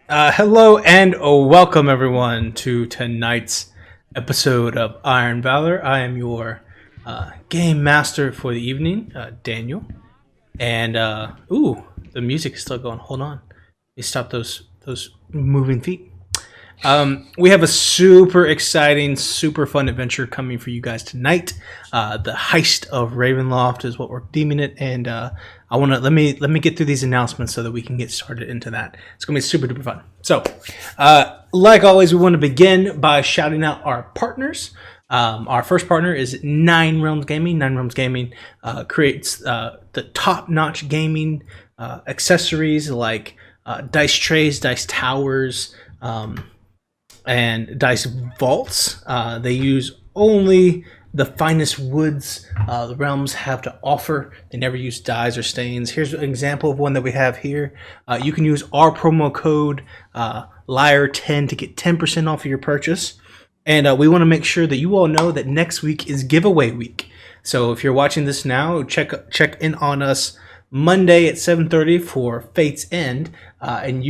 Hello and welcome everyone to tonight's episode of Iron Valor. I am your game master for the evening, Daniel. And the music is still going. Hold on, you stop those moving feet. We have a super exciting, super fun adventure coming for you guys tonight. The Heist of Ravenloft is what we're deeming it, and I want to let me get through these announcements so that we can get started into that. It's gonna be super duper fun. So, like always, we want to begin by shouting out our partners. Our first partner is Nine Realms Gaming. Nine Realms Gaming creates the top-notch gaming accessories like dice trays, dice towers. And dice vaults. They use only the finest woods the realms have to offer. They never use dyes or stains. Here's an example of one that we have here. You can use our promo code LYRE10 to get 10% off of your purchase. And we want to make sure that you all know that next week is giveaway week. So if you're watching this now, check in on us Monday at 7:30 for Fate's End, and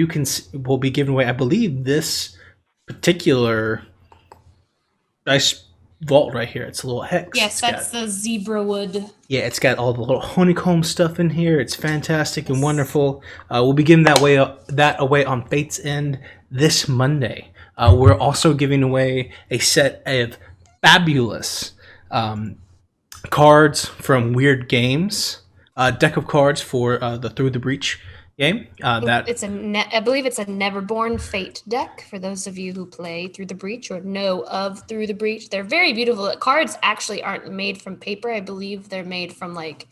we'll be giving away, I believe, this particular dice vault right here. It's a little hex. Yes, that's the zebra wood. Yeah, it's got all the little honeycomb stuff in here. It's fantastic and wonderful. We'll be giving that away on Fate's End this Monday. We're also giving away a set of fabulous cards from Weird Games. A deck of cards for the Through the Breach game. I believe it's a Neverborn Fate deck for those of you who play Through the Breach or know of Through the Breach. They're very beautiful. The cards actually aren't made from paper. I believe they're made from like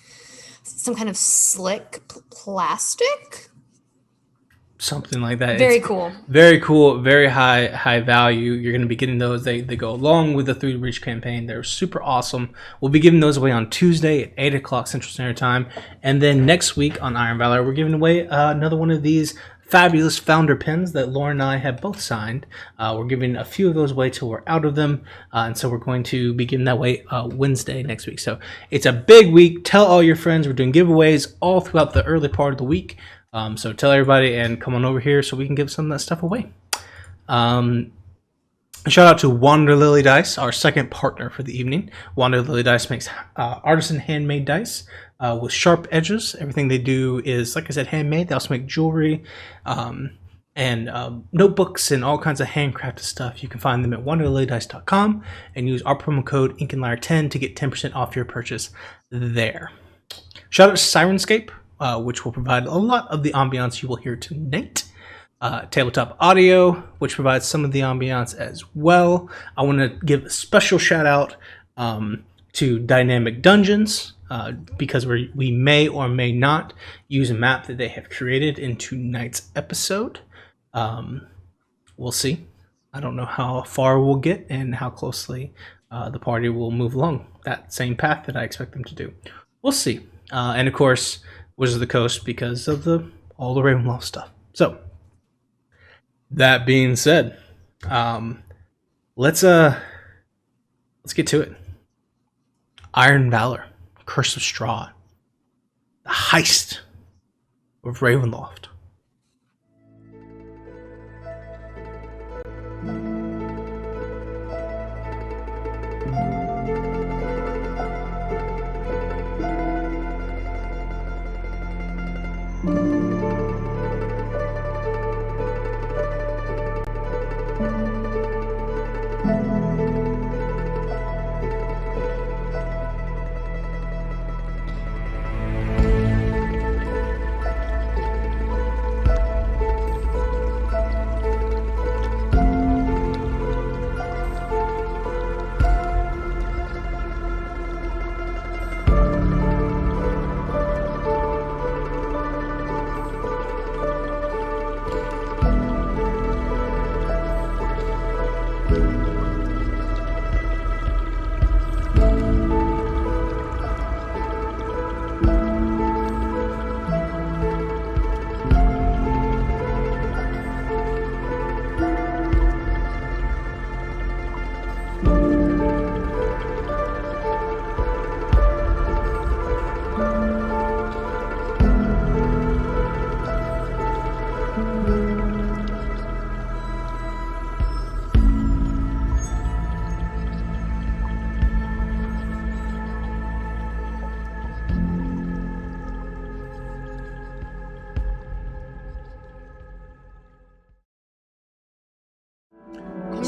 some kind of slick plastic. Something like that. Very cool. Very cool. Very high value. You're going to be getting those. They go along with the Through the Breach campaign. They're super awesome. We'll be giving those away on Tuesday at 8 o'clock Central Standard Time. And then next week on Iron Valor, we're giving away another one of these fabulous founder pins that Laura and I have both signed. We're giving a few of those away till we're out of them. And so we're going to be giving that away Wednesday next week. So it's a big week. Tell all your friends. We're doing giveaways all throughout the early part of the week. So tell everybody and come on over here so we can give some of that stuff away. Shout out to Wander Lily Dice, our second partner for the evening. Wander Lily Dice makes artisan handmade dice with sharp edges. Everything they do is, like I said, handmade. They also make jewelry and notebooks and all kinds of handcrafted stuff. You can find them at wanderlilydice.com and use our promo code Ink&Lyre10 to get 10% off your purchase there. Shout out to Sirenscape, which will provide a lot of the ambiance you will hear tonight. Tabletop Audio, which provides some of the ambiance as well. I want to give a special shout out to Dynamic Dungeons, because we may or may not use a map that they have created in tonight's episode. We'll see. I don't know how far we'll get and how closely the party will move along that same path that I expect them to do. We'll see. And of course, Wizards of the Coast, because of all the Ravenloft stuff. So, that being said, let's get to it. Iron Valor, Curse of Strahd, the Heist of Ravenloft.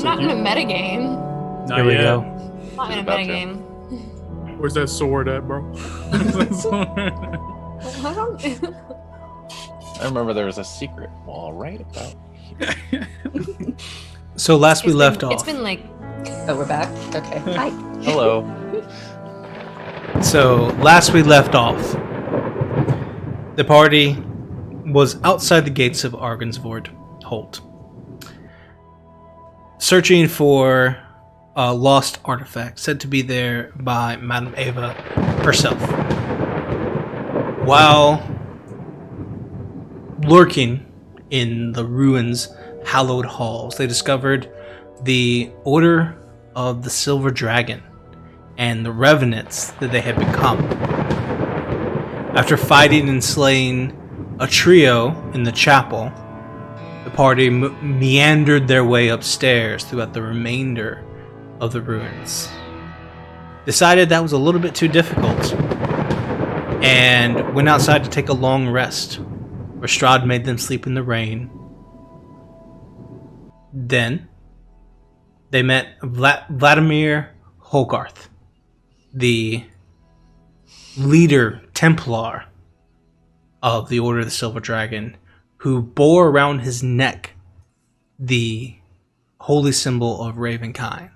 not in a metagame. Not Here we yet. go. Not in a About to. metagame. Where's that sword at, bro? I remember there was a secret wall right about here. So last we left off. It's been like Oh, we're back? Okay. Hi. Hello. So last we left off, the party was outside the gates of Argensvoort Holt, searching for a lost artifact said to be there by Madame Eva herself. While lurking in the ruins' hallowed halls, they discovered the Order of the Silver Dragon and the revenants that they had become. After fighting and slaying a trio in the chapel, the party meandered their way upstairs throughout the remainder of the ruins. Decided that was a little bit too difficult, and went outside to take a long rest, where Strahd made them sleep in the rain. Then, they met Vladimir Hogarth, the leader Templar of the Order of the Silver Dragon, who bore around his neck the holy symbol of Ravenkind.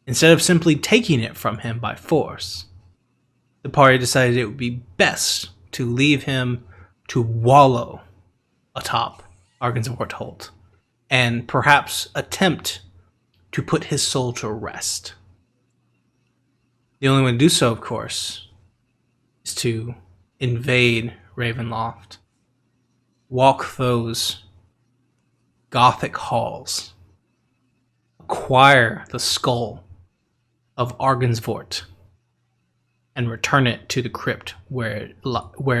Instead of simply taking it from him by force, the party decided it would be best to leave him to wallow atop Argensvoort Holt, and perhaps attempt to put his soul to rest. The only way to do so, of course, is to invade Ravenloft, walk those Gothic halls, acquire the skull of Argensvoort, and return it to the crypt where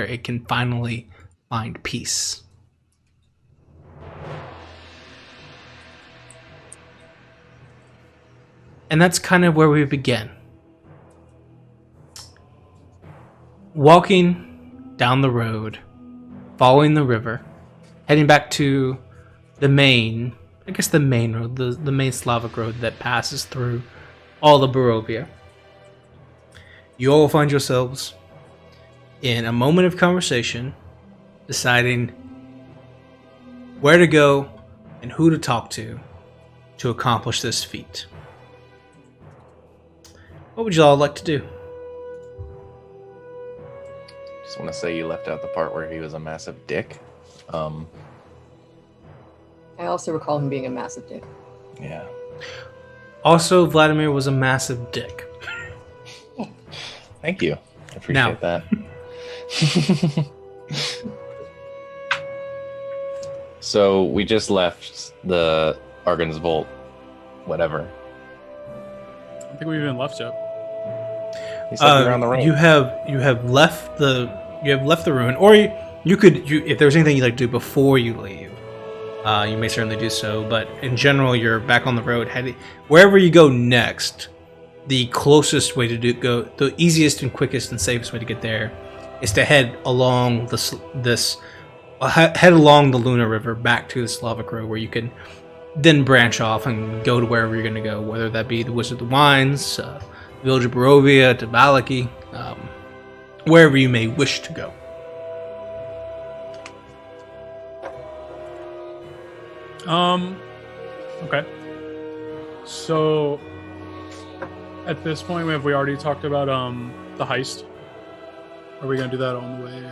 it can finally find peace. And that's kind of where we begin. Walking down the road, following the river, heading back to the main road, the main Slavic road that passes through all of Barovia. You all will find yourselves in a moment of conversation, deciding where to go and who to talk to accomplish this feat. What would you all like to do? Just want to say you left out the part where he was a massive dick. I also recall him being a massive dick. Yeah. Also, Vladimir was a massive dick. Thank you. I appreciate Now. that. So we just left the Argensvolt, whatever. I don't think we even left yet. He said we were on the road. You have left the ruin, or you could if there's anything you'd like to do before you leave, you may certainly do so. But in general, you're back on the road, heading wherever you go next. The closest way to go, the easiest and quickest and safest way to get there, is to head along head along the Luna River back to the Slavic Road, where you can then branch off and go to wherever you're going to go, whether that be the Wizard of the Wines, Village of Barovia, to Valaki, wherever you may wish to go. Okay. So at this point, have we already talked about the heist? Are we gonna do that on the way?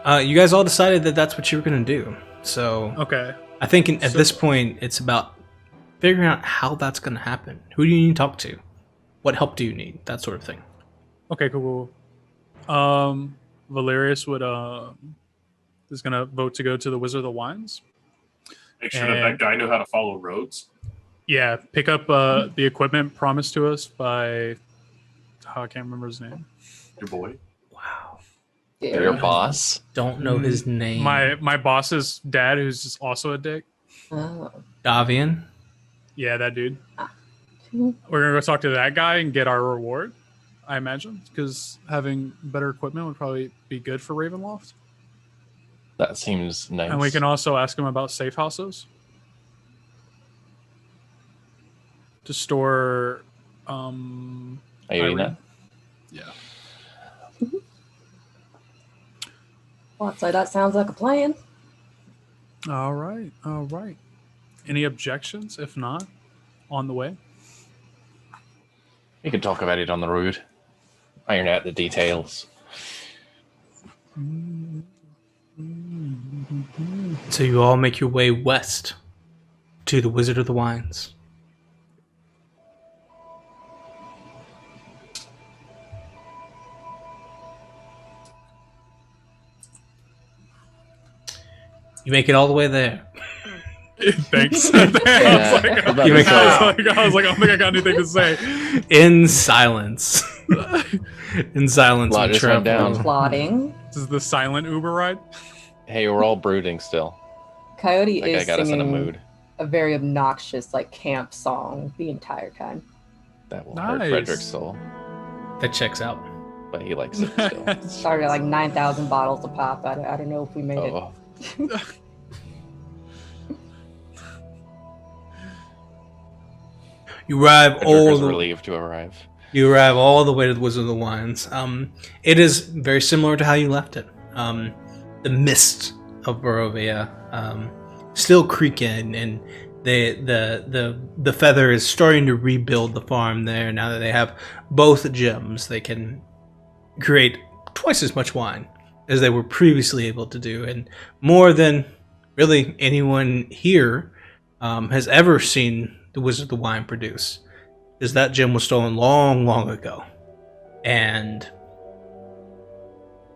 Or? You guys all decided that that's what you were going to do. So Okay. I think at this point, it's about figuring out how that's going to happen. Who do you need to talk to? What help do you need? That sort of thing. Okay. Cool. Valerius is gonna vote to go to the Wizard of the Wines. Make sure that guy knew how to follow roads. Yeah, pick up the equipment promised to us by I can't remember his name. Your boy. Wow. Yeah. Your boss? Don't know his name. My boss's dad, who's just also a dick. Oh. Davian. Yeah, that dude. We're gonna go talk to that guy and get our reward, I imagine, because having better equipment would probably be good for Ravenloft. That seems nice. And we can also ask him about safe houses. to store Are you eating that? Yeah. Well, I'd say that sounds like a plan. All right. All right. Any objections? If not, on the way. We can talk about it on the road. Iron out the details. So you all make your way west to the Wizard of the Wines. You make it all the way there. Thanks. Yeah, You make I was like, I don't think I got anything to say. In silence. In silence. Lot we just went travel. down. Plotting. This is the silent Uber ride. Hey, we're all brooding still. Coyote Like I is got us in a singing mood. a very obnoxious, like, camp song the entire time. That will Nice. hurt Frederick's soul, That checks out. but he likes it still. Started at like 9,000 bottles of pop. I don't know if we made it. Oh, You arrive Frederick all was the relieved to arrive. You arrive all the way to the Wizard of the Wines. It is very similar to how you left it. The mist of Barovia still creaking, and the feather is starting to rebuild the farm there. Now that they have both gems, they can create twice as much wine as they were previously able to do, and more than really anyone here has ever seen the Wizard of the Wine produce. Is that gem was stolen long, long ago. And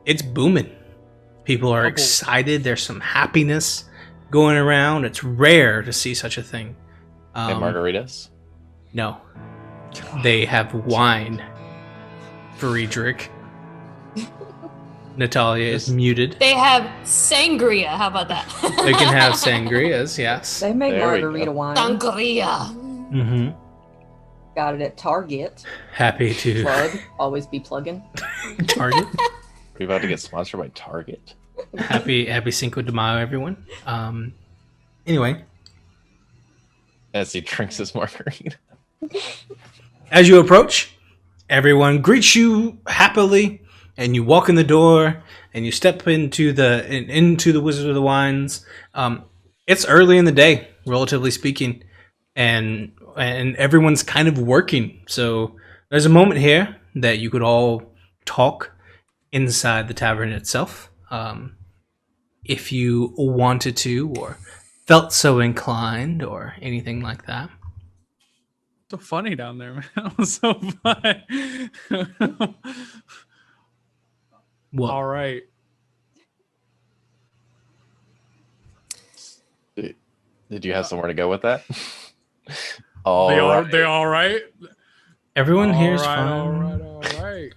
it's booming. People are excited. There's some happiness going around. It's rare to see such a thing. And margaritas? No. They have wine. Friedrich. Natalia is muted. They have sangria. How about that? They can have sangrias, yes. They make There we margarita go. wine. Sangria. Mm-hmm. Got it at Target. Happy to Plug. Always be plugging. Target. We're about to get sponsored by Target. Happy Cinco de Mayo, everyone. Anyway, As he drinks his margarita. as you approach, everyone greets you happily, and you walk in the door, and you step into the Wizard of the Wines. It's early in the day, relatively speaking, and everyone's kind of working. So there's a moment here that you could all talk inside the tavern itself, if you wanted to, or felt so inclined, or anything like that. So funny down there, man. It was so fun. What? All right. Did you have somewhere to go with that? All They right. all right? Everyone All here's right, fine. all right.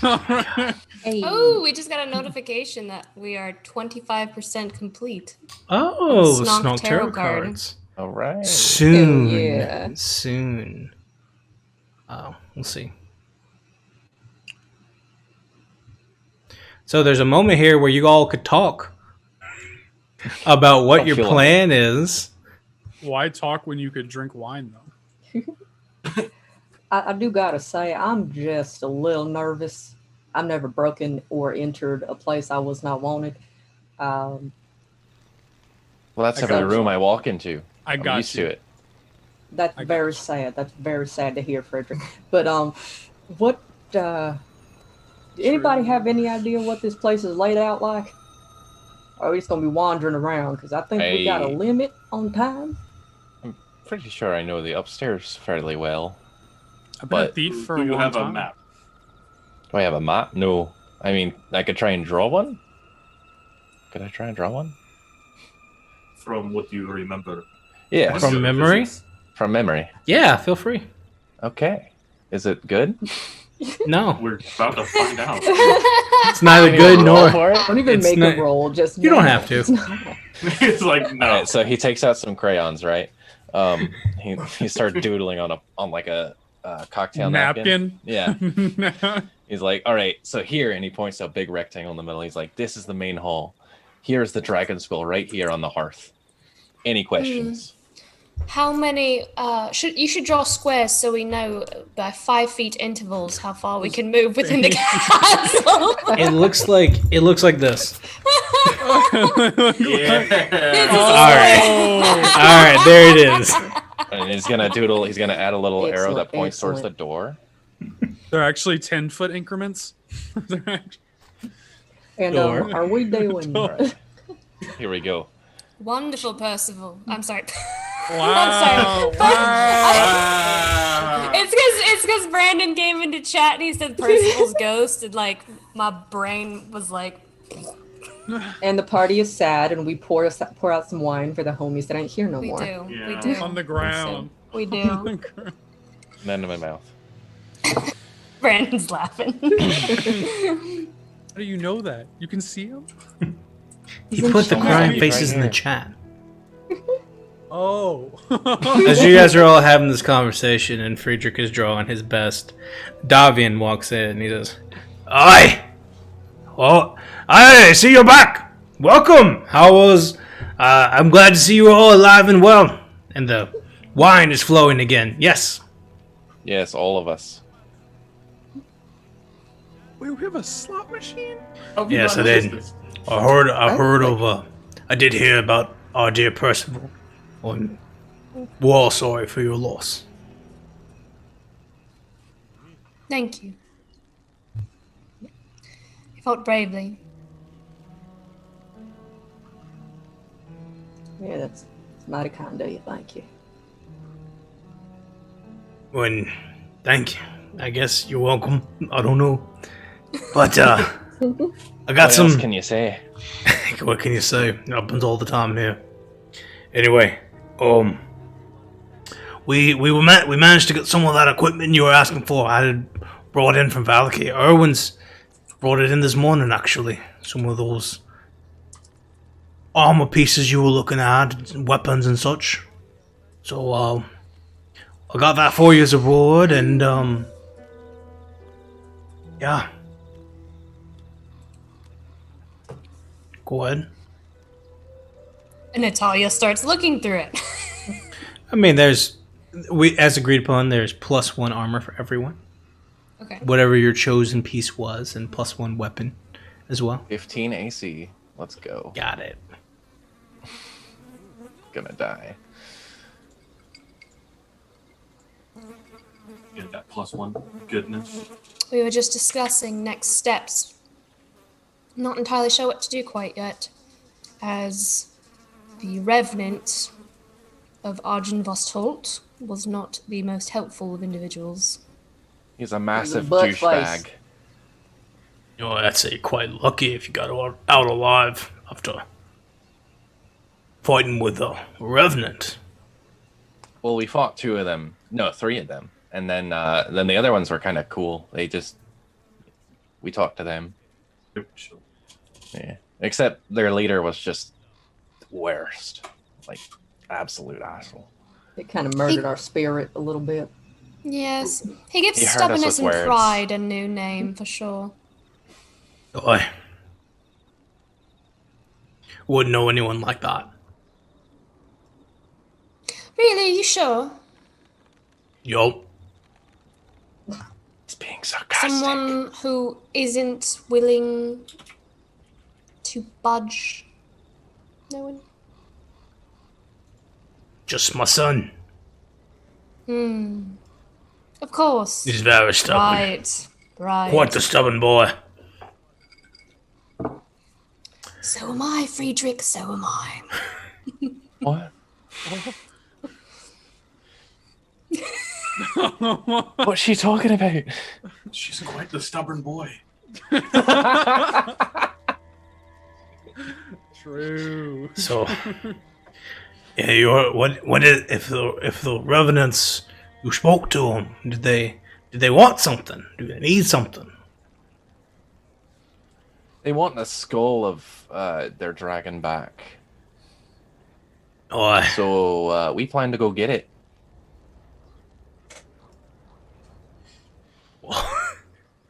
All right. Hey. Oh, we just got a notification that we are 25% complete. Oh, Snog Snog Tarot Tarot card. cards. All right. Soon. Hell yeah. Soon. Oh, we'll see. So there's a moment here where you all could talk about what Don't your feel plan is. Why talk when you could drink wine, though? I do gotta say, I'm just a little nervous. I've never broken or entered a place I was not wanted. Well, that's I every got room I walk into. I I'm got used you. to it. That's I very got you. sad. That's very sad to hear, Frederick. But what? Anybody have any idea what this place is laid out like? Or are we just gonna be wandering around? Because I think we got a Hey. limit on time. Pretty sure I know the upstairs fairly well. I've been a But- thief for Do a you long have time. a map? Do I have a map? No. I mean, I could try and draw one. Could I try and draw one? From what you remember? Yeah, From Your memory? visits? from memory. Yeah, feel free. Okay. Is it good? No, We're about to find out. it's neither Can good you roll nor. for it? Don't even It's make not- a roll. Just You don't have to. It's not- It's like no. All right, so he takes out some crayons, right? He starts doodling on like a cocktail napkin. Napkin. Yeah. He's like, all right, so here, and he points to a big rectangle in the middle. He's like, this is the main hall. Here's the dragon skull right here on the hearth. Any questions? How many? You should draw squares so we know by 5 feet intervals how far we can move within the castle. It looks like this. Yeah. All right, there it is. And he's gonna doodle. He's gonna add a little arrow that Excellent, points towards the excellent. door. They're actually 10-foot increments. They're act- And Door. are we doing? Here we go. Wonderful, Percival. I'm sorry. wow. Wow. It's because Brandon came into chat and he said Percival's ghost, and like my brain was like, And the party is sad, and we pour out some wine for the homies that ain't here no we more. do, we Yeah. do, On the ground. we On do. the ground. Then in my mouth. Brandon's laughing. How do you know that? You can see him? You put the chat. crying Right faces in the here. chat. Oh. As you guys are all having this conversation and Friedrich is drawing his best, Davian walks in and he says, "Aye! Oh, I see you're back! Welcome! How was... I'm glad to see you all alive and well. And the wine is flowing again. Yes. Yes, all of us. Wait, we have a slot machine? How have you Yes, not I did. noticed this? I did hear about our dear Percival. And we're all sorry for your loss. Thank you. You fought bravely. Yeah, that's mighty kind of you. Thank you. Thank you. I guess you're welcome. I don't know. But, I got What some... else can you say? What can you say? It happens all the time here. Anyway, we managed to get some of that equipment you were asking for. I had brought in from Valor. Urwin's brought it in this morning, actually. Some of those armor pieces you were looking at, weapons and such. So, I got that for you as a reward, and yeah. Go ahead. And Natalia starts looking through it. I mean, as agreed upon, there's +1 armor for everyone. Okay. Whatever your chosen piece was, and +1 weapon as well. 15 AC. Let's go. Got it. Gonna die. Get that +1 goodness. We were just discussing next steps. Not entirely sure what to do quite yet, as the Revenant of Argynvostholt was not the most helpful of individuals. He's a massive butt face. douchebag. You know, I'd say quite lucky if you got out alive after fighting with a Revenant. Well, we fought 2 of them. No, 3 of them. And then the other ones were kind of cool. We talked to them. Yeah. Except their leader was just the worst. Like, absolute asshole. It kind of murdered our spirit a little bit. Yes, he gives He hurt us stubbornness with and words. pride a new name for sure. I wouldn't know anyone like that. Really, you sure? Yup. He's being sarcastic. Someone who isn't willing to budge? No one? Just my son. Of course. He's very stubborn. Right. Quite the stubborn boy. So am I, Friedrich, so am I. What? What's she talking about? She's quite the stubborn boy. True. So, yeah, if the revenants, you spoke to them, did they want something? Do they need something? They want the skull of their dragon back. Oh, So we plan to go get it.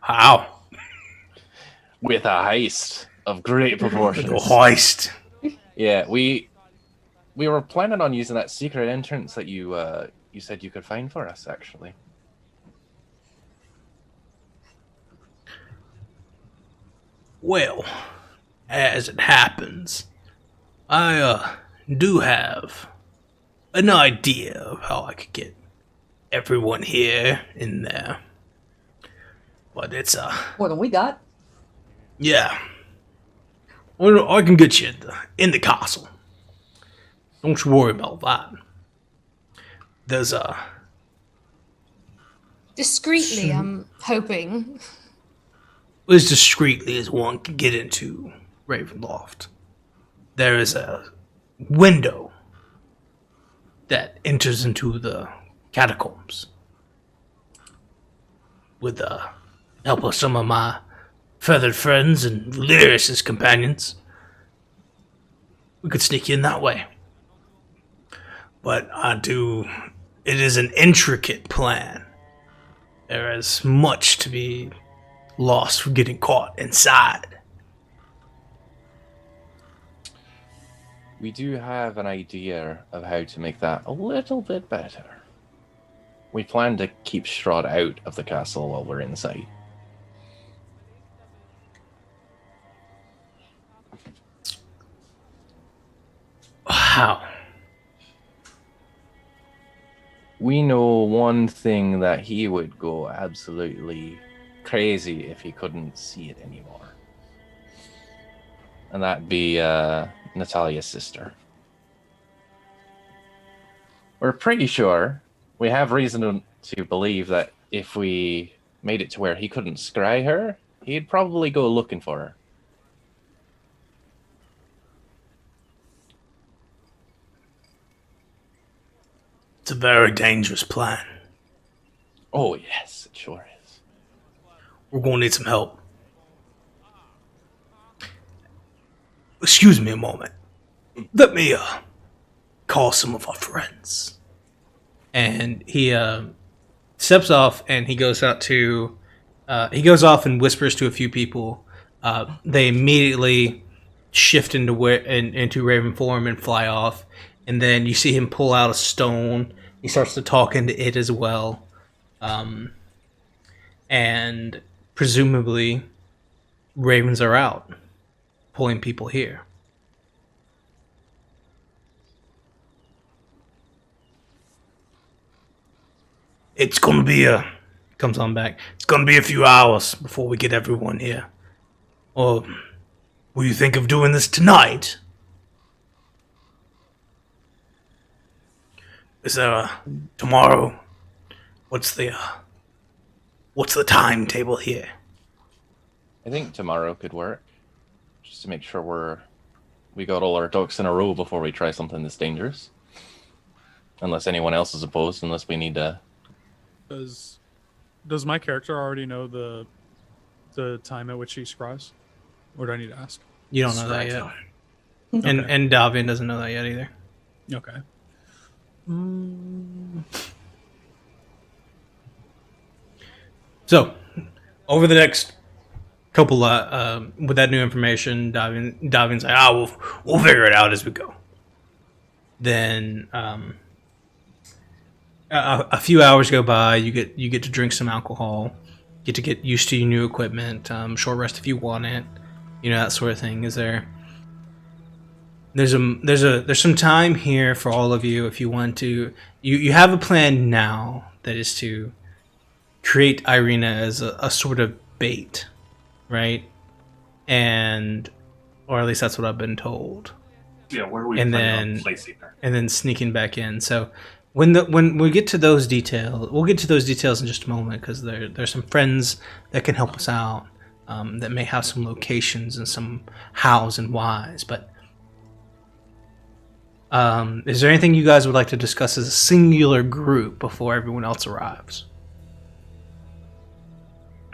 how? With a heist of great The proportions. heist. Yeah, we We were planning on using that secret entrance that you said you could find for us, actually. Well, as it happens, I do have an idea of how I could get everyone here in there. But it's More than we got. yeah. Well, I can get you in the castle. Don't you worry about that. There's Discreetly, I'm hoping. as discreetly as one can get into Ravenloft. There is a window that enters into the catacombs. With the help of some of my feathered friends and Lyris's companions, we could sneak in that way. But it is an intricate plan. There is much to be lost from getting caught inside. We do have an idea of how to make that a little bit better. We plan to keep Strahd out of the castle while we're inside. How? We know one thing that he would go absolutely crazy if he couldn't see it anymore. And that'd be Natalia's sister. We're pretty sure, we have reason to believe that if we made it to where he couldn't scry her, he'd probably go looking for her. It's a very dangerous plan. Oh, yes, it sure is. We're going to need some help. Excuse me a moment. Let me call some of our friends. And he steps off and he goes out to he goes off and whispers to a few people. They immediately shift into Raven form and fly off. And then you see him pull out a stone. He starts to talk into it as well. And presumably ravens are out pulling people here. It's gonna be comes on back. It's gonna be a few hours before we get everyone here. Or will you think of doing this tonight? Is there tomorrow? What's the timetable here? I think tomorrow could work. Just to make sure we got all our ducks in a row before we try something this dangerous. Unless anyone else is opposed, unless we need to... Does my character already know the time at which he scries? Or do I need to ask? You don't know that yet. Okay. And Davian doesn't know that yet either. Okay. So, over the next couple with that new information, Davian's like, we'll figure it out as we go. Then a few hours go by. You get to drink some alcohol, get used to your new equipment. Short rest if you want it, that sort of thing. There's some time here for all of you if you want to. You have a plan now that is to create Irina as a sort of bait, right? Or at least that's what I've been told. Yeah, where are we planning on placing her? And then sneaking back in. So when we get to those details, we'll get to those details in just a moment because there's some friends that can help us out that may have some locations and some hows and whys. But is there anything you guys would like to discuss as a singular group before everyone else arrives?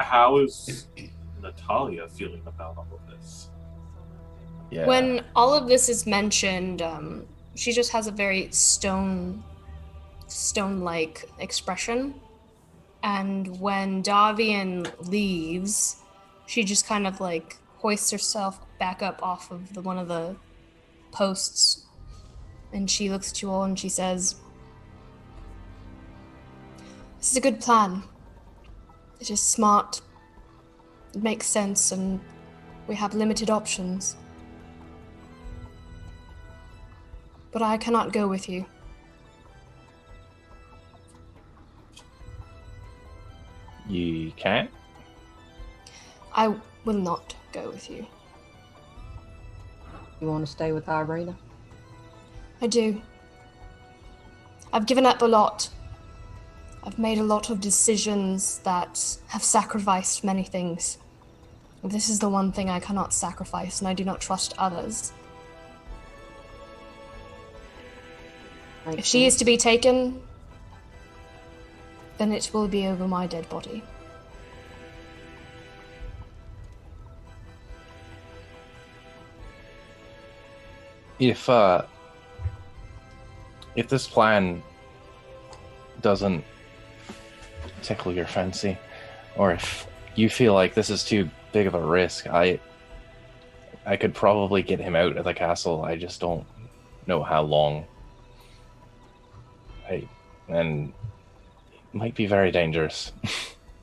How is Natalia feeling about all of this? Yeah. When all of this is mentioned, she just has a very stone-like expression. And when Davian leaves, she just kind of like hoists herself back up off of one of the posts And she looks at you all and she says, "This is a good plan. It is smart. It makes sense, and we have limited options. But I cannot go with you." You can't? I will not go with you. You want to stay with Irina? I do. I've given up a lot. I've made a lot of decisions that have sacrificed many things. This is the one thing I cannot sacrifice, and I do not trust others. If she is to be taken, then it will be over my dead body. If this plan doesn't tickle your fancy, or if you feel like this is too big of a risk, I could probably get him out of the castle. I just don't know how long. And it might be very dangerous,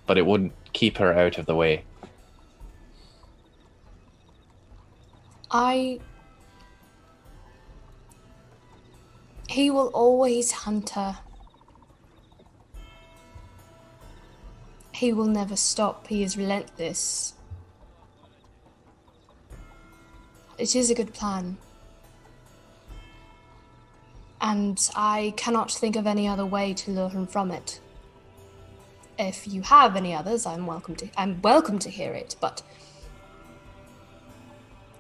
but it would keep her out of the way. He will always hunt her. He will never stop. He is relentless. It is a good plan. And I cannot think of any other way to lure him from it. If you have any others, I'm welcome to hear it, but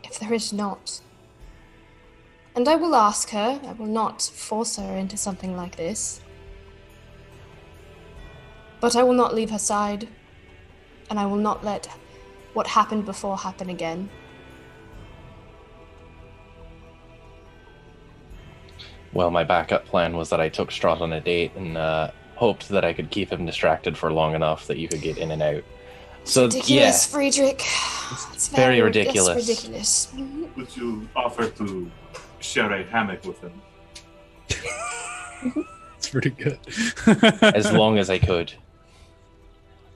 if there is not, and I will ask her, I will not force her into something like this, but I will not leave her side, and I will not let what happened before happen again. Well, my backup plan was that I took Strahd on a date and hoped that I could keep him distracted for long enough that you could get in and out. So Ridiculous, yeah, Friedrich. It's very ridiculous. It's ridiculous. Would you offer to share a hammock with him? It's pretty good. as long as I could.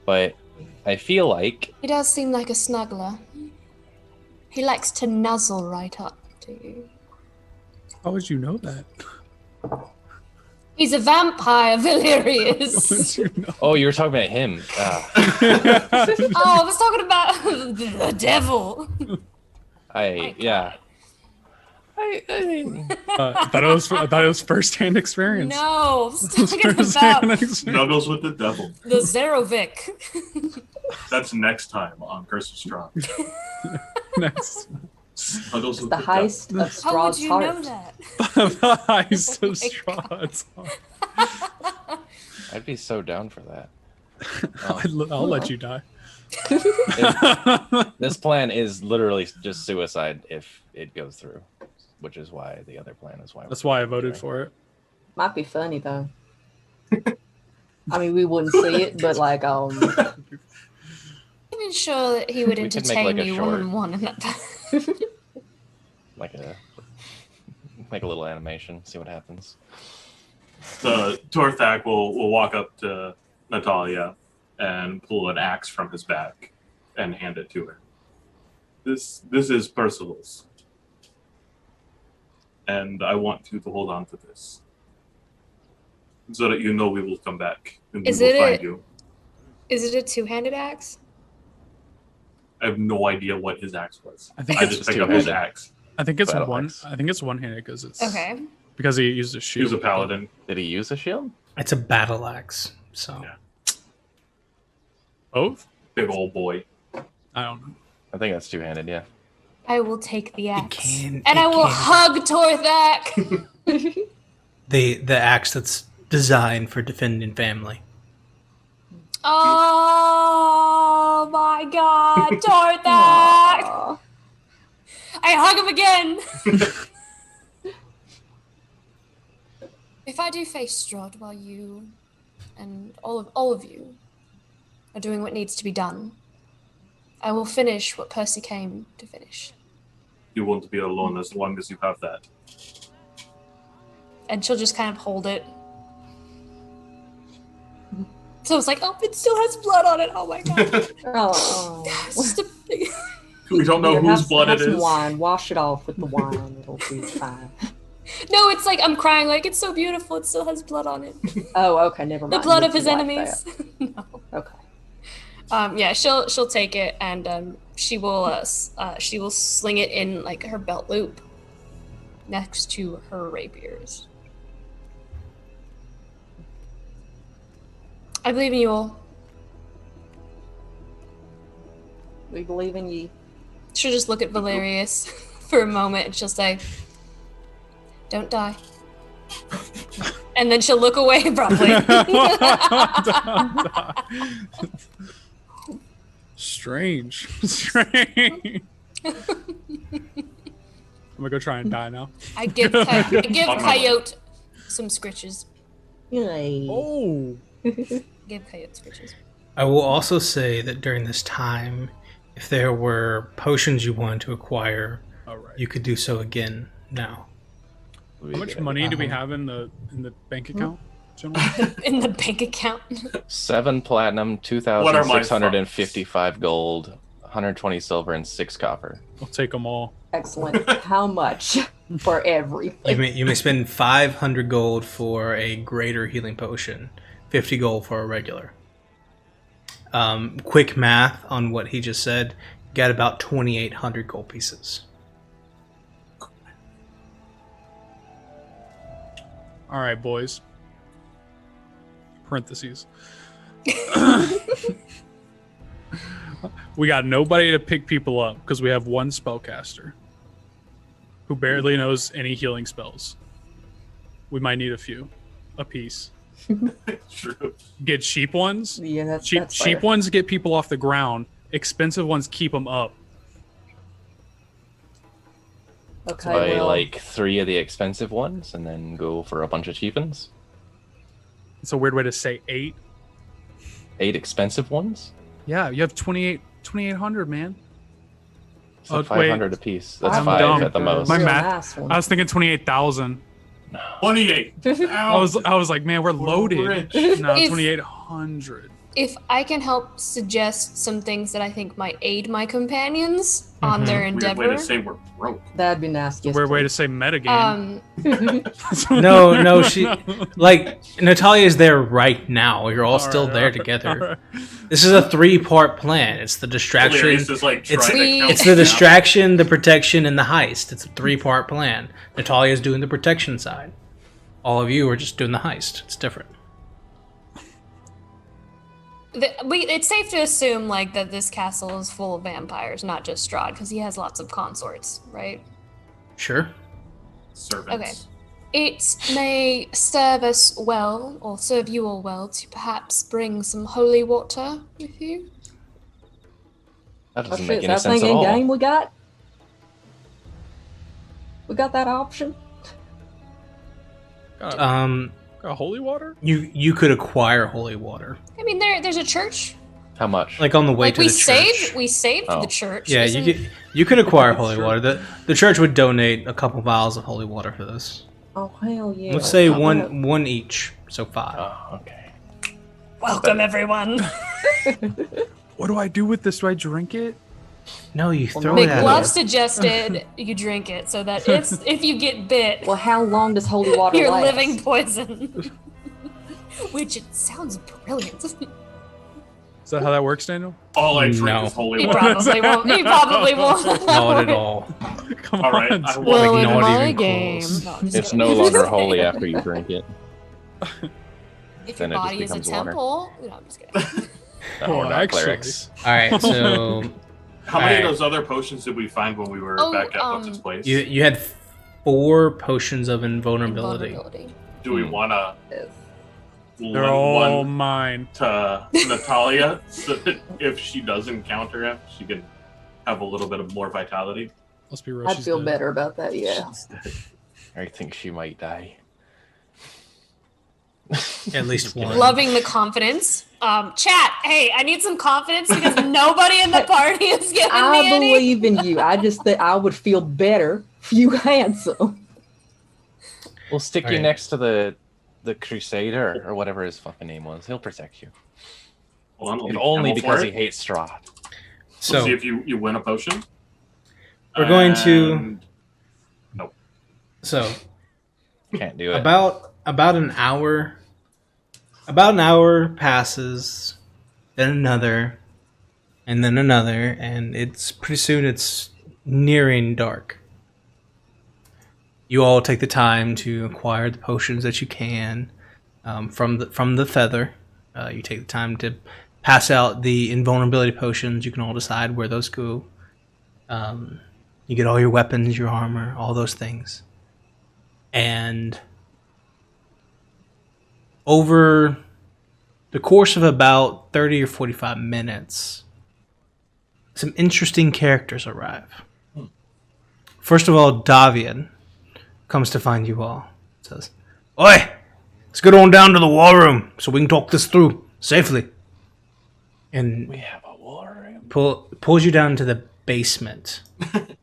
But I feel like He does seem like a snuggler. He likes to nuzzle right up to you. How would you know that? He's a vampire, How Valerius. would you know? oh, you were talking about him. Oh, I was talking about the devil. I mean, I thought it was first-hand experience. No, I was talking First-hand about experience. Snuggles with the devil. the Zerovic. That's next time on Curse of Strahd. Next. Snuggles with The the devil. heist of How would Strahd's you heart. know that? The heist Oh of my Strahd's. I'd be so down for that. I'll let you die. This plan is literally just suicide if it goes through, which is why the other plan is why. That's why I voted for it. Might be funny though. I mean, we wouldn't see it, but like, I'm sure that he would We could make, entertain like, a you short- one-on-one in that. like a little animation, see what happens. The Torthak will walk up to Natalia and pull an axe from his back and hand it to her. This is Percival's. And I want you to hold on to this. So that you know we will come back and we Is will it find a- you. Is it a two-handed axe? I have no idea what his axe was. I think I it's just just picked up his two-handed. axe. I think it's Battle one. axe. I think it's one-handed because it's Okay. because he used a He shield. was a paladin. Did he use a shield? It's a battle axe. So Yeah. Both? Big old boy. I don't know. I think that's two-handed, yeah. I will take the axe. can- and it I will can. hug Torthak. the axe that's designed for defending family. Oh my god, Torthak! Aw. I hug him again. If I do face Strahd while you and all of you are doing what needs to be done, I will finish what Percy came to finish. You won't be alone as long as you have that. and she'll just kind of hold it. So it's like, oh, it still has blood on it. Oh my god. Oh. It's just a big... We don't know whose blood it some is. wine. Wash it off with the wine. It'll be fine. No, it's like I'm crying. Like it's so beautiful. It still has blood on it. Oh, okay. Never The mind. blood of It's his like enemies. No. that. Okay. Yeah, she'll take it and she will sling it in like her belt loop next to her rapiers. I believe in you all. We believe in ye. She'll just look at Valerius for a moment and she'll say, "Don't die." And then she'll look away abruptly. Strange. Strange. I'm gonna go try and die now. I give Coyote some scritches. Yay. Oh. Give Coyote scritches. I will also say that during this time, if there were potions you wanted to acquire, All right. you could do so again now. How much money do we have in the bank account? Generally? In the bank account. 7 platinum, 2,655 gold, 120 silver, and 6 copper. I'll take them all. Excellent. How much for everything? You may spend 500 gold for a greater healing potion, 50 gold for a regular. Quick math on what he just said, got about 2,800 gold pieces. All right, boys. Parentheses. We got nobody to pick people up because we have one spellcaster who barely knows any healing spells. We might need a few, a piece. True. Get cheap ones. Yeah, that's Cheap fair. ones get people off the ground. Expensive ones keep them up. Okay, Buy well, like 3 of the expensive ones and then go for a bunch of cheap ones. It's a weird way to say 8. 8 expensive ones? Yeah, you have 2,800, man. So Oh, wait. 500 a piece. That's I'm 5 dumb. at the most. My Real math. nice one. I was thinking 28,000. 28. I was like, man, we're loaded. rich. No, If- 2,800. If I can help suggest some things that I think might aid my companions on their Weird endeavor. way to say we're broke. That'd be nice. Yes, Weird way to please. say metagame. No, she like Natalia's there right now. You're all still right, there all right, together. all right. This is a 3-part plan. It's the distraction. Hilarious is like It's, trying to count it's the distraction, the protection, and the heist. It's a 3-part plan. Natalia's doing the protection side. All of you are just doing the heist. It's different. It's safe to assume like that this castle is full of vampires, not just Strahd, because he has lots of consorts, right? Sure. servants. Okay. It may serve us well, or serve you all well, to perhaps bring some holy water with you. That Oh doesn't shit, make is any that sense thing at in all. game we got? We got that option? Got holy water? You could acquire holy water, I mean, there's a church. How much? like on the way Like to we the church. saved Oh. the church. Yeah, Isn't- you could acquire holy water. The church would donate a couple vials of holy water for this. Oh hell yeah! Let's say I'm gonna- one each, so 5. Oh, okay. Welcome, everyone. What do I do with this? Do I drink it? No, you throw Big it at Love her. suggested you drink it so that if you get bit, Well, how long does holy water you're last? living poison. Which it sounds brilliant. Is that how that works, Daniel? All I drink No. is holy He water. probably won't. He probably won't. Not at all. Come All right, on. I Well, Like, in not my even game. close. No, I'm just It's kidding. no longer holy after you drink it. If then your it just body is a becomes water. temple. No, I'm just kidding. No, Oh, we're not actually. clerics. All right, so How many Alright. of those other potions did we find when we were Oh, back at what's its place? you had 4 potions of invulnerability. Invulnerability. Do we want to Yes. They're lend all one mine. to Natalia so that if she does encounter him, she can have a little bit of more vitality? Let's be real. I'd she's feel dead. better about that. Yeah. I think she might die. At least one. Loving the confidence. Chat, hey, I need some confidence because nobody in the party is giving I me any. believe in you. I just think I would feel better if you had some. We'll stick you Alright. next to the Crusader or whatever his fucking name was. He'll protect you. Hold on, I'll If be only careful because for he it. hates Strahd. So We'll see if you win a potion. we're going to. And- Nope. So Can't do it. about an hour. About an hour passes, then another, and then another, and it's pretty soon it's nearing dark. You all take the time to acquire the potions that you can from the feather. You take the time to pass out the invulnerability potions. You can all decide where those go. You get all your weapons, your armor, all those things. And over the course of about 30 or 45 minutes, some interesting characters arrive. First of all, Davian comes to find you all. Says, "Oi, let's get on down to the war room so we can talk this through safely." And We have a war room. pulls you down to the basement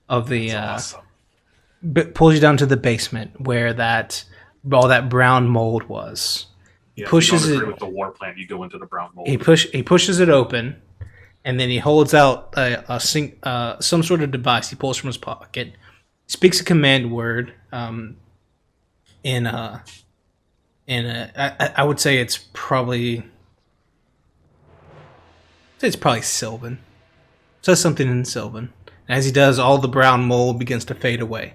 of the Awesome. pulls you down to the basement where all that brown mold was. Yeah, Pushes if you don't it- agree with the war plan, you go into the brown mold. He pushes it open, and then he holds out some sort of device. He pulls from his pocket, speaks a command word. I would say it's probably Sylvan. Says something in Sylvan. And as he does, all the brown mold begins to fade away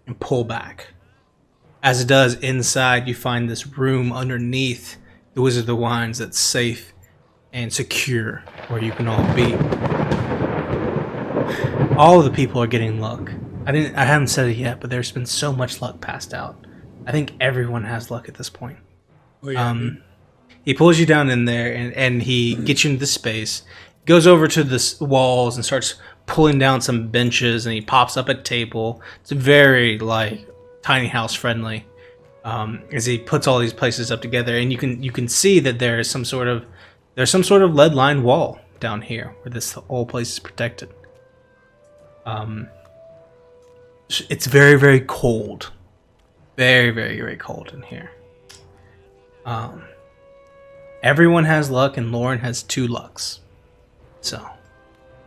and pull back. As it does, inside you find this room underneath the Wizard of the Wines that's safe and secure, where you can all be. All of the people are getting luck. I haven't said it yet, but there's been so much luck passed out. I think everyone has luck at this point. Oh, yeah, dude. He pulls you down in there, and he gets you into the space. Goes over to the walls and starts pulling down some benches, and he pops up a table. It's very tiny house friendly. As he puts all these places up together, and you can see that there's some sort of lead lined wall down here where this whole place is protected. It's very, very cold. Very, very, very cold in here. Everyone has luck, and Lauren has 2 lucks. So,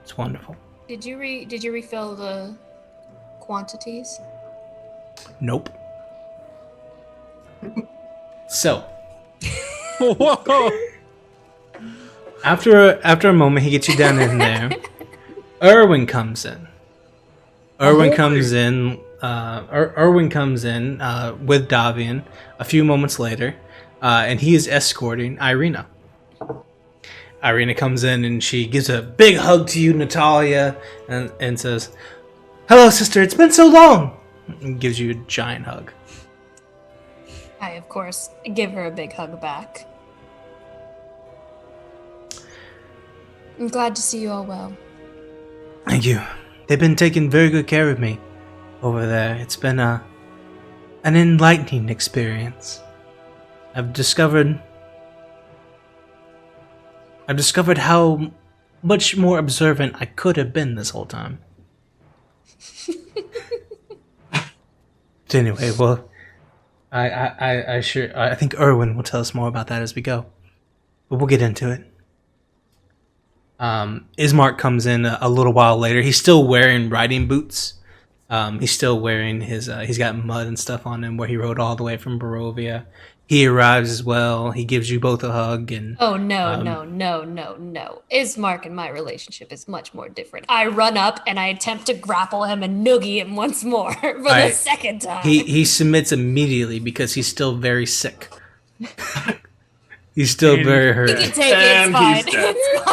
it's wonderful. Did you refill the quantities? Nope. So, Whoa! after a moment, he gets you down in there. Urwin comes in. Urwin comes in with Davian a few moments later, and he is escorting Irina. Irina comes in and she gives a big hug to you, Natalia, and says, "Hello, sister. It's been so long." And gives you a giant hug. I, of course, give her a big hug back. I'm glad to see you all well. Thank you. They've been taking very good care of me over there. It's been an enlightening experience. I've discovered how much more observant I could have been this whole time. But anyway, well, I think Urwin will tell us more about that as we go. But we'll get into it. Ismark comes in a little while later. He's still wearing riding boots. He's still wearing his. He's got mud and stuff on him where he rode all the way from Barovia. He arrives as well. He gives you both a hug and. Oh, no. Ismark and my relationship is much more different. I run up and I attempt to grapple him and noogie him once more for the second time. He submits immediately because he's still very sick. He's still very hurt. You can take it, And it's fine. he's dead. It's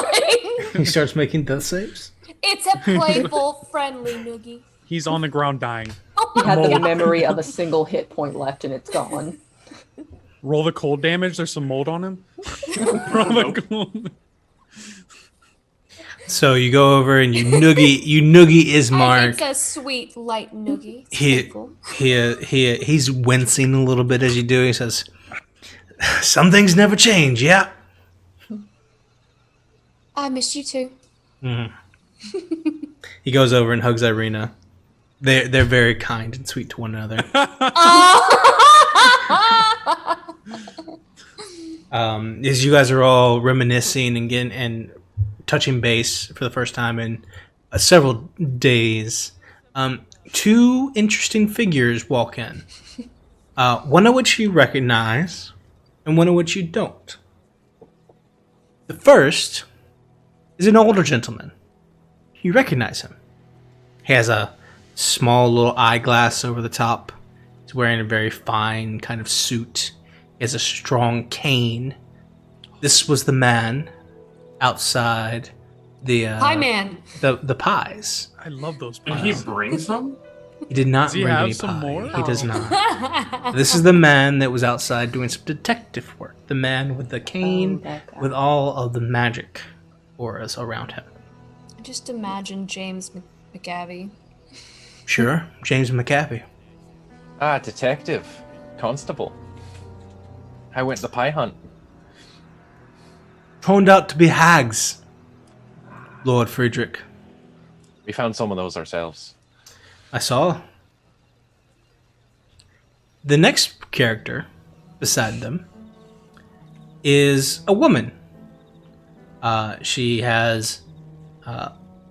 fine. He starts making death saves. It's a playful, friendly noogie. He's on the ground dying. You had the memory of a single hit point left and it's gone. Roll the cold damage. There's some mold on him. Roll the cold. So you go over and you noogie Ismark. It's a sweet, light noogie. It's He, playful. he's wincing a little bit as you do. He says, "Some things never change, yeah." I miss you too. He goes over and hugs Irina. They're very kind and sweet to one another. As you guys are all reminiscing and getting and touching base for the first time in several days, two interesting figures walk in. One of which you recognize, and one of which you don't. The first is an older gentleman. You recognize him. He has a small little eyeglass over the top. He's wearing a very fine kind of suit. He has a strong cane. This was the man outside the Pie man. the pies. I love those Did he pies. bring some? He did not Does he bring have any some pie. more? He does Oh. not. This is the man that was outside doing some detective work. The man with the cane, that guy. with all of the magic auras around him. Just imagine James McGavie. Sure, James McAfee. Ah, detective, constable. I went the pie hunt. Turned out to be hags, Lord Friedrich. We found some of those ourselves. I saw. The next character beside them is a woman. She has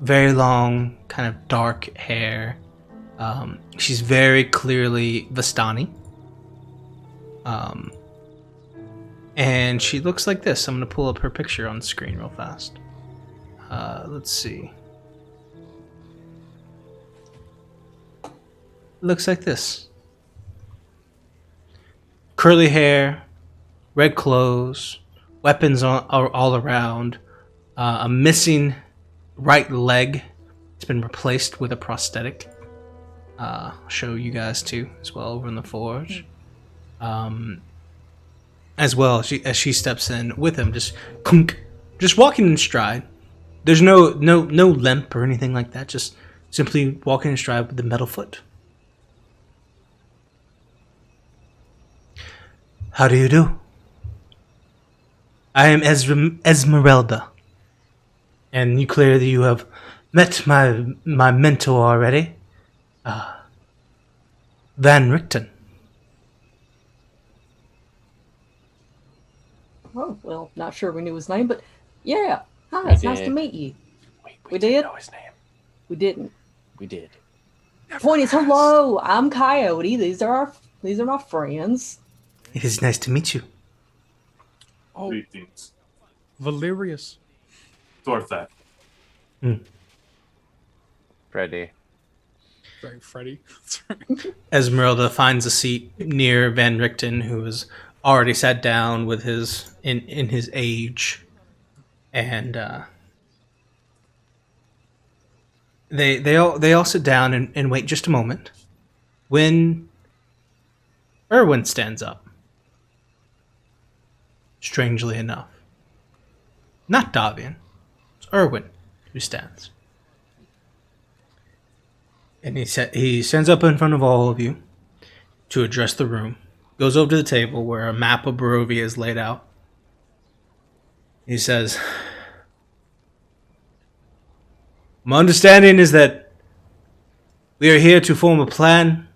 very long, kind of dark hair. She's very clearly Vistani. And she looks like this. I'm going to pull up her picture on the screen real fast. Let's see. Looks like this. Curly hair, red clothes, weapons are all around, a missing right leg. It's been replaced with a prosthetic. I'll show you guys too, as well, over in the forge. As well, as she steps in with him, just walking in stride. There's no limp or anything like that. Just simply walking in stride with the metal foot. How do you do? I am Ezmerelda, and you clearly you have met my mentor already, Van Richten. Oh, well, not sure we knew his name, but yeah. Hi, it's nice to did. meet you. We didn't did? know his name. We didn't. We did. Point is, hello, I'm Coyote. These are my friends. It is nice to meet you. Oh, Greetings. Valerius. Thorthak. Freddy. Sorry, Freddy. Ezmerelda finds a seat near Van Richten, who has already sat down with his in his age, and they all sit down and wait just a moment. When Urwin stands up, strangely enough, not Davian, it's Urwin who stands. And he stands up in front of all of you to address the room. Goes over to the table where a map of Barovia is laid out. He says, "My understanding is that we are here to form a plan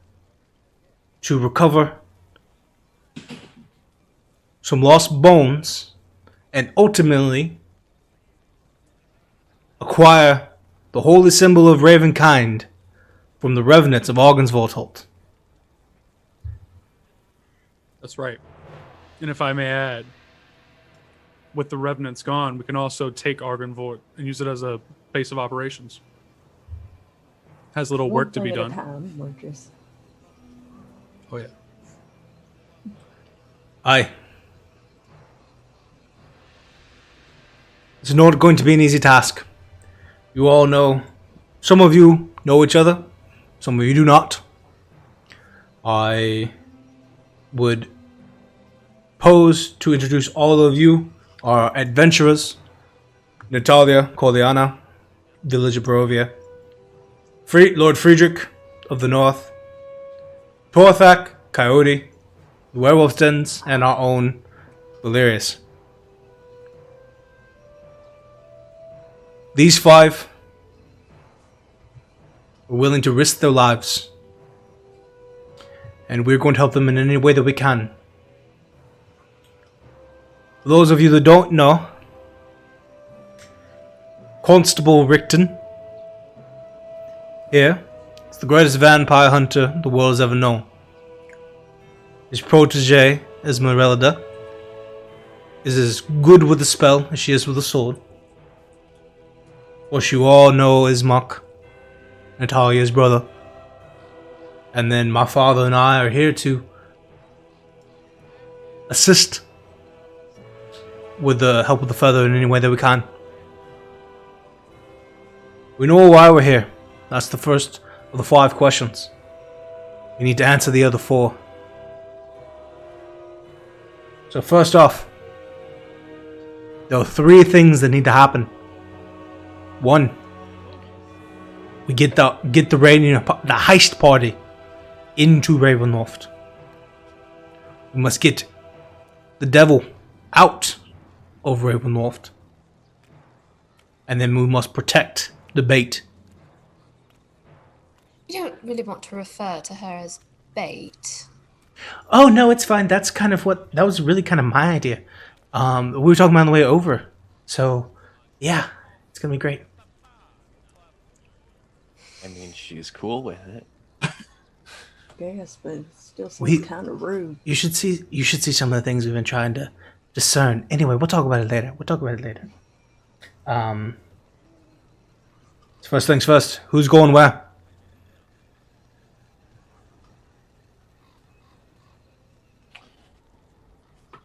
to recover some lost bones and ultimately acquire the holy symbol of Ravenkind from the revenants of Ogensvoldholt." That's right. And if I may add, with the Revenants gone, we can also take Argenvoort and use it as a base of operations. Has little work to be One thing done. at a time. We're just Oh yeah. Aye. It's not going to be an easy task. You all know, some of you know each other, some of you do not. I would pose to introduce all of you, our adventurers: Natalia, Corleana, Village of Barovia, Lord Friedrich of the North, Torthak, Coyote, the Werewolf Dens, and our own Valerius. These five are willing to risk their lives and we're going to help them in any way that we can. For those of you that don't know, Constable Richten here is the greatest vampire hunter the world has ever known. His protege, Ezmerelda, is as good with a spell as she is with a sword. What you all know is Muck, Natalia's brother. And then my father and I are here to assist with the help of the feather in any way that we can. We know why we're here. That's the first of the 5 questions. We need to answer the other 4. So first off, there are 3 things that need to happen. 1, we get the heist party into Ravenloft. We must get the devil out of Ravenloft. And then we must protect the bait. You don't really want to refer to her as bait. Oh no, it's fine. That was really kind of my idea. We were talking about on the way over. So yeah, it's gonna be great. I mean, she's cool with it. Yes, but it still seems kind of rude. You should see some of the things we've been trying to discern. Anyway, we'll talk about it later. So first things first. Who's going where?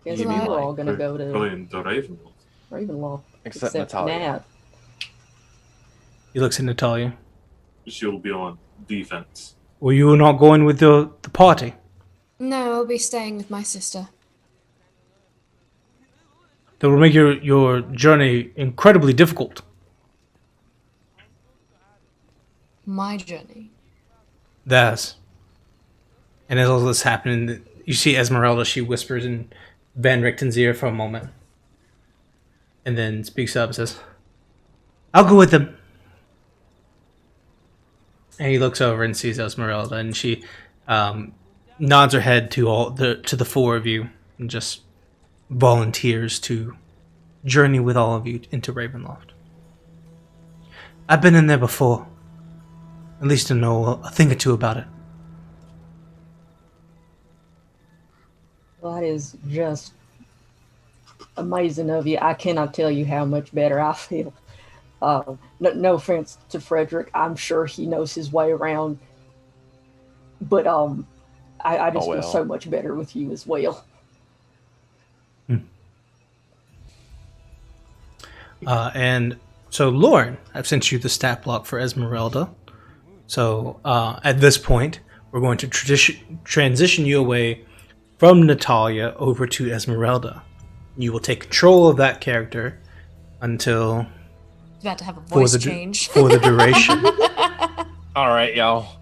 Guess You we mean were like all gonna go to Going to Ravenloft. Ravenloft. Except Natalia. Nat. He looks at Natalia. She'll be on defense. Well, you were not going with the party. No, I'll be staying with my sister. That will make your journey incredibly difficult. My journey. Theirs. And as all this happening, you see Ezmerelda, she whispers in Van Richten's ear for a moment. And then speaks up and says, I'll go with them. And he looks over and sees Ezmerelda, and she nods her head to the 4 of you and just volunteers to journey with all of you into Ravenloft. I've been in there before. At least I know a thing or 2 about it. Well, that is just amazing of you. I cannot tell you how much better I feel. No offense to Frederick. I'm sure he knows his way around. But I just feel so much better with you as well. And so, Lauren, I've sent you the stat block for Ezmerelda. So, at this point, we're going to transition you away from Natalia over to Ezmerelda. You will take control of that character until... About to have a voice change. For the duration. All right, y'all.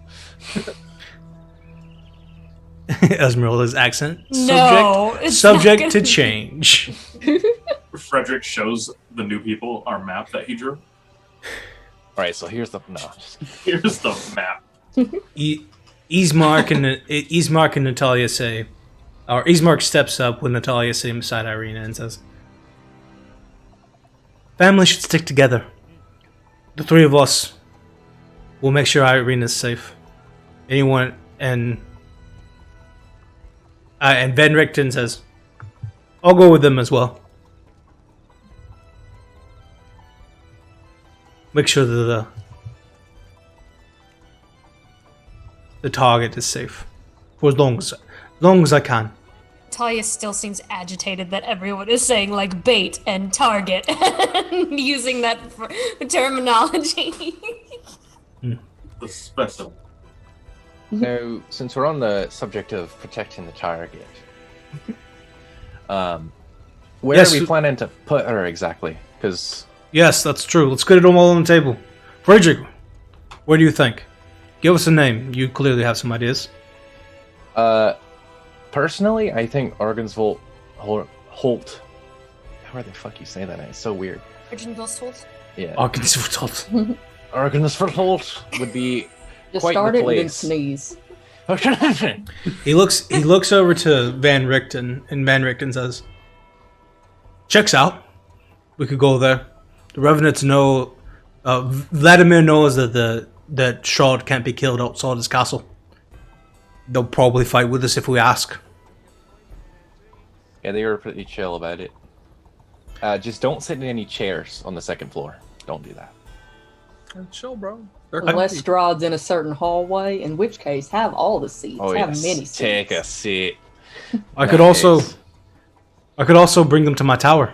Ezmerelda's accent. No, Subject to change. Frederick shows the new people our map that he drew. All right, so here's the Here's the map. Ismark and Natalia say, or Ismark steps up with Natalia sitting beside Irina and says, family should stick together. The 3 of us will make sure Irina's safe. Anyone and Van Richten says, I'll go with them as well. Make sure that the target is safe for as long as I can. Talia still seems agitated that everyone is saying like bait and target and using that terminology. The special. So, since we're on the subject of protecting the target, where are we planning to put her exactly? Because yes, that's true. Let's get it all on the table. Frederick, where do you think? Give us a name. You clearly have some ideas. Personally, I think Argensvold Holt. How the fuck you say that? It's so weird. Argensvold? Yeah. Argensvold. Argensvold Holt would be Just quite start the it and then place. sneeze. He looks over to Van Richten, and Van Richten says, "Checks out. We could go there. The Revenants know. Vladimir knows that Strahd can't be killed outside his castle. They'll probably fight with us if we ask." Yeah, they were pretty chill about it. Just don't sit in any chairs on the second floor. Don't do that. Chill, bro. They're Unless comfy. Strahd's in a certain hallway, in which case, have all the seats. Oh have yes, many seats. take a seat. I could also bring them to my tower,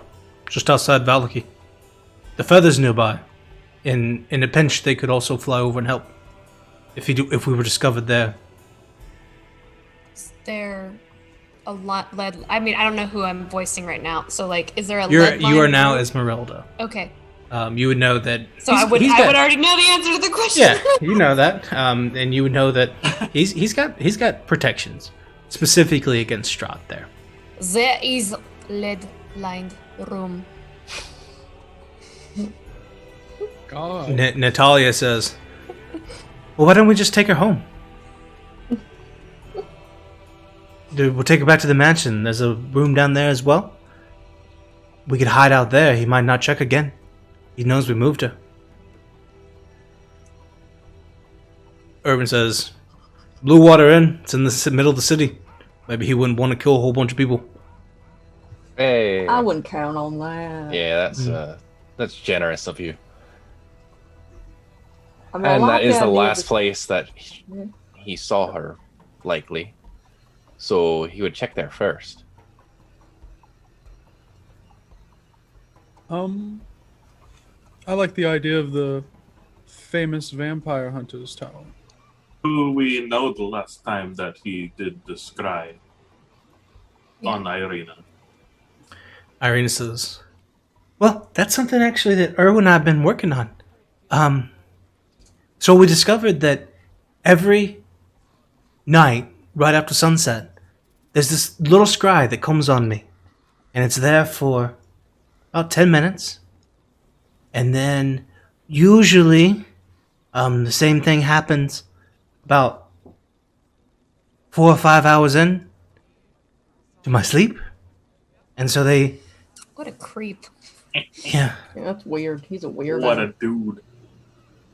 just outside Valaki. The feathers nearby. In a pinch, they could also fly over and help. If we were discovered there. Is there a lot lead? I mean, I don't know who I'm voicing right now. So, like, is there a You lead line are now through? Ezmerelda. Okay. You would know that. So I would already know the answer to the question. Yeah, you know that, and you would know that he's got protections specifically against Strahd there. There is lead-lined room. God. Natalia says, "Well, why don't we just take her home? Dude, we'll take her back to the mansion. There's a room down there as well. We could hide out there. He might not check again. He knows we moved her." Urwin says, "Blue Water Inn. It's in the middle of the city. Maybe he wouldn't want to kill a whole bunch of people." Hey. I wouldn't count on that. Yeah, that's generous of you. I mean, I And like that is the idea last of place that he saw her, likely. So he would check there first. I like the idea of the famous vampire hunter's tower. Do we know the last time that he did the scry on Irina? Irina says, "Well, that's something actually that Urwin and I have been working on. So we discovered that every night, right after sunset, there's this little scry that comes on me. And it's there for about 10 minutes. And then usually the same thing happens about 4 or 5 hours in to my sleep. And so they, What a creep. yeah, Yeah, that's weird. He's a weirdo. What a dude.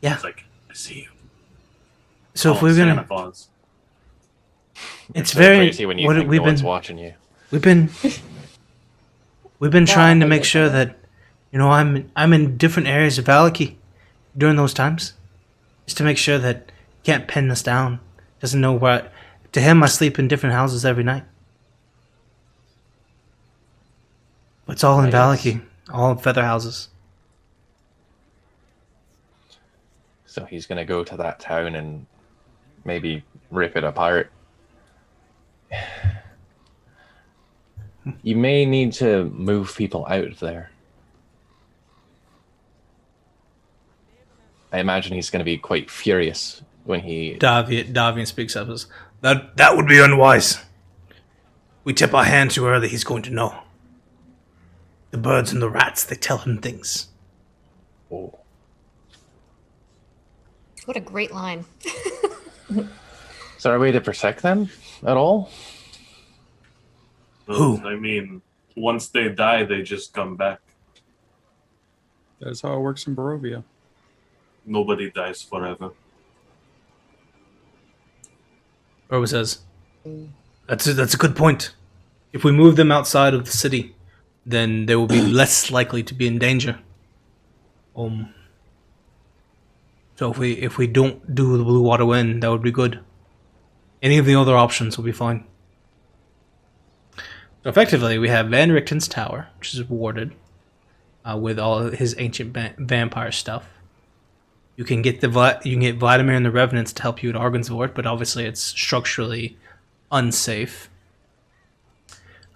yeah. It's like, I see you. So if Oh, we're Santa gonna, Claus. it's So very, crazy when you what think we've no one's been, watching you. we've been trying to I make get sure that, I'm in different areas of Valaki during those times, just to make sure that he can't pin us down. Doesn't know where. To him, I sleep in different houses every night. But it's all in Nice. Valaki, all in feather houses. So he's gonna go to that town and maybe rip it apart. You may need to move people out of there. I imagine he's going to be quite furious when he... Davian speaks up as, that would be unwise. We tip our hand too early, he's going to know. The birds and the rats, they tell him things. Oh. What a great line. Is there a way to protect them at all? Who? I mean, once they die, they just come back. That's how it works in Barovia. Nobody dies forever. Urwin says, that's a good point. If we move them outside of the city, then they will be less likely to be in danger. So if we don't do the Blue Water Wind, that would be good. Any of the other options will be fine. So effectively, we have Van Richten's tower, which is warded with all of his ancient vampire stuff. You can get Vladimir and the Revenants to help you at Argonsvort, but obviously it's structurally unsafe.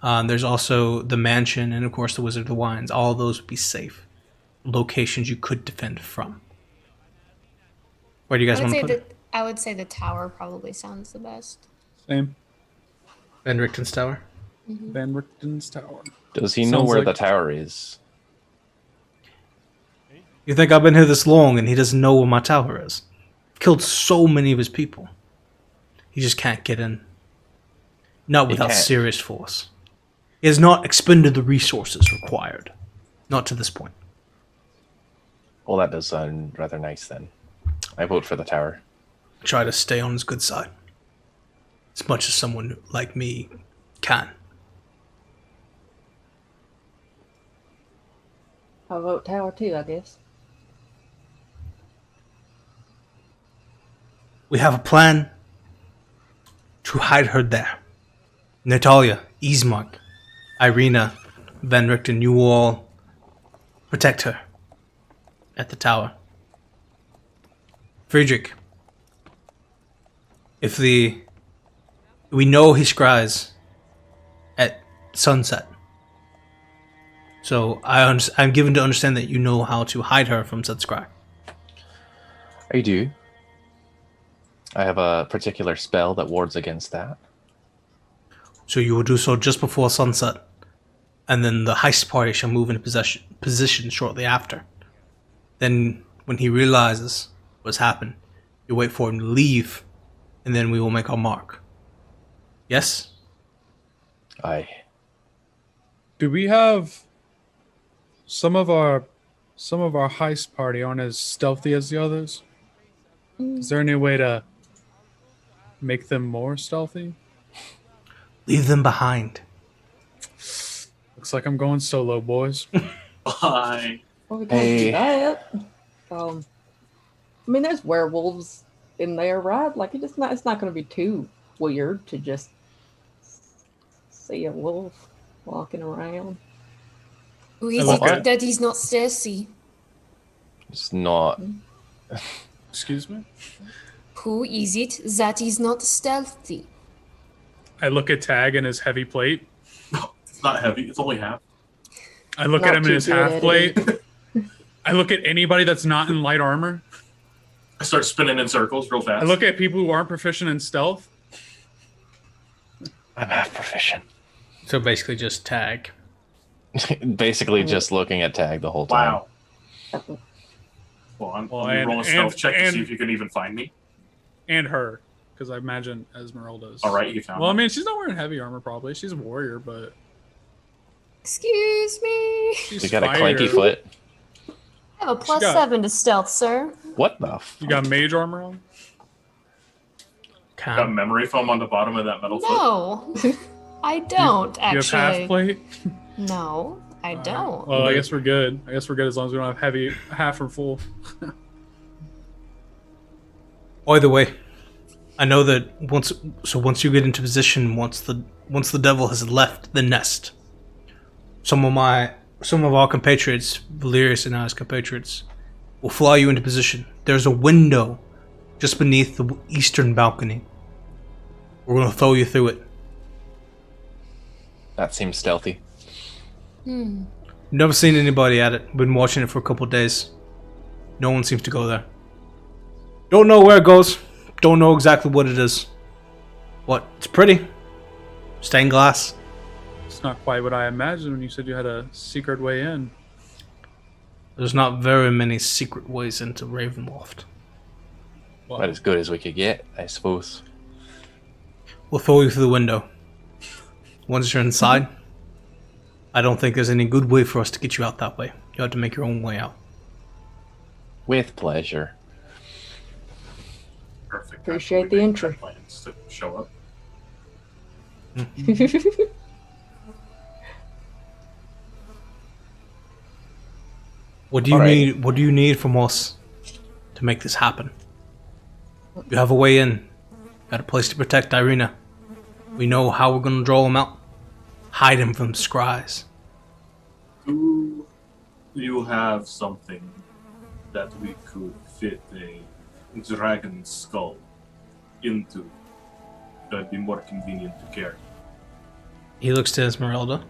There's also the mansion and of course the Wizard of the Wines. All of those would be safe locations you could defend from. Where do you guys want to put it? I would say the tower probably sounds the best. Same. Van Richten's tower. Van Richten's tower. Does he know Sounds where like- the tower is? You think I've been here this long and he doesn't know where my tower is? Killed so many of his people. He just can't get in. Not without can't. serious force. He has not expended the resources required. Not to this point. Well, that does sound rather nice then. I vote for the tower. Try to stay on his good side. As much as someone like me can. I'll vote tower too, I guess. We have a plan to hide her there. Natalia, Ismark, Irina, Van Richten, you all protect her at the tower. Friedrich, we know he scries at sunset. So I'm given to understand that you know how to hide her from said scry. I do. I have a particular spell that wards against that. So you will do so just before sunset, and then the heist party shall move into position shortly after. Then, when he realizes what's happened, you wait for him to leave, and then we will make our mark. Yes? Aye. Do we have some of our heist party aren't as stealthy as the others? Is there any way to make them more stealthy? Leave them behind. Looks like I'm going solo, boys. Bye. Well, we can't do that. I mean, there's werewolves in there, right? Like, it's not going to be too weird to just see a wolf walking around. Who is look it at- that is not stealthy? It's not. Excuse me? Who is it that is not stealthy? I look at Tag and his heavy plate. It's not heavy. It's only half. I look Not at him in too his good half at plate. I look at anybody that's not in light armor. I start spinning in circles real fast. I look at people who aren't proficient in stealth. I'm half proficient. So basically just tag. Basically, just looking at Tag the whole time. Wow. Well, I'm Well, let me and- roll a stealth and- check to and- see if you can even find me. And her. Because I imagine Ezmerelda's. All right, you found Well, I me. mean, she's not wearing heavy armor, probably. She's a warrior, but Excuse me. she's You got a fire. clanky foot. I have a plus got- 7 to stealth, sir. What the? You got mage armor on? Got memory foam on the bottom of that metal foot. No, I don't You have half actually. plate? No, I don't. Well, I guess we're good. I guess we're good as long as we don't have heavy half or full. Either way, I know that once you get into position, once the devil has left the nest, some of our compatriots, Valerius and I's compatriots, will fly you into position. There's a window just beneath the eastern balcony. We're gonna throw you through it. That seems stealthy. Never seen anybody at it. Been watching it for a couple days. No one seems to go there. Don't know where it goes. Don't know exactly what it is. What? It's pretty. Stained glass. It's not quite what I imagined when you said you had a secret way in. There's not very many secret ways into Ravenloft. Well, About as good as we could get, I suppose. We'll throw you through the window. Once you're inside, I don't think there's any good way for us to get you out that way. You have to make your own way out. With pleasure. Perfect. Appreciate the entry. Plans to show up. What do you Alright. need? What do you need from us to make this happen? You have a way in. Got a place to protect Irina. We know how we're gonna draw him out. Hide him from scries. Do you have something that we could fit a dragon skull into that'd be more convenient to carry? He looks to Ezmerelda.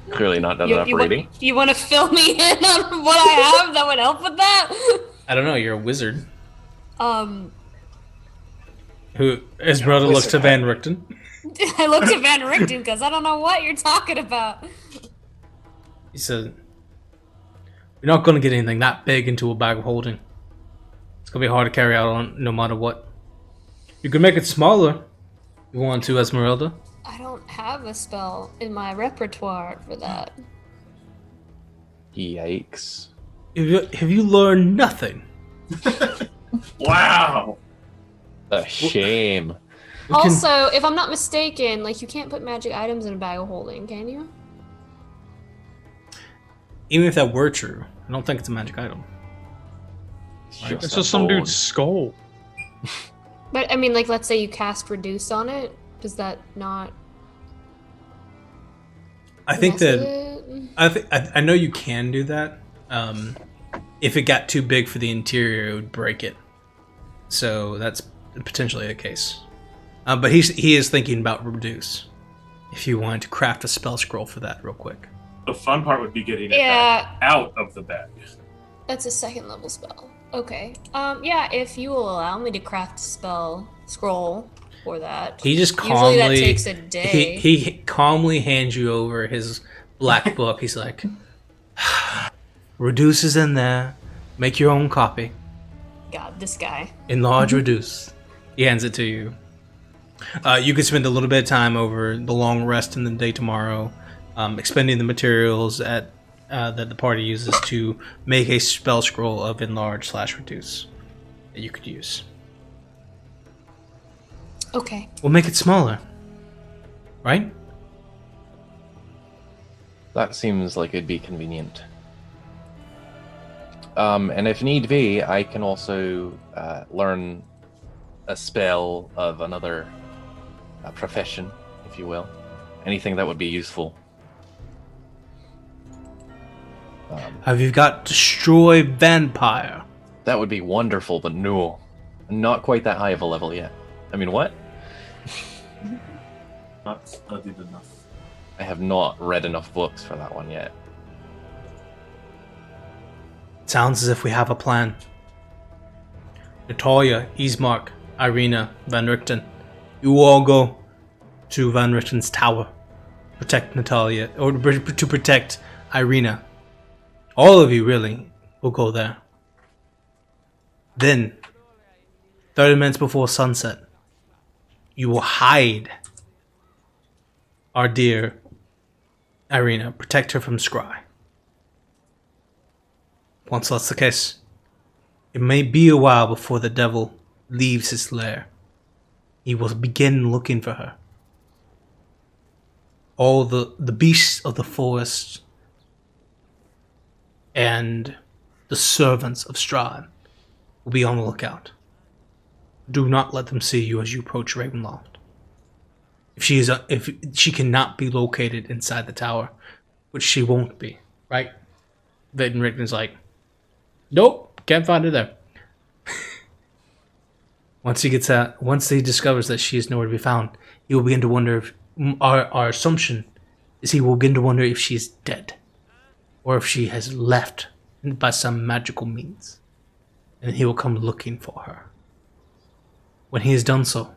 Clearly not done enough reading. You want to fill me in on what I have that would help with that? I don't know. You're a wizard. Who? Ezmerelda looks to Van Richten. I looked at Van Richten because I don't know what you're talking about. He said, "You're not gonna get anything that big into a bag of holding. It's gonna be hard to carry out on no matter what. You can make it smaller if you want to, Ezmerelda. I don't have a spell in my repertoire for that. Yikes. Have you learned nothing? Wow. A shame. Also, if I'm not mistaken, like you can't put magic items in a bag of holding, can you? Even if that were true, I don't think it's a magic item. It's just some dude's skull. But I mean, like, let's say you cast reduce on it. Does that not? I think mess that it? I know you can do that. If it got too big for the interior, it would break it. So that's potentially the case. But he is thinking about reduce. If you wanted to craft a spell scroll for that, real quick. The fun part would be getting it Yeah. back out of the bag. That's a second level spell. Okay. Yeah, if you will allow me to craft a spell scroll for that. He just Usually calmly that takes a day. He calmly hands you over his black book. He's like, reduce is in there. Make your own copy. God, this guy. Enlarge reduce. He hands it to you. You can spend a little bit of time over the long rest in the day tomorrow, expending the materials that the party uses to make a spell scroll of enlarge/reduce that you could use. Okay. We'll make it smaller, right? That seems like it'd be convenient. And if need be, I can also learn a spell of another profession, if you will. Anything that would be useful. Have you got destroy vampire? That would be wonderful, but no. Not quite that high of a level yet. I mean, what? Not studied enough. I have not read enough books for that one yet. Sounds as if we have a plan. Natalia, Ismark, Irina, Van Richten. You all go to Van Richten's tower. Protect Natalia, or to protect Irina. All of you, really, will go there. Then, 30 minutes before sunset, you will hide our dear Irina. Protect her from Scry. Once that's the case, it may be a while before the devil leaves his lair. He will begin looking for her. All the beasts of the forest and the servants of Strahd will be on the lookout. Do not let them see you as you approach Ravenloft. If she cannot be located inside the tower, which she won't be, right? Van Richten's like, nope, can't find her there. Once he discovers that she is nowhere to be found, he will begin to wonder if our assumption is he will begin to wonder if she is dead, or if she has left by some magical means, and he will come looking for her. When he has done so,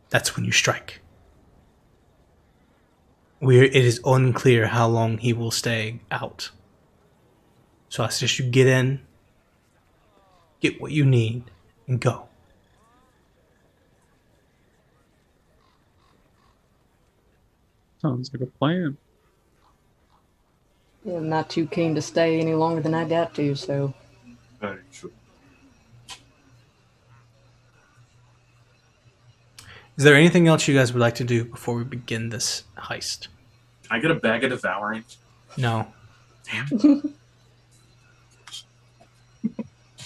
that's when you strike. It is unclear how long he will stay out. So I suggest you get in, get what you need, and go. Sounds like a plan. Yeah, I'm not too keen to stay any longer than I got to, so Very true. Is there anything else you guys would like to do before we begin this heist? Can I get a bag of devouring? No.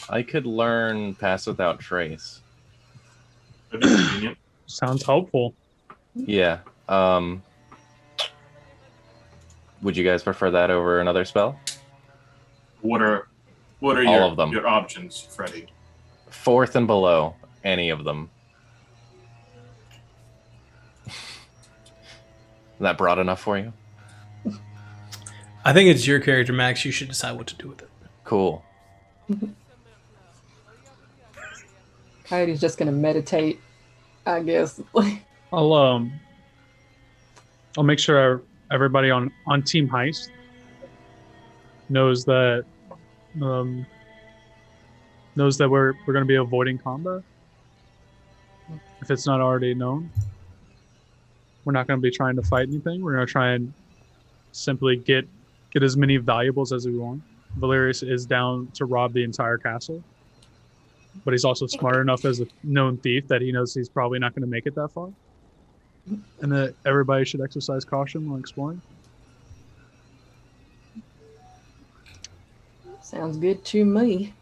I could learn Pass Without Trace. That'd be convenient. Sounds helpful. Yeah. Would you guys prefer that over another spell? What are All your, of them. your options, Freddy? Fourth and below, any of them. That broad enough for you? I think it's your character, Max. You should decide what to do with it. Cool. Coyote's just gonna meditate, I guess. I'll make sure everybody on Team Heist knows that knows that we're going to be avoiding combat? If it's not already known, we're not going to be trying to fight anything. We're going to try and simply get as many valuables as we want. Valerius is down to rob the entire castle, but he's also smart enough as a known thief that he knows he's probably not going to make it that far, and that everybody should exercise caution while exploring. Sounds good to me.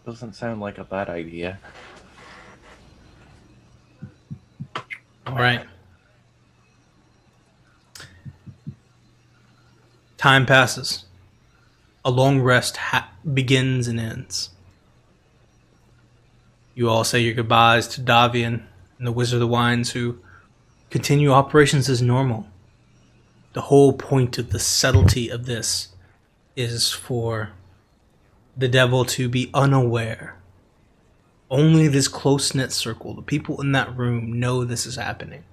Doesn't sound like a bad idea. All right. Time passes. A long rest begins and ends. You all say your goodbyes to Davian and the Wizard of the Wines, who continue operations as normal. The whole point of the subtlety of this is for the devil to be unaware. Only this close-knit circle, the people in that room, know this is happening.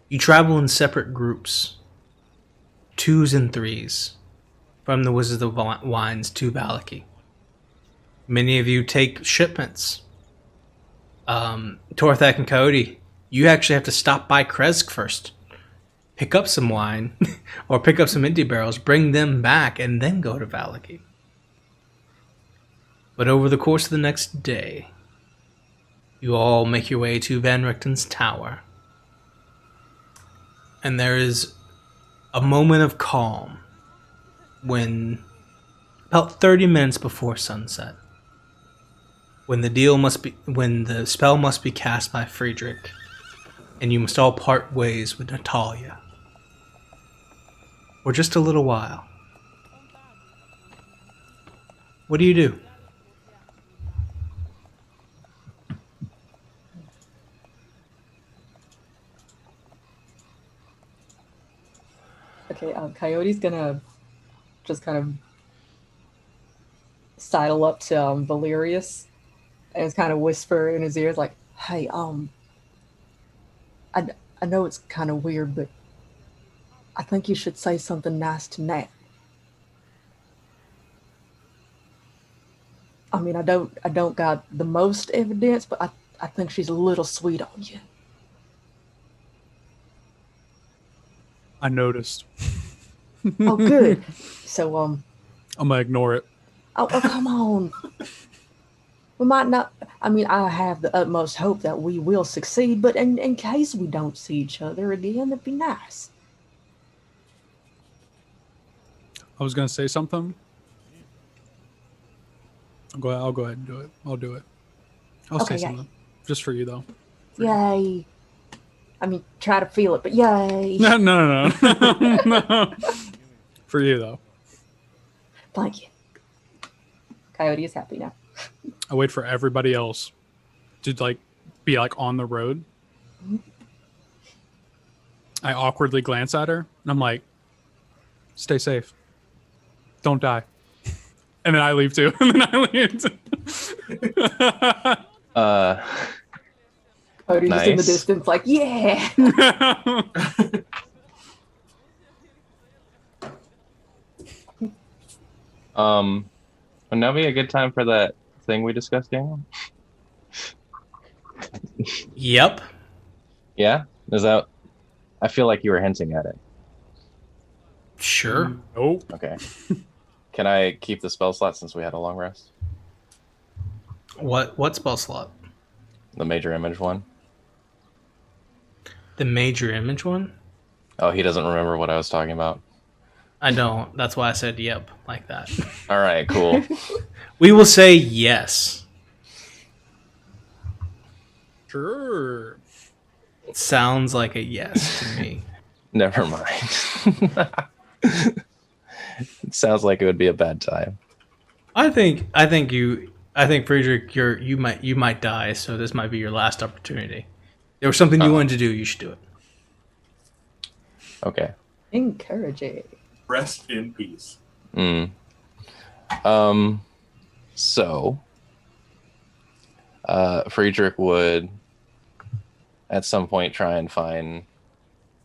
You travel in separate groups, 2s and 3s, from the Wizard of the Wines to Valaki. Many of you take shipments. Torthak and Coyote, you actually have to stop by Kresk first, pick up some wine, or pick up some empty barrels, bring them back, and then go to Valaki. But over the course of the next day, you all make your way to Van Richten's tower. And there is a moment of calm when, about 30 minutes before sunset, when the spell must be cast by Friedrich, and you must all part ways with Natalia. For just a little while. What do you do? Okay, Coyote's gonna just kind of sidle up to Valerius and kind of whisper in his ears, like, "Hey, I know it's kind of weird, but I think you should say something nice to Nat. I mean, I don't got the most evidence, but I think she's a little sweet on you." I noticed. Oh, good. So, I'm gonna ignore it. oh, come on. We might not. I mean, I have the utmost hope that we will succeed, but in case we don't see each other again, it'd be nice. I was gonna say something. I'll go ahead and do it. I'll do it. I'll Okay, say yeah. something. Just for you, though. Yay. I mean, try to feel it, but yay. No. No. For you, though. Thank you. Coyote is happy now. I wait for everybody else to be on the road. Mm-hmm. I awkwardly glance at her and I'm like, "Stay safe. Don't die." And then I leave too. And then I leave too. Coyote's just in the Nice. distance, like, yeah. Would now be a good time for that thing we discussed, Daniel? Yep. Yeah? Is that... I feel like you were hinting at it. Sure. Nope. Okay. Can I keep the spell slot since we had a long rest? What spell slot? The major image one? The major image one? Oh, he doesn't remember what I was talking about. I don't. That's why I said yep, like that. All right, cool. We will say yes. Sure. It sounds like a yes to me. Never mind. It sounds like it would be a bad time. I think Friedrich, you might die, so this might be your last opportunity. There was something you wanted to do, you should do it. Okay. Encouraging. Rest in peace. So Friedrich would at some point try and find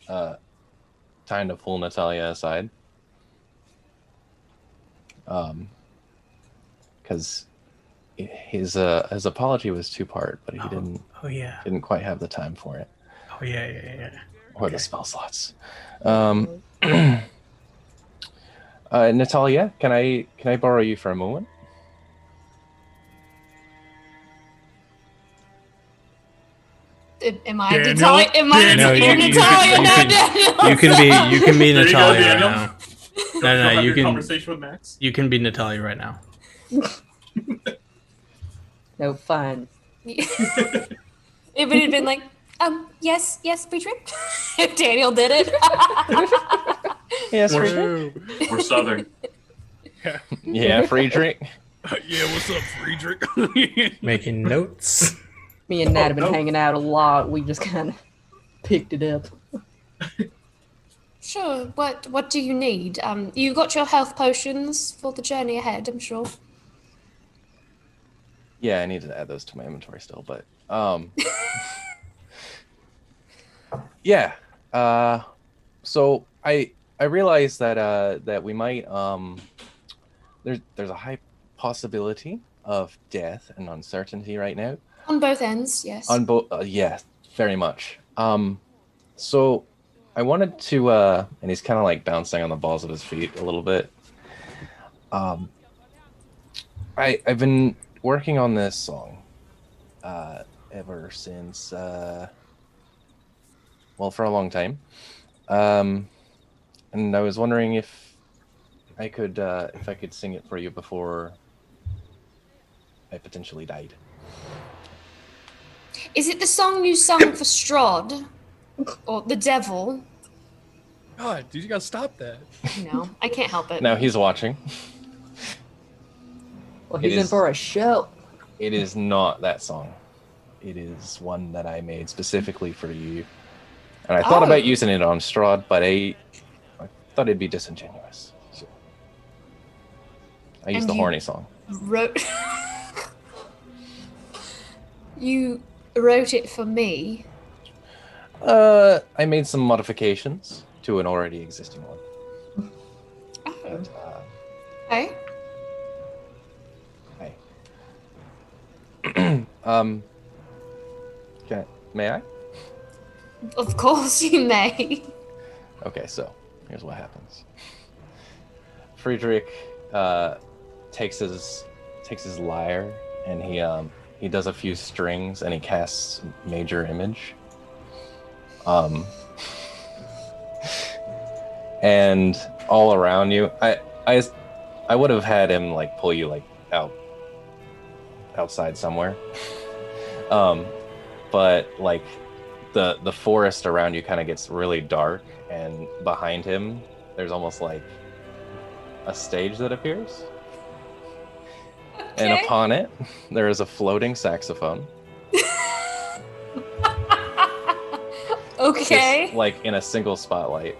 time to pull Natalia aside. because his apology was two-part, but he Oh yeah. didn't quite have the time for it. Oh yeah. Or Okay. the spell slots. Natalia, can I borrow you for a moment? Am I Daniel? Natalia? Am I Daniel. No, Natalia? you can be There you go, Natalia right Daniel. now. Go No, have you your can conversation with Max. you can be Natalia right now. No, fine. It would have been like, yes, Friedrich. If Daniel did it. Yes, Woo. We're Southern. Yeah, Friedrich. Yeah, what's up, Friedrich? Making notes. Me and Nat have been no. hanging out a lot. We just kind of picked it up. Sure. What do you need? You got your health potions for the journey ahead, I'm sure. Yeah, I need to add those to my inventory still, but yeah. So I realized that we might there's a high possibility of death and uncertainty right now. On both ends, yes. On both, yeah, very much. So I wanted to, and he's kind of like bouncing on the balls of his feet a little bit. I've been working on this song, ever since, well, for a long time. And I was wondering if I could sing it for you before I potentially died. Is it the song you sung for Strahd? Or the devil? God, dude, you gotta stop that. No, I can't help it. Now he's watching. Well, It he's in is- for a show. It is not that song. It is one that I made specifically for you. And I thought Oh. about using it on Strahd, but I thought it'd be disingenuous. So I used And the you- horny song. Wrote. You wrote it for me. I made some modifications to an already existing one. Oh. But, Okay. hey. May I? Of course you may. Okay, so here's what happens. Friedrich takes his lyre and he does a few strings and he casts Major Image. And all around you, I would have had him like pull you like outside somewhere. But like the forest around you kind of gets really dark, and behind him there's almost like a stage that appears. And Okay. upon it, there is a floating saxophone. Okay. Just, like in a single spotlight.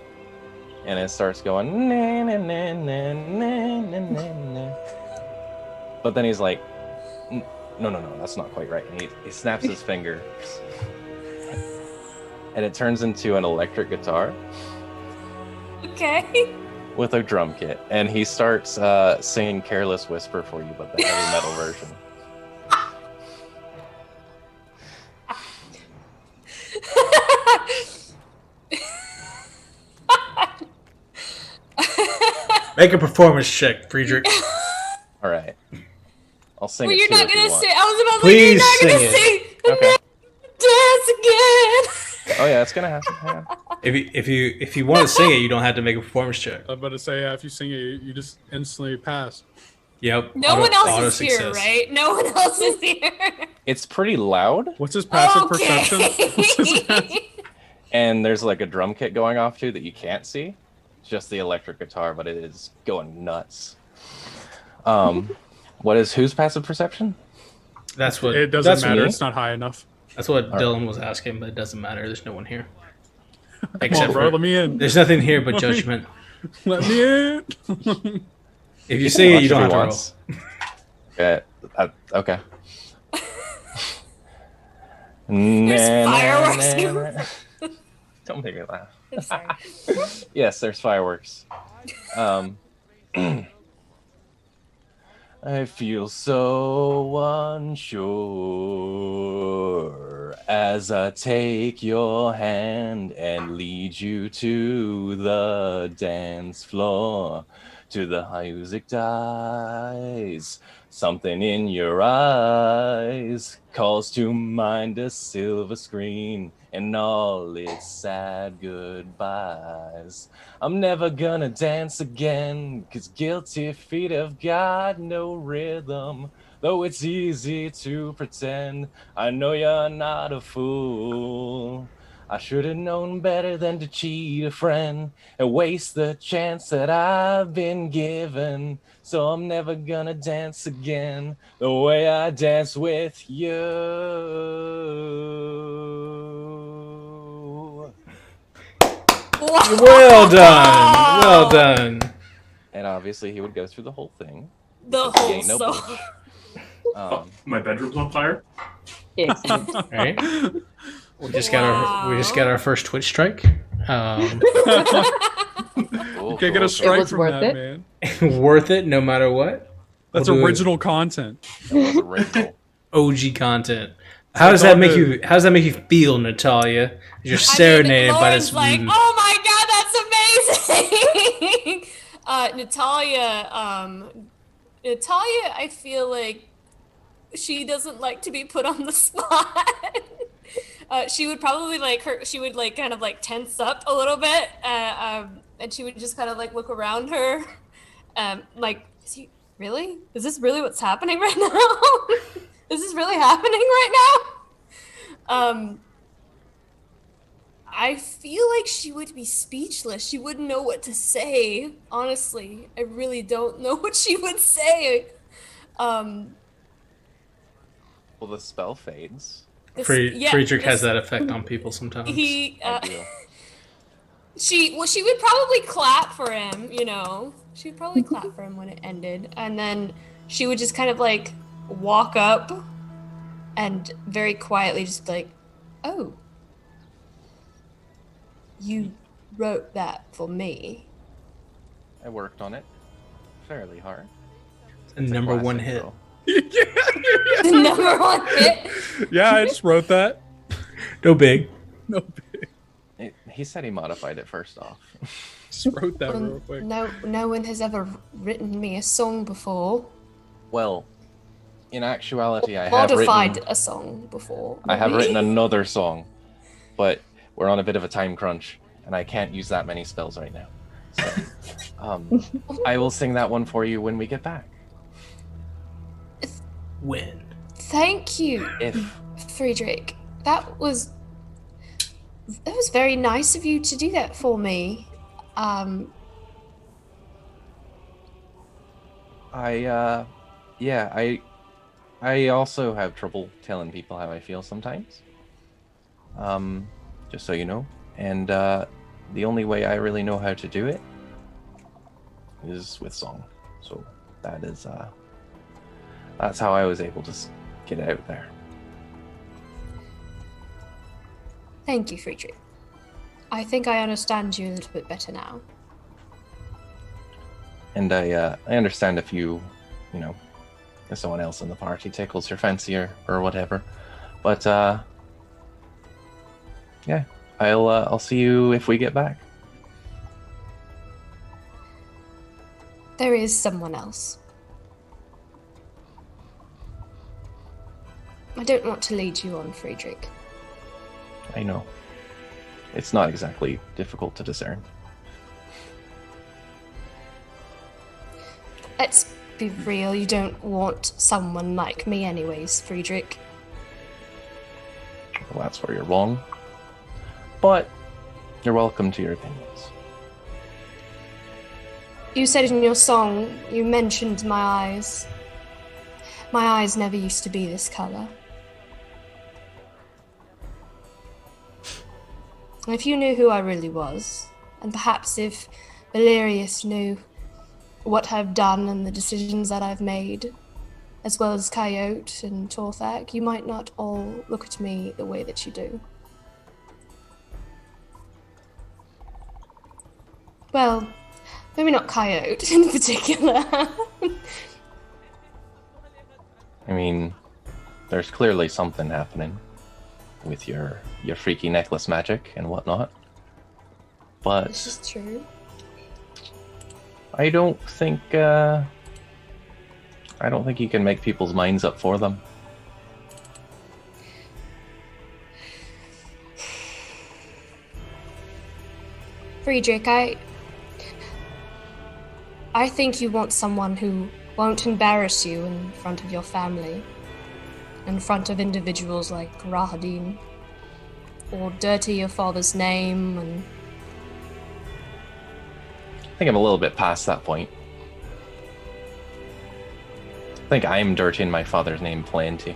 And it starts going na, na, na, na, na, na, na, na. But then he's like, no, that's not quite right. And he snaps his finger. And it turns into an electric guitar Okay. with a drum kit. And he starts singing Careless Whisper for you, but the heavy metal version. Make a performance check, Friedrich. All right. I'll sing Well, it you're too not if you gonna want. sing. I was about to Please say you're not sing gonna sing. Okay. Dance again. Oh yeah, it's gonna happen. Hang on. If you want to sing it, you don't have to make a performance check. I was about to say, yeah, if you sing it, you just instantly pass. Yep. No one else auto is here, success. right? No one else is here. It's pretty loud, What's his passive Okay. perception? What's his passive? and there's like a drum kit going off too that you can't see. It's just the electric guitar, but it is going nuts. What is whose passive perception? That's what. It doesn't that's matter. me. It's not high enough. That's what right. Dylan was asking, but it doesn't matter. There's no one here. Come on, Except bro, for let me in. there's nothing here but judgment. Let me in. If you say it, Watch you don't if have he to wants. roll. Okay. There's fireworks. Don't make me laugh. I'm sorry. Yes, there's fireworks. I feel so unsure as I take your hand and lead you to the dance floor, to the music dies. Something in your eyes calls to mind a silver screen and all its sad goodbyes. I'm never gonna dance again, 'cause guilty feet have got no rhythm. Though it's easy to pretend, I know you're not a fool. I should have known better than to cheat a friend and waste the chance that I've been given. So I'm never gonna dance again the way I dance with you. Well done. Well done. And obviously he would go through the whole thing. The because he whole ain't no song. bitch. Oh, my bedroom's on fire. Excellent. All right. We just got our first Twitch strike. Cool, Can't get a cool. strike was from worth that, it. man. Worth it no matter what. That's We'll do it. original content. That was original. OG content. How does that make you? How does that make you feel, Natalia? You're serenaded by this. Lauren's like, oh my god, that's amazing. Natalia, I feel like she doesn't like to be put on the spot. She would probably she would kind of tense up a little bit, and she would just kind of look around her, is he really? Is this really what's happening right now? Is this really happening right now? I feel like she would be speechless. She wouldn't know what to say. Honestly, I really don't know what she would say. Well, the spell fades. Friedrich has that effect on people sometimes. I do. She would probably clap for him, She'd probably clap for him when it ended, and then she would just kind of walk up and very quietly just be like, "Oh, you wrote that for me." I worked on it fairly hard. A number one Classic hit. girl. The number one hit. Yeah, I just wrote that. No big. No big. He said he modified it first off. Just wrote that real quick. No one has ever written me a song before. Well, in actuality, I have Modified written. a song before. I have maybe. written another song, but we're on a bit of a time crunch, and I can't use that many spells right now. So, I will sing that one for you when we get back. Win. Thank you, If Friedrich. That was very nice of you to do that for me. I also have trouble telling people how I feel sometimes. Just so you know. And the only way I really know how to do it is with song. So that's how I was able to get it out there. Thank you, Friedrich. I think I understand you a little bit better now. And I understand if if someone else in the party tickles your fancy or whatever. But yeah, I'll see you if we get back. There is someone else. I don't want to lead you on, Friedrich. I know. It's not exactly difficult to discern. Let's be real, you don't want someone like me anyways, Friedrich. Well, that's where you're wrong. But you're welcome to your opinions. You said in your song, you mentioned my eyes. My eyes never used to be this color. If you knew who I really was, and perhaps if Valerius knew what I've done and the decisions that I've made, as well as Coyote and Torthak, you might not all look at me the way that you do. Well, maybe not Coyote in particular. I mean, there's clearly something happening with your freaky necklace magic and whatnot. But This is true. I don't think you can make people's minds up for them. Friedrich, I think you want someone who won't embarrass you in front of your family, in front of individuals like Rahadin, or dirty your father's name, and I think I'm a little bit past that point. I think I'm dirtying my father's name plenty.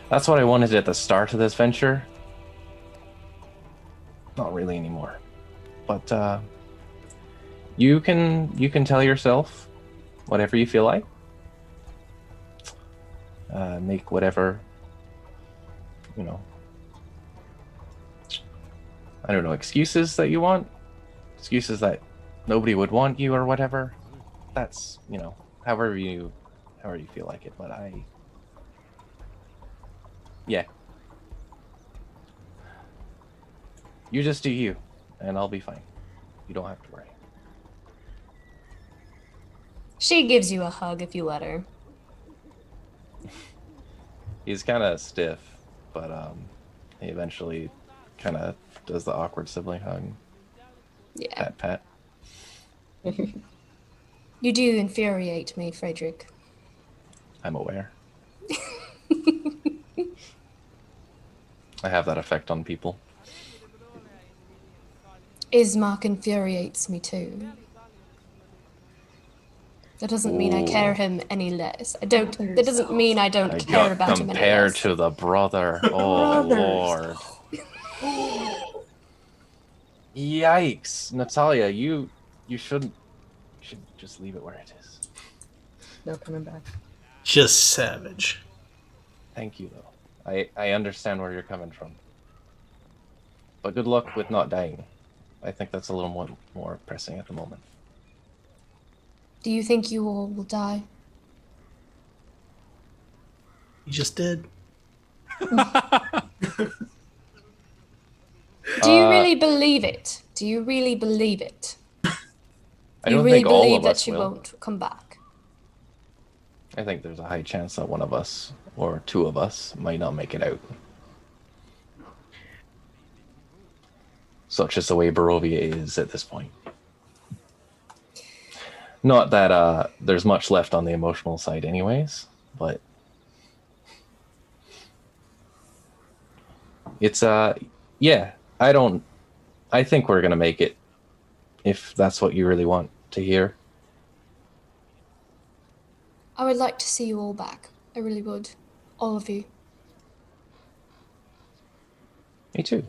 That's what I wanted at the start of this venture. Not really anymore. But you can tell yourself whatever you feel like. Make whatever, I don't know, excuses that you want. Excuses that nobody would want you or whatever. That's, however you feel like it. But yeah. You just do you, and I'll be fine. You don't have to worry. she gives you a hug if you let her. He's kind of stiff, but he eventually kind of does the awkward sibling hug. Yeah. Pat. You do infuriate me, Friedrich. I'm aware. I have that effect on people. Ismark infuriates me too. That doesn't mean I care him any less. That doesn't mean I don't care about him any compared less. to the brother. Oh, Lord. Yikes. Natalia, you should just leave it where it is. No coming back. Just savage. Thank you, though. I understand where you're coming from. But good luck with not dying. I think that's a little more pressing at the moment. Do you think you all will die? You just did. Do you really believe it? Do you really believe it? I Do you don't really think all believe of that us you will. won't come back? I think there's a high chance that one of us, or two of us, might not make it out. Such is the way Barovia is at this point. Not that there's much left on the emotional side anyways, but it's yeah, I think we're gonna make it, if that's what you really want to hear. I would like to see you all back. I really would. All of you. Me too.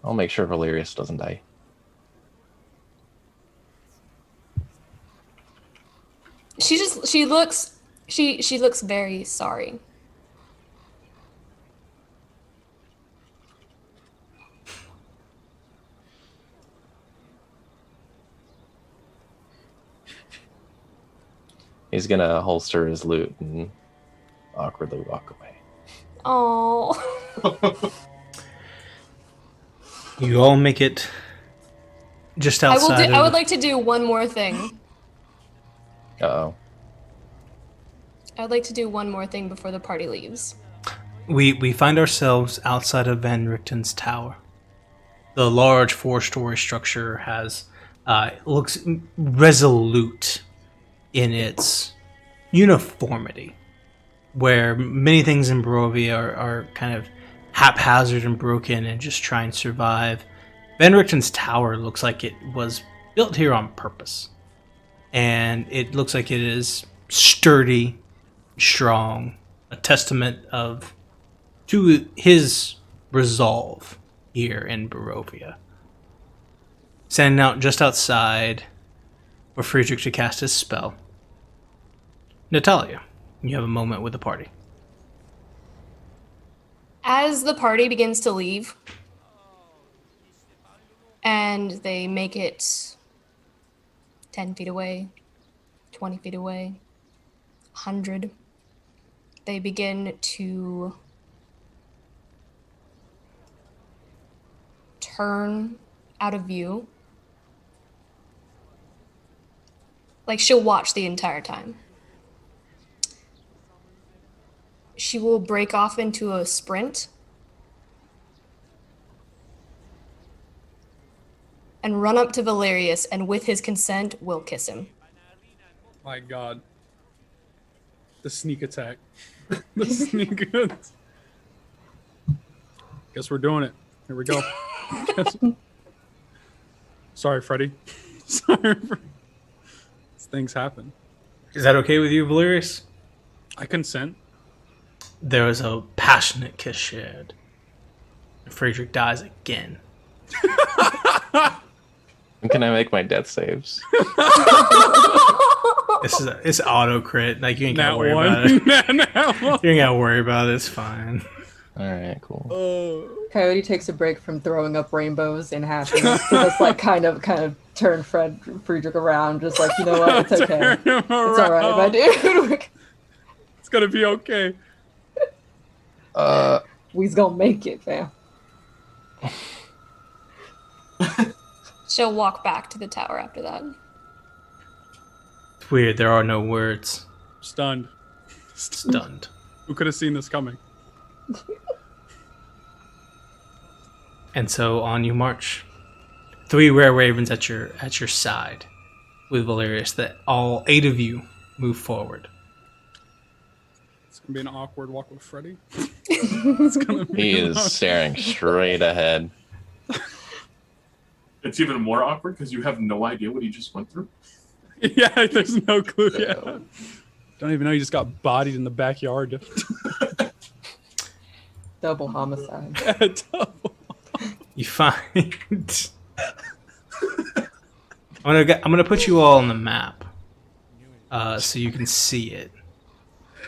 I'll make sure Valerius doesn't die. She looks very sorry. He's gonna holster his loot and awkwardly walk away. Oh. You all make it just outside. I would like to do one more thing. Uh-oh. I would like to do one more thing before the party leaves. We find ourselves outside of Van Richten's tower. The large 4-story structure has looks resolute in its uniformity, where many things in Barovia are kind of haphazard and broken and just try and survive. Van Richten's tower looks like it was built here on purpose, and it looks like it is sturdy, strong, a testament to his resolve here in Barovia. Standing out just outside for Friedrich to cast his spell. Natalia, you have a moment with the party. As the party begins to leave, and they make it 10 feet away, 20 feet away, 100. They begin to turn out of view. Like, she'll watch the entire time. She will break off into a sprint and run up to Valerius, and with his consent, will kiss him. My God. The sneak attack. The sneak attack. Guess we're doing it. Here we go. Sorry, Freddy. Sorry. These things happen. Is that okay with you, Valerius? I consent. There was a passionate kiss shared. Friedrich dies again. When can I make my death saves? It's auto crit. Like, you ain't gotta Nat worry one. about it. Nat one. You ain't gotta worry about it. It's fine. All right, cool. Coyote takes a break from throwing up rainbows and happiness to just like kind of turn Friedrich around, just like, you know what, it's okay. Turn him It's all right, around. my dude. It's gonna be okay. We's gonna make it, fam. She'll walk back to the tower after that. It's weird. There are no words. Stunned. Stunned. Who could have seen this coming? And so on you march. 3 rare ravens at your side with Valerius. That all 8 of you move forward. It's gonna be an awkward walk with Freddy. It's gonna be He is staring straight ahead. It's even more awkward because you have no idea what he just went through. Yeah, there's no clue yet. Don't even know you just got bodied in the backyard. Double homicide. You find. I'm gonna put you all on the map, so you can see it.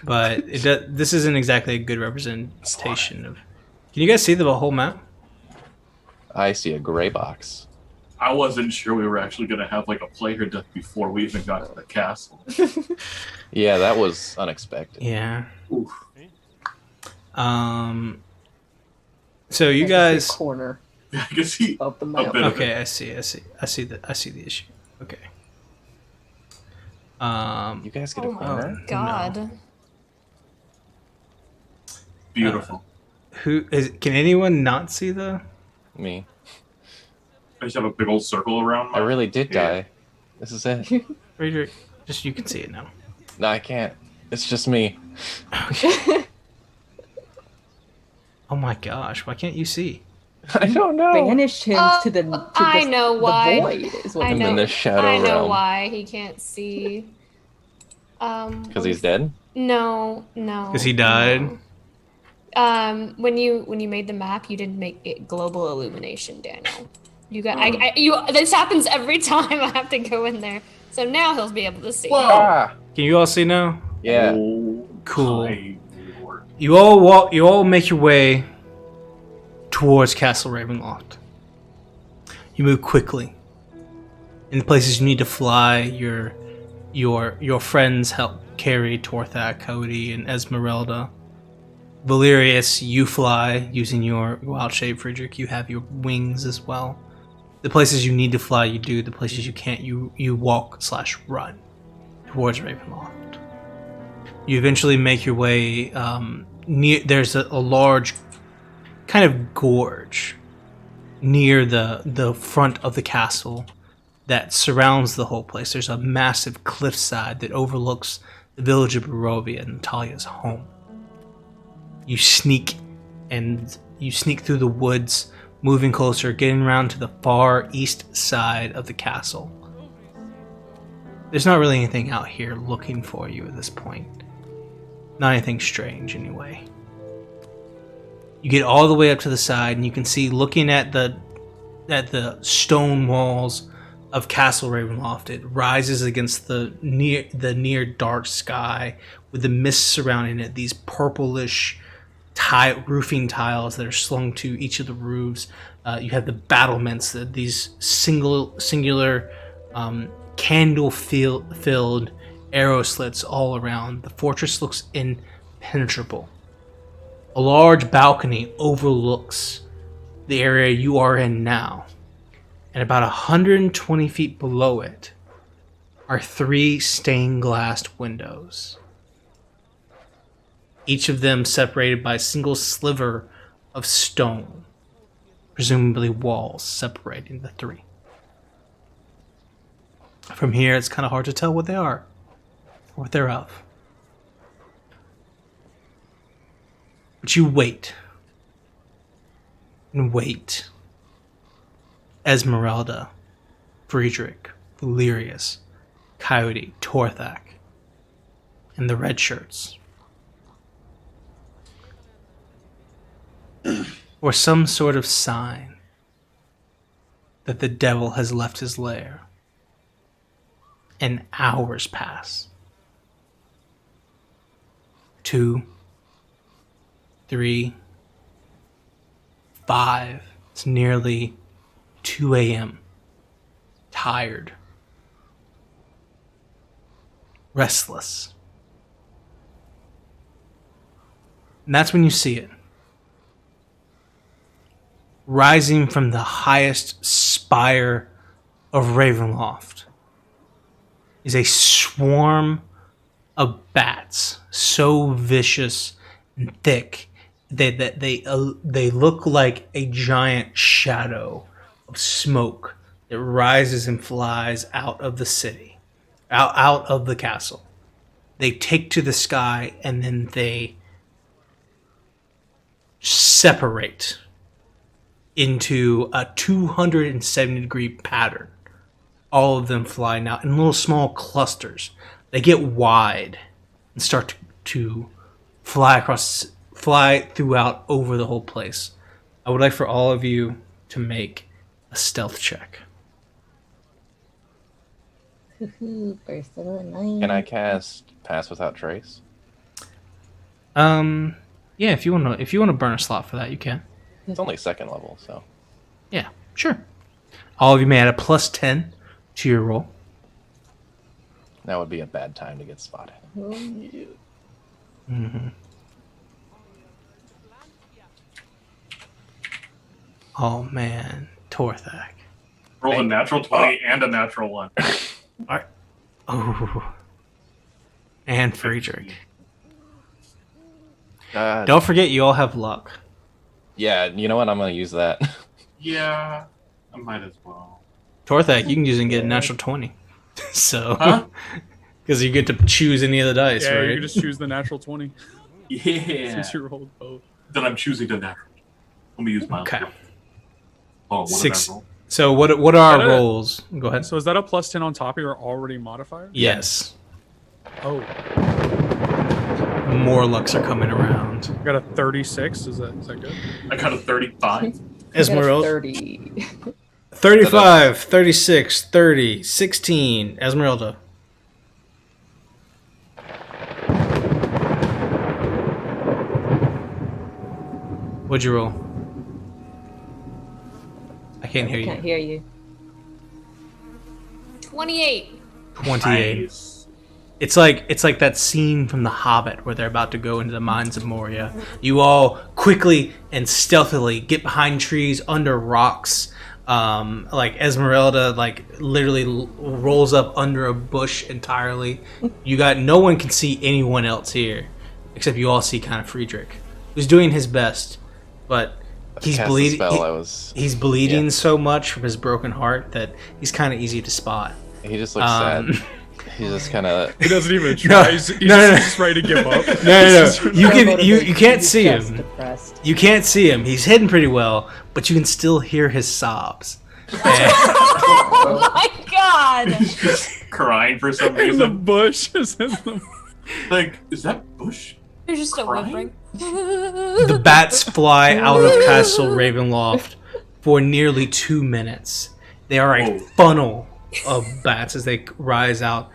But this isn't exactly a good representation of. Can you guys see the whole map? I see a gray box. I wasn't sure we were actually going to have like a player death before we even got to the castle. Yeah, that was unexpected. Yeah. Oof. So you guys. Corner I guess he. of the map. bit of Okay, it. I see the issue. Okay. You guys get a Oh my corner? god. Beautiful. Can anyone not see the? Me. I just have a big old circle around my. I really did Yeah. die. This is it. Friedrich, just you can see it now. No, I can't. It's just me. Oh my gosh, why can't you see? I don't know. Banished him to the I know why. The void is what I I'm know. in the shadow I know realm. why he can't see. Because he's dead? No. Because he died? No. When you made the map, you didn't make it global illumination, Daniel. You got you. This happens every time I have to go in there. So now he'll be able to see. Whoa. Ah! Can you all see now? Yeah. Oh, Cool. my lord. You all make your way towards Castle Ravenloft. You move quickly. In the places you need to fly, your friends help carry Torthak, Cody, and Ezmerelda. Valerius, you fly using your wild shape. Friedrich, you have your wings as well. The places you need to fly, you do. The places you can't, you walk/run towards Ravenloft. You eventually make your way near. There's a large kind of gorge near the front of the castle that surrounds the whole place. There's a massive cliffside that overlooks the village of Barovia and Natalia's home. You sneak through the woods, moving closer, getting around to the far east side of the castle. There's not really anything out here looking for you at this point. Not anything strange, anyway. You get all the way up to the side, and you can see, looking at the stone walls of Castle Ravenloft, it rises against the near dark sky with the mist surrounding it. These purplish roofing tiles that are slung to each of the roofs. You have the battlements, these singular candle-filled arrow slits all around. The fortress looks impenetrable. A large balcony overlooks the area you are in now, and about 120 feet below it are 3 stained glass windows, each of them separated by a single sliver of stone, presumably walls separating the 3. From here, it's kind of hard to tell what they are, or what they're of. But you wait. And wait. Ezmerelda, Friedrich, Valerius, Coyote, Torthak, and the red shirts. Or some sort of sign that the devil has left his lair. And hours pass. 2, 3, 5. It's nearly 2 a.m. Tired. Restless. And that's when you see it. Rising from the highest spire of Ravenloft is a swarm of bats, so vicious and thick that they look like a giant shadow of smoke that rises and flies out of the city, out of the castle. They take to the sky and then they separate into a 270-degree pattern. All of them fly now in little small clusters. They get wide and start to fly throughout over the whole place. I would like for all of you to make a stealth check. Can Can I cast Pass Without Trace? Yeah, if you wanna burn a slot for that, you can. It's only 2nd level, so. Yeah, sure. All of you may add a +10 to your roll. That would be a bad time to get spotted. Mm-hmm. Oh man, Torthak. Roll a natural 20 and a natural 1. Alright. Oh. And Friedrich. Don't forget, you all have luck. Yeah, you know what? I'm going to use that. Yeah, I might as well. Torthak, you can use it and get a natural 20. So, because you get to choose any of the dice, Yeah, right? you can just choose the natural 20 Yeah. since you rolled both. Then I'm choosing the natural. Let me use my Okay. Oh, what Six. did I roll? So what are our Got it. rolls? Go ahead. So is that a +10 on top of your already modifier? Yes. Oh, More lucks are coming around. I got a 36. Is that good? I got a 35. Ezmerelda. 30. 35, 36, 30, 16. Ezmerelda. What'd you roll? I can't hear Can't you. hear you. 28. 28. Nice. It's like that scene from The Hobbit where they're about to go into the mines of Moria. You all quickly and stealthily get behind trees, under rocks. Like Ezmerelda, like literally rolls up under a bush entirely. No one can see anyone else here, except you all see kind of Friedrich, who's doing his best, but he's Cast the bleeding. spell, He's bleeding yeah. so much from his broken heart that he's kind of easy to spot. He just looks sad. He's just kind of. He doesn't even try. He's just ready to give up. No. You Motivation, can't he's see just him. depressed. You can't see him. He's hidden pretty well, but you can still hear his sobs. Oh my god! He's just crying for some In the reason. bush. Is in the... Like, is that Bush? You're just a Crying? whimpering. The bats fly out of Castle Ravenloft for nearly 2 minutes. They are a Whoa. funnel of bats as they rise out.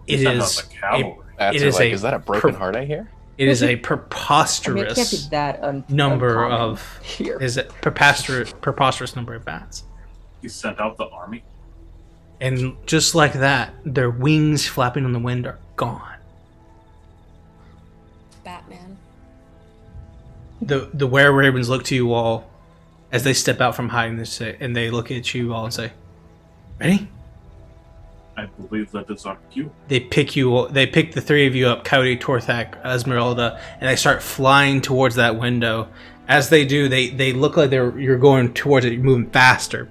It Sound is like a cavalry. Bats It are is like, a is that a broken per- heart I hear? it is a I mean, it can't be preposterous that number uncommon of here. is it preposterous number of bats. He sent out the army. And just like that, their wings flapping on the wind are gone. Batman. The were-ravens look to you all as they step out from hiding, and they look at you all and say, "Ready?" I believe that is our cue. They pick the three of you up, Coyote, Torthak, Ezmerelda, and they start flying towards that window. As they do, they look like you're going towards it. You're moving faster,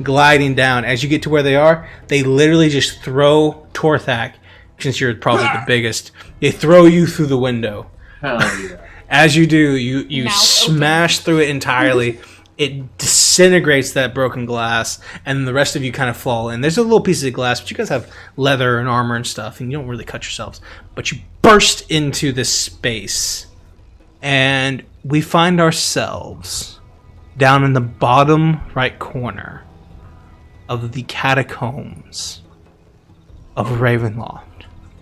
gliding down. As you get to where they are, they literally just throw Torthak, since you're probably the biggest. They throw you through the window. Hell yeah. As you do, you Mouth smash through it entirely. It disintegrates that broken glass, and the rest of you kind of fall in. There's a little piece of glass, but you guys have leather and armor and stuff, and you don't really cut yourselves. But you burst into this space, and we find ourselves down in the bottom right corner of the catacombs of Ravenloft.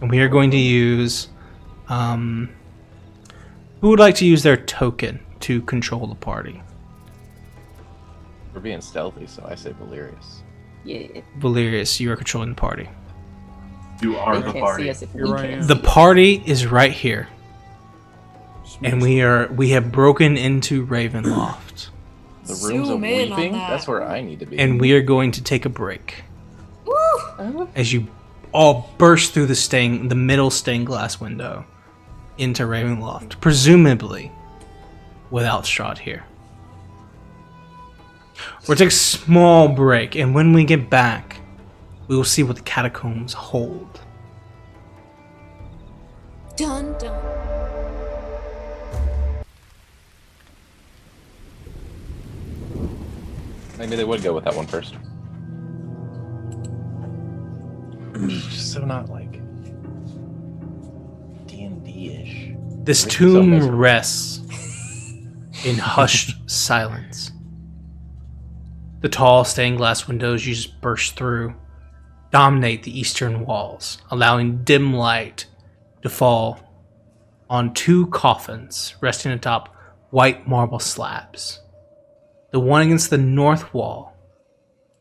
And we are going to use... who would like to use their token to control the party? We're being stealthy, so I say Valerius. Yeah. Valerius, you are controlling the party. You are They the can't see party. us if we Here I can't am. The see party is right here, and we have broken into Ravenloft, The rooms of Zoom in on weeping? that. That's where I need to be. and we are going to take a break Woo! us. as you all burst through the middle stained glass window into Ravenloft, presumably without Strahd here. We'll take a small break, and when we get back, we will see what the catacombs hold. Dun dun. Maybe they would go with that one first. Just so not like D&D-ish. This Richten tomb zone is- rests in hushed silence. The tall stained glass windows you just burst through dominate the eastern walls, allowing dim light to fall on two coffins resting atop white marble slabs. The one against the north wall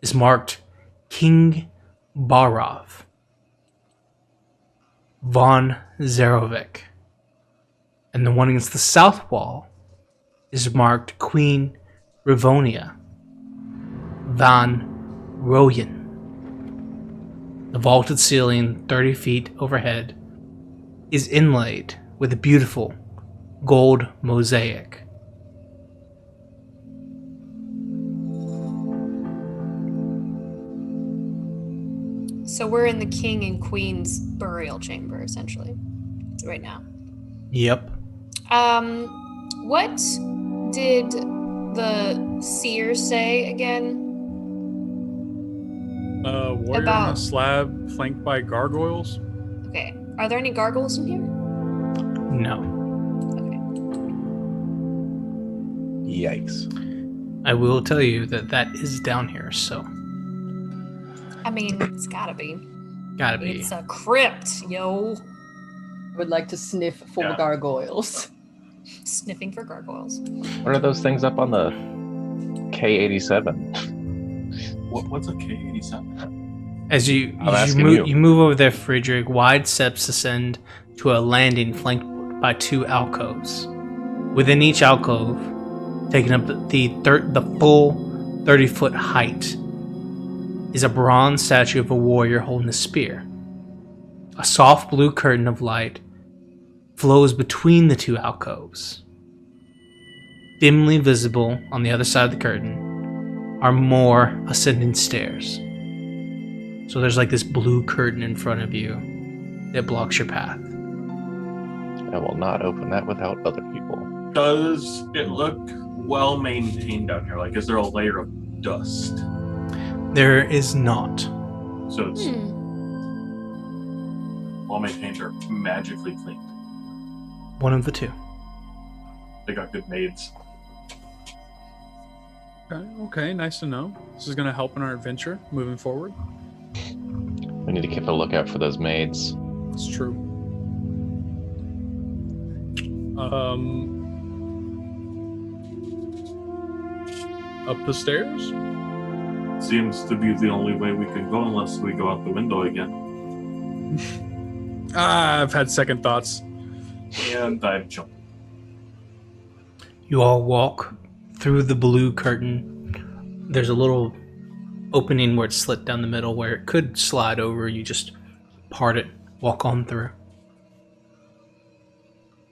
is marked King Barov von Zerovic, and the one against the south wall is marked Queen Ravonia van Royen. The vaulted ceiling, 30 feet overhead, is inlaid with a beautiful gold mosaic. So we're in the king and queen's burial chamber, essentially, right now. Yep. What did the seer say again? Warrior on About- a slab flanked by gargoyles. Okay. Are there any gargoyles in here? No. Okay. Yikes. I will tell you that is down here, so I mean, it's gotta be. gotta be. It's a crypt, yo. Would like to sniff for Yeah. gargoyles. Sniffing for gargoyles. What are those things up on the K87? What's a K87? As you asking move, you. you move over there, Friedrich, wide steps ascend to a landing flanked by two alcoves. Within each alcove, taking up the full 30-foot height, is a bronze statue of a warrior holding a spear. A soft blue curtain of light flows between the two alcoves. Dimly visible on the other side of the curtain are more ascending stairs. So there's like this blue curtain in front of you that blocks your path. I will not open that without other people. Does it look well maintained down here? Like, is there a layer of dust? There is not. So it's Hmm. well maintained or magically clean. One of the two. They got good maids. Okay, nice to know. This is going to help in our adventure moving forward. We need to keep a lookout for those maids. It's true. Up the stairs? Seems to be the only way we can go unless we go out the window again. I've had second thoughts. And I've jumped. You all walk through the blue curtain. There's a little opening where it's slit down the middle where it could slide over. You just part it, walk on through.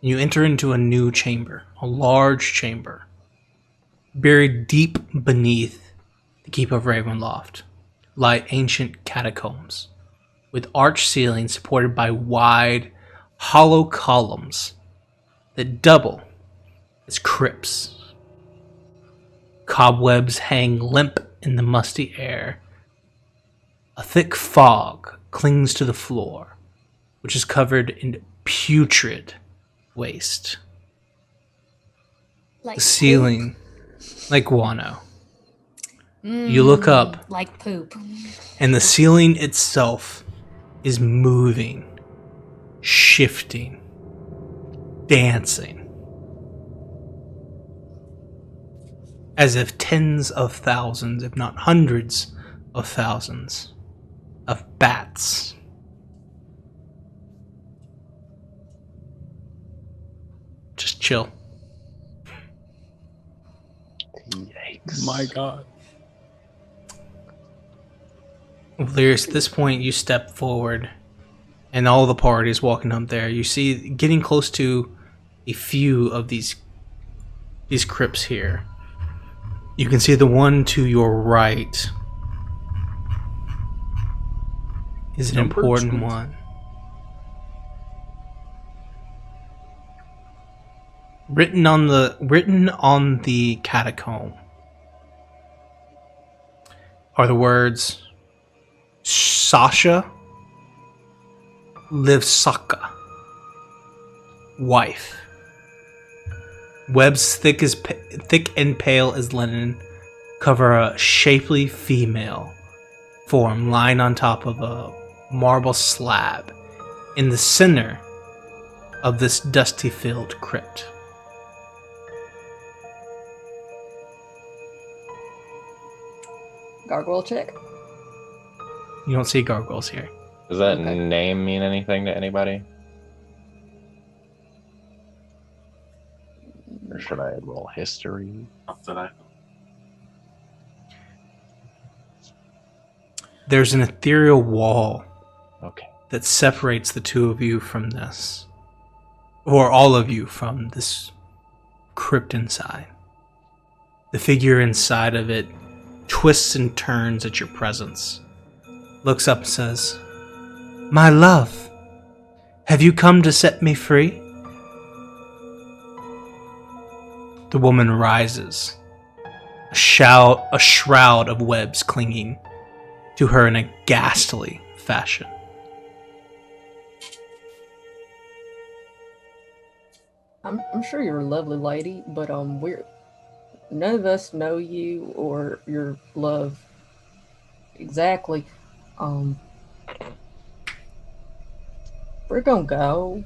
You enter into a new chamber, a large chamber, buried deep beneath the keep of Ravenloft, lie ancient catacombs with arched ceilings supported by wide, hollow columns that double as crypts. Cobwebs hang limp in the musty air. A thick fog clings to the floor, which is covered in putrid waste. Like The ceiling, like guano. You look up, like poop. and the ceiling itself is moving, shifting, dancing. As if tens of thousands, if not hundreds of thousands, of bats just chill. Yikes. My God. Lyris, at this point, you step forward, and all the party's walking up there. You see, getting close to a few of these crypts here. You can see the one to your right is an Number important 2. one. Written on the catacomb are the words Sasha Livsaka, wife. Webs thick and pale as linen cover a shapely female form lying on top of a marble slab in the center of this dusty-filled crypt. Gargoyle check. You don't see gargoyles here. Does that Okay. name mean anything to anybody? Or should I roll history? Not that I know. There's an ethereal wall Okay. that separates the two of you from this, or all of you from this crypt inside. The figure inside of it twists and turns at your presence, looks up and says, "My love, have you come to set me free?" The woman rises, a shroud of webs clinging to her in a ghastly fashion. I'm sure you're a lovely lady, but none of us know you or your love exactly. We're gonna go.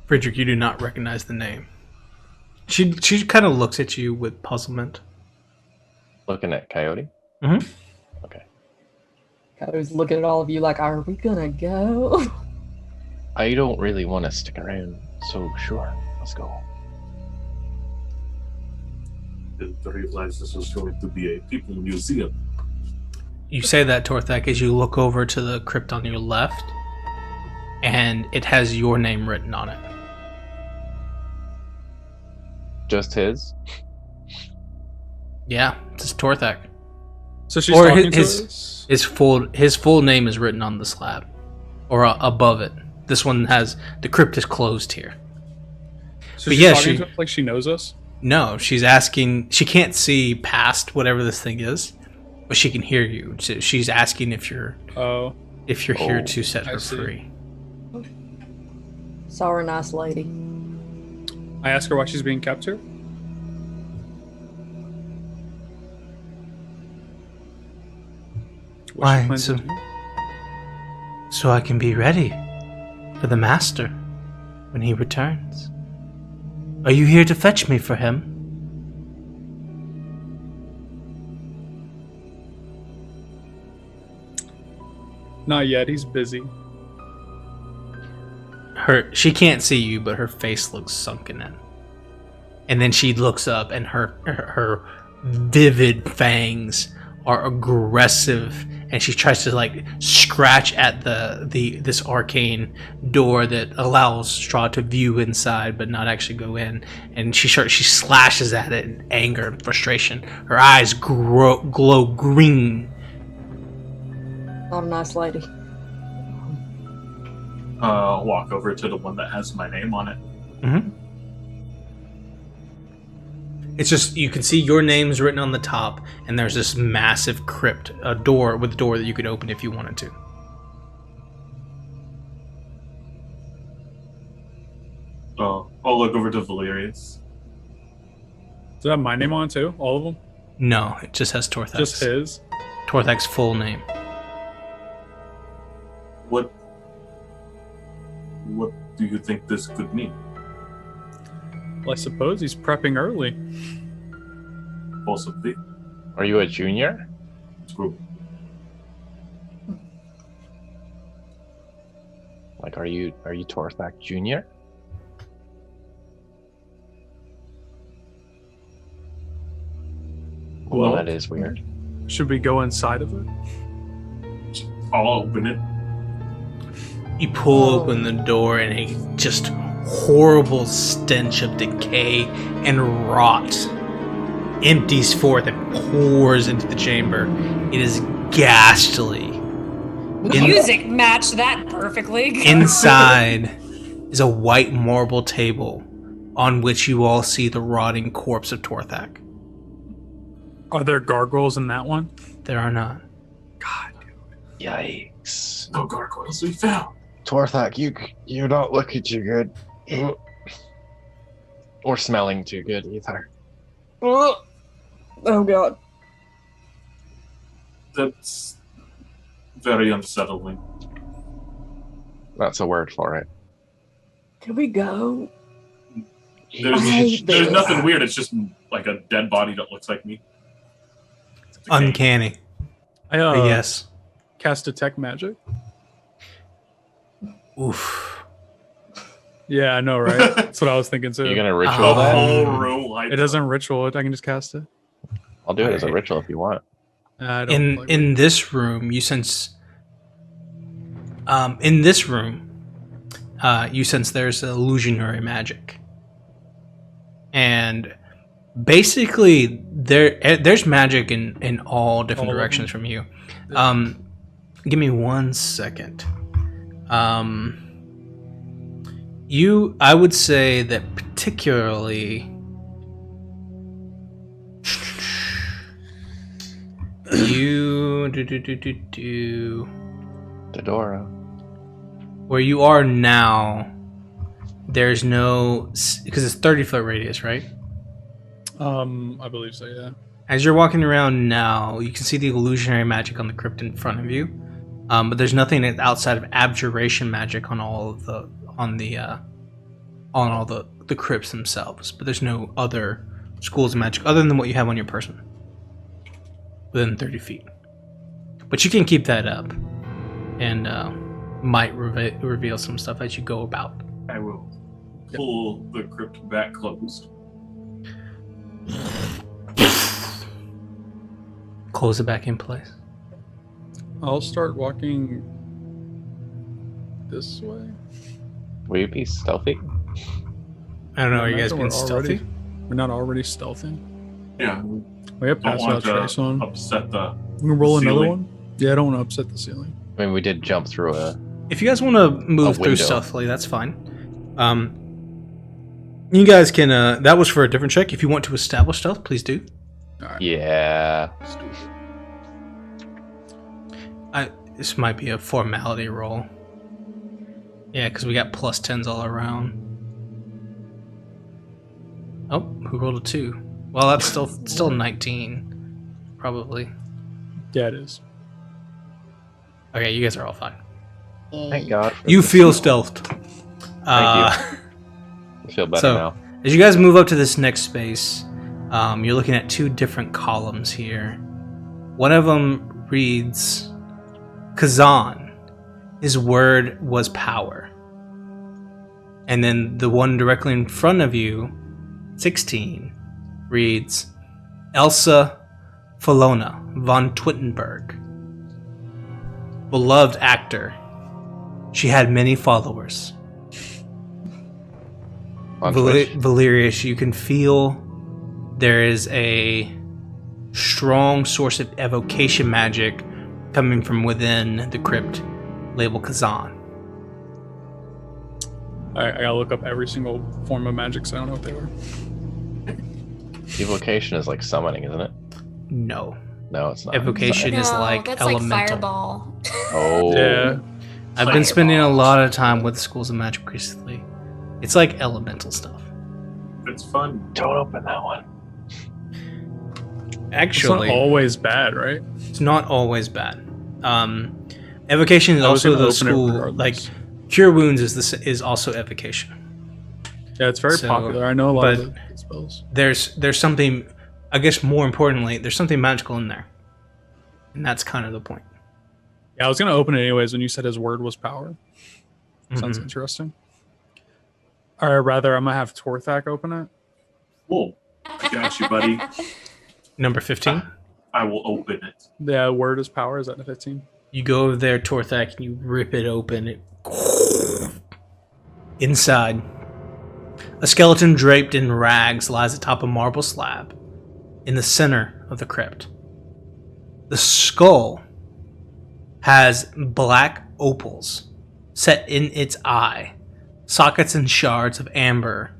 Friedrich, you do not recognize the name. She kind of looks at you with puzzlement. Looking at Coyote? Mhm. Okay. I was looking at all of you like, are we gonna go? I don't really want to stick around, so sure, let's go. Didn't realize this was going to be a people museum. You say that, Torthak, as you look over to the crypt on your left, and it has your name written on it. Just his? Yeah, it's Torthak. So she's Or talking his- to us? His full name is written on the slab, or above it. This one has the crypt is closed here. So but she's yeah, talking she- to us like she knows us? No, she's asking. She can't see past whatever this thing is, but she can hear you. So she's asking if you're Oh. here Oh, to set I her see. free. Saw her, nice lady. I ask her why she's being kept here? What Why, she plans to so- do? So I can be ready for the master when he returns. Are you here to fetch me for him? Not yet. He's busy. She can't see you, but her face looks sunken in. And then she looks up, and her vivid fangs are aggressive, and she tries to like scratch at this arcane door that allows Strahd to view inside but not actually go in. And she slashes at it in anger and frustration. Her eyes glow green. Not a nice lady. Walk over to the one that has my name on it. Mm-hmm. It's just, you can see your name's written on the top, and there's this massive crypt, a door that you could open if you wanted to. I'll look over to Valerius. Does it have my name on it too? All of them? No, it just has Torthak's. Just his? Torthak's full name. What do you think this could mean? Well, I suppose he's prepping early. Possibly. Are you a junior? True. Like, are you Torthak Junior? Well, that is weird. Should we go inside of it? I'll open it. You pull open the door, and a just horrible stench of decay and rot empties forth and pours into the chamber. It is ghastly. Music matched that perfectly. Inside is a white marble table on which you all see the rotting corpse of Torthak. Are there gargoyles in that one? There are not. God. Yikes. No gargoyles we found. Torthak, you're not looking too good. Or smelling too good either. Oh god. That's very unsettling. That's a word for it. Can we go? There's nothing weird. It's just like a dead body that looks like me. Uncanny. I Yes. cast detect magic. Oof. Yeah, I know, right? That's what I was thinking too. You're gonna ritual The that? whole room lights It doesn't ritual it. I can just cast it. I'll do it as a ritual if you want. I don't like In this room, you sense. In this room, you sense there's illusionary magic, and basically there's magic in all different All of directions them. from you. Give me 1 second. I would say that particularly you Dodora. where you are now, there's no, because it's 30-foot radius, right? I believe so, yeah. As you're walking around now, you can see the illusionary magic on the crypt in front of you, but there's nothing outside of abjuration magic on all the crypts themselves. But there's no other schools of magic other than what you have on your person within 30 feet. But you can keep that up, and might reveal some stuff as you go about. I will pull the crypt back closed. Close it back in place. I'll start walking this way. Will you be stealthy? I don't know. Are you guys Imagine being we're stealthy? We're not already stealthing. Yeah. We have Don't pass want out trace to on. upset the. We can roll another ceiling. one. Yeah, I don't want to upset the ceiling. I mean, we did jump through a. If you guys want to move through window. stealthily, that's fine. You guys can. That was for a different check. If you want to establish stealth, please do. Yeah. This might be a formality roll. Yeah, because we got plus 10s all around. Oh, who rolled a 2? Well, that's still 19, probably. Yeah, it is. Okay, you guys are all fine. Thank God. For You this. feel stealthed. I feel better so- now. As you guys move up to this next space, you're looking at 2 different columns here. One of them reads Kazan, his word was power. And then the one directly in front of you, 16, reads Elsa Felona von Twittenberg. Beloved actor. She had many followers. Valerius, you can feel there is a strong source of evocation magic coming from within the crypt labeled Kazan. I gotta look up every single form of magic, so I don't know what they were. Evocation is like summoning, isn't it? No. No, it's not. Evocation is No, like that's elemental. like fireball. Oh. Yeah. I've been spending a lot of time with schools of magic recently. It's like elemental stuff. It's fun. Don't open that one. Actually, It's not always bad, right? it's not always bad. Evocation is I was also gonna the open it school, regardless. like Cure Wounds is also evocation. Yeah, it's very So, popular. I know a lot but- of the spells. There's something, I guess more importantly, there's something magical in there. And that's kind of the point. Yeah, I was gonna open it anyways when you said his word was power. Sounds Mhm. interesting. Or rather, I'm gonna have Torthak open it. Whoa. I got you, buddy. Number 15. I will open it. Yeah, word is power. Is that a 15? You go over there, Torthak, and you rip it open. Inside, a skeleton draped in rags lies atop a marble slab in the center of the crypt. The skull has black opals set in its eye, sockets and shards of amber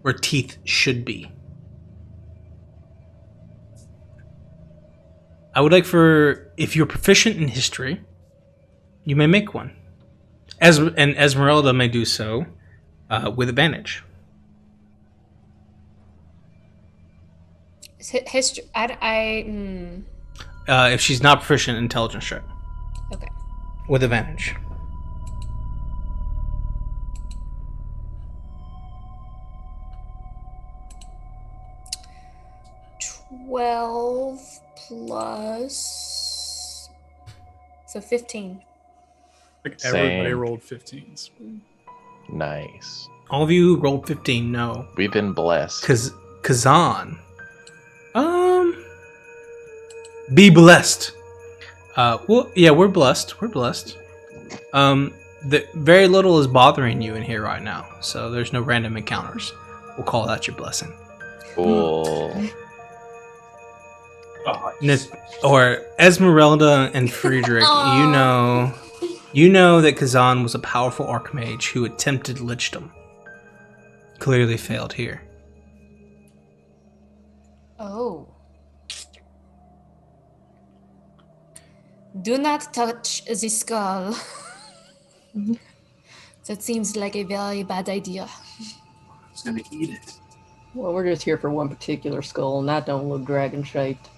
where teeth should be. I would like if you're proficient in history, you may make one. And Ezmerelda may do so with advantage. History. If she's not proficient in intelligence check, Okay. with advantage. $12 plus. So 15. Like Same. everybody rolled 15s. Nice. All of you who rolled 15 know. We've been blessed. Kazan. Be blessed. Well, yeah, we're blessed. We're blessed. Very little is bothering you in here right now, so there's no random encounters. We'll call that your blessing. Cool. Oh, Or Ezmerelda and Friedrich, Aw. you know that Kazan was a powerful archmage who attempted lichdom. Clearly failed here. Oh. Do not touch the skull. That seems like a very bad idea. I was gonna eat it. Well, we're just here for one particular skull, and that don't look dragon shaped.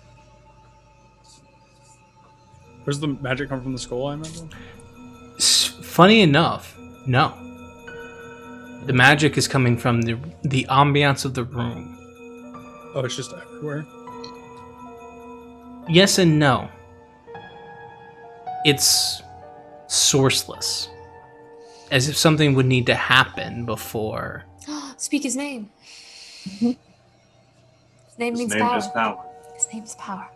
Where's the magic come from the skull? I imagine. Funny enough, no. The magic is coming from the ambiance of the room. Oh, it's just everywhere. Yes and no. It's sourceless. As if something would need to happen before. Speak his name. His name His means name power. is power. His name is power.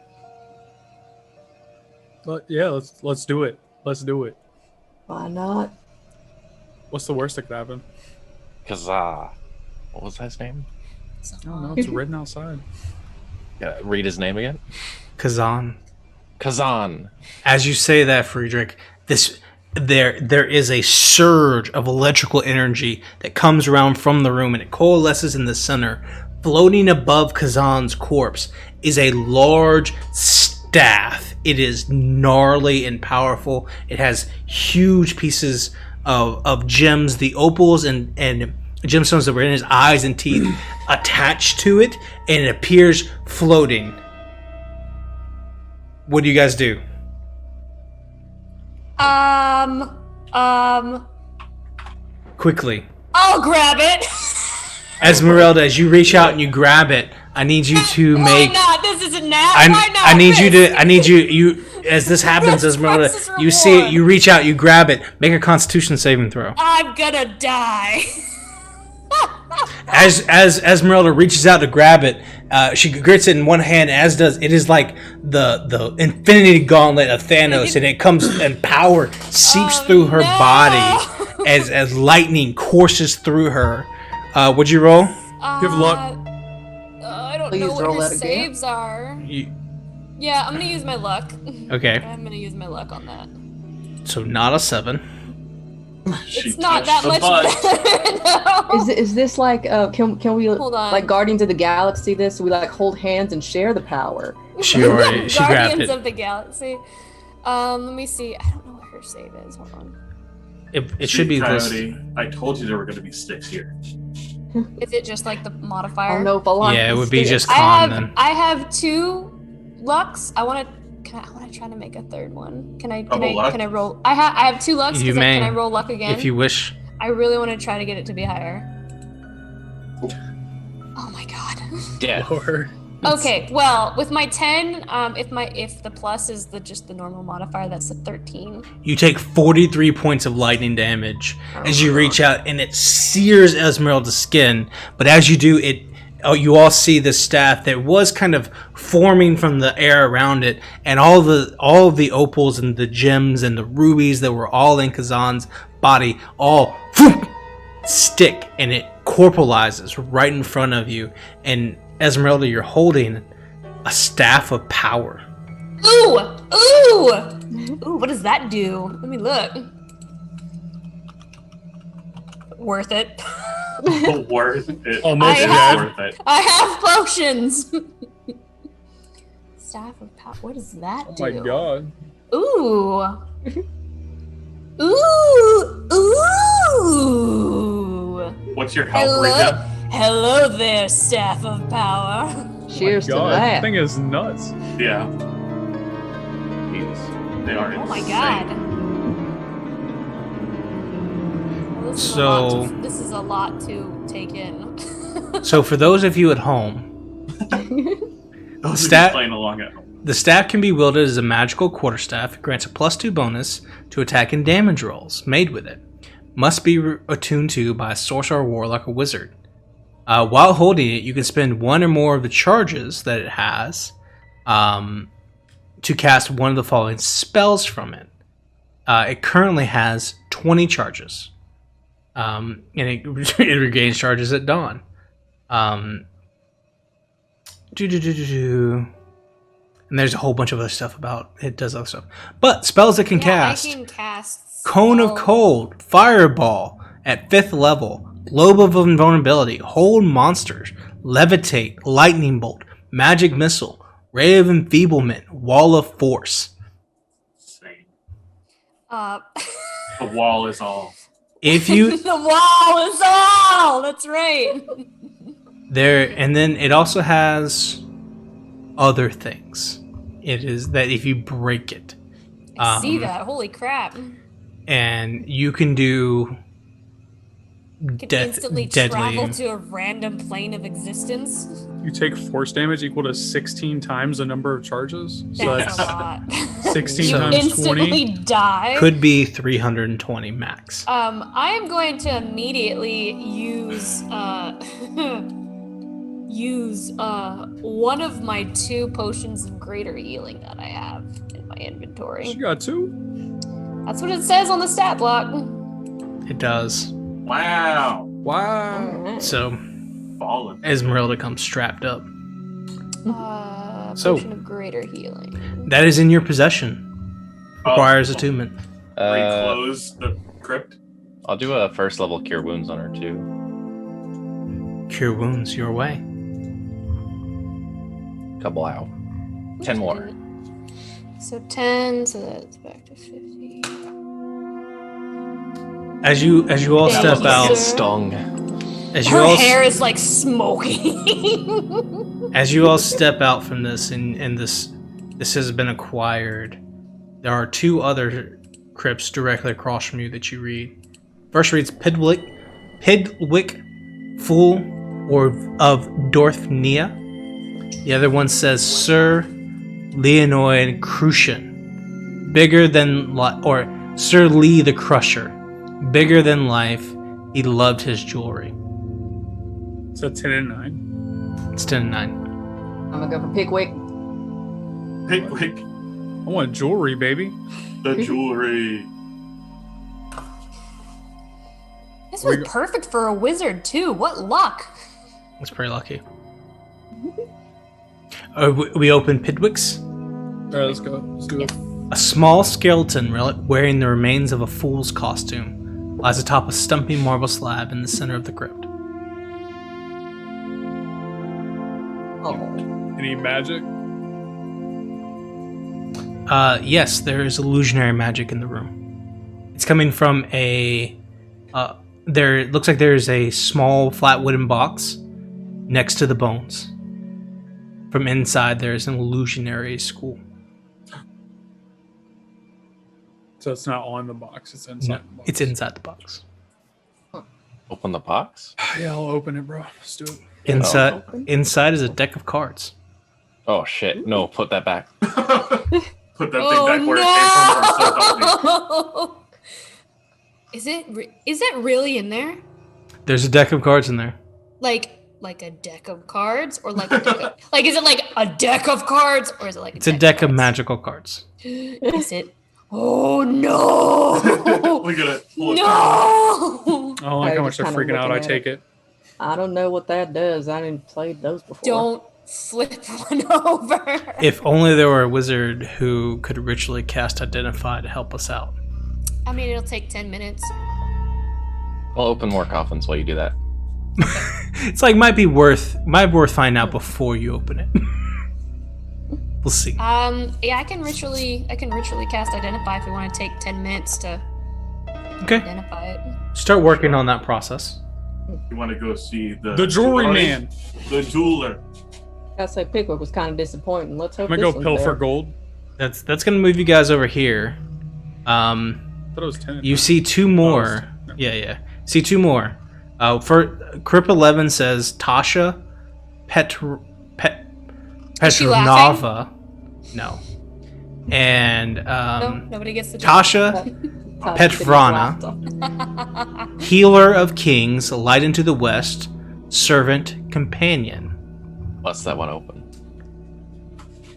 But yeah, let's do it. Let's do it. Why not? What's the worst that could happen? Kazaa. What was his name? I don't know. It's written outside. Yeah, read his name again. Kazan. Kazan. As you say that, Friedrich, there is a surge of electrical energy that comes around from the room, and it coalesces in the center. Floating above Kazan's corpse is a large staff. It is gnarly and powerful. It has huge pieces of gems, the opals and gemstones that were in his eyes and teeth attached to it, and it appears floating. What do you guys do? Quickly. I'll grab it. Esmeralda, as you reach out and you grab it, I need you to Why make. not? This is a nap. Why not? I need you Chris? to. I need you. as this happens, Ezmerelda, Princess you see it, reward. you reach out, you grab it, make a Constitution saving throw. I'm gonna die. As Ezmerelda reaches out to grab it, she grits it in one hand, as does it is like the Infinity Gauntlet of Thanos, and it comes and power seeps through her body as lightning courses through her. What'd you roll? Give luck. I don't Please know roll what her that again. saves are. You, Yeah, I'm gonna use my luck. okay, I'm gonna use my luck on that. so not a 7. She It's not touched that the much butt. better. No. Is this like can we Hold on. like Guardians of the Galaxy this? We like hold hands and share the power. She grabbed Guardians it. of the Galaxy. Let me see. I don't know what her save is. Hold on. It should be this. Coyote, I told you there were going to be sticks here. Is it just like the modifier? Oh no, Valor. Yeah, it would be just I con have then. I have 2 lucks. I want to try to make a third one. Can I Double luck? can I roll? I have 2 lucks. You Can I may, roll luck again? if you wish. I really want to try to get it to be higher. Oh my god. Death. Lord. Okay, well, with my 10, if the plus is just the normal modifier, that's a 13. You take 43 points of lightning damage as you reach out, and it sears Ezmerelda's skin. But as you do, you all see the staff that was kind of forming from the air around it, and all of the opals and the gems and the rubies that were all in Kazan's body all stick, and it corporalizes right in front of you. And Ezmerelda, you're holding a staff of power. Ooh! Ooh! Ooh, what does that do? Let me look. Worth it. Worth it. Almost It is dead. worth it. I have potions! Staff of power. What does that Oh do? my god. Ooh! Ooh! Ooh! What's your health Hello? regen? Hello there, Staff of Power. Cheers to God, that that. thing is nuts. Yeah, Jeez. they are Oh my insane. god. Well, this is a lot to take in. So for those of you at home, Those Stat- are playing along at home. the staff can be wielded as a magical quarterstaff. It grants a +2 bonus to attack and damage rolls made with it. Must be attuned to by a sorcerer, warlock, or wizard. While holding it, you can spend one or more of the charges that it has to cast one of the following spells from it. It currently has 20 charges, and it regains charges at dawn. And there's a whole bunch of other stuff about it does other stuff. But spells that can cast: I can cast Cone of spells. Cold, Fireball at 5th level, Globe of Invulnerability, Hold Monsters, Levitate, Lightning Bolt, Magic Missile, Ray of Enfeeblement, Wall of Force. Insane. Uh, The wall is all. If you the wall is all. That's right. there, and then it also has other things. It is that if you break it, I see that. Holy crap. and you can do Can instantly travel to a random plane of existence. You take force damage equal to 16 times the number of charges. So That's that's a lot. 16 So- times Instantly 20. die. could be 320 max. I am going to immediately use one of my 2 potions of greater healing that I have in my She inventory. got 2. That's what it says on the stat block. It does. Wow. Wow. So Fallen. Ezmerelda comes strapped up. So- Potion of greater healing. That is in your possession. Requires Oh, attunement. Reclose the crypt. I'll do a first level cure wounds on her too. Cure wounds your way. Couple out. 10 more. So 10, so that's back to 50. As you all Thank step you, out, sir. Stung. as you Her all hair is like smoking. as you all step out from this, and this has been acquired. There are 2 other crypts directly across from you that you read. First reads Pidwick, Fool or of Dorthnia. The other one says Sir Leonoid Crucian, bigger than or Sir Lee the Crusher, bigger than life. He loved his jewelry. So 10 and 9. It's 10 and 9. I'm gonna go for Pickwick. Pickwick, I want jewelry, baby. the jewelry. This was perfect for a wizard too. What luck! That's pretty lucky. We open Pidwick's. All right, let's go. Let's do it. A small skeleton relic wearing the remains of a fool's costume lies atop a stumpy marble slab in the center of the crypt. Oh, Any magic? Yes, there is illusionary magic in the room. It's coming from a. There it looks like there is a small flat wooden box next to the bones. From inside, there is an illusionary school. So it's not on the box. It's inside. No, The box. it's inside the box. Open the box. Yeah, I'll open it, bro. Let's do it. Inside is a deck of cards. Oh shit! No, put that back. Put that thing back where it came from. Or so help me. Is it really in there? There's a deck of cards in there. Like a deck of cards, or like a deck of, like is it like a deck of cards, or is it like It's a deck of cards? magical cards. Is it? Oh no! Look at it. Pull it No! I don't like I how was much they're kinda freaking out. looking I at take it. I don't know what that does. I didn't play those before. Don't flip one over. If only there were a wizard who could ritually cast Identify to help us out. I mean, it'll take 10 minutes. I'll open more coffins while you do that. It's like might be worth finding out before you open it. We'll see. Yeah, I can ritually cast Identify if we want to take 10 minutes to Okay. identify it. Start working on that process. You want to go see The jewelry man. The jeweler. I say Pickwick was kind of disappointing. Let's hope I'm gonna this go one's pilfer there. gold. That's gonna move you guys over here. I thought it was 10. You see two more. Yeah. See two more. For Crip 11 says Tasha Is she laughing? Petronava. No. And No, nobody gets the Tasha Tasha Petrana. getting laughed Healer of Kings, Light into the West, Servant Companion. Bust that one open.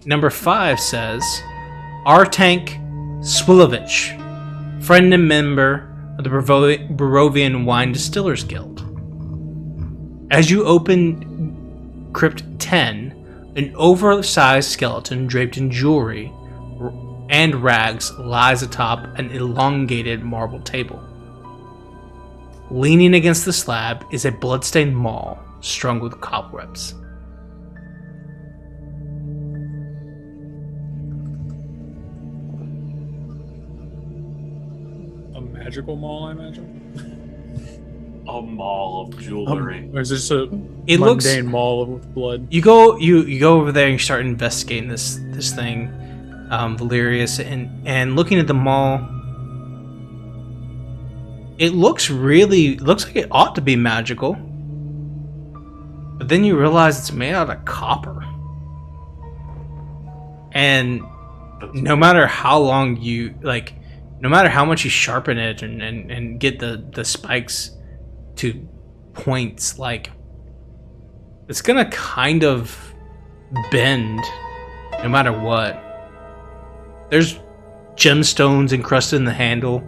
Number 5 says Artank Swilovich, friend and member of the Barovian Wine Distillers Guild. As you open Crypt 10, an oversized skeleton draped in jewelry and rags lies atop an elongated marble table. Leaning against the slab is a bloodstained maul strung with cobwebs. A magical mall, I imagine. A mall of jewelry. Or is this a It looks. mundane mall with blood? You go over there and you start investigating this thing, Valerius, and looking at the mall. It looks like it ought to be magical, but then you realize it's made out of copper, and no matter how long no matter how much you sharpen it and get the spikes to points, like it's gonna kind of bend no matter what. There's gemstones encrusted in the handle.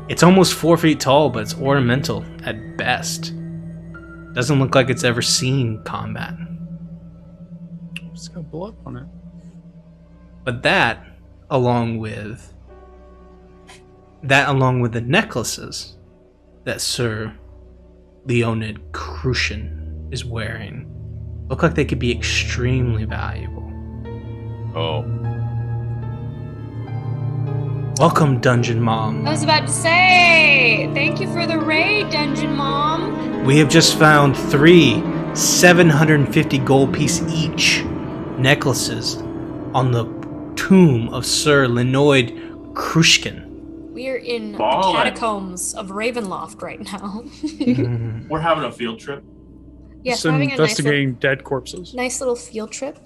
It's almost 4 feet tall, but it's ornamental at best. Doesn't look like it's ever seen combat. It's got blood on it. But that, along with the necklaces that Sir Leonid Crucian is wearing, look like they could be extremely valuable. Oh. Welcome, Dungeon Mom. I was about to say, thank you for the raid, Dungeon Mom. We have just found 3 750 gold piece each necklaces on the tomb of Sir Leonid Krushkin. We are in the Ballin'. catacombs of Ravenloft right now. We're having a field trip. Yes, Just we're having a investigating dead corpses. nice little field trip.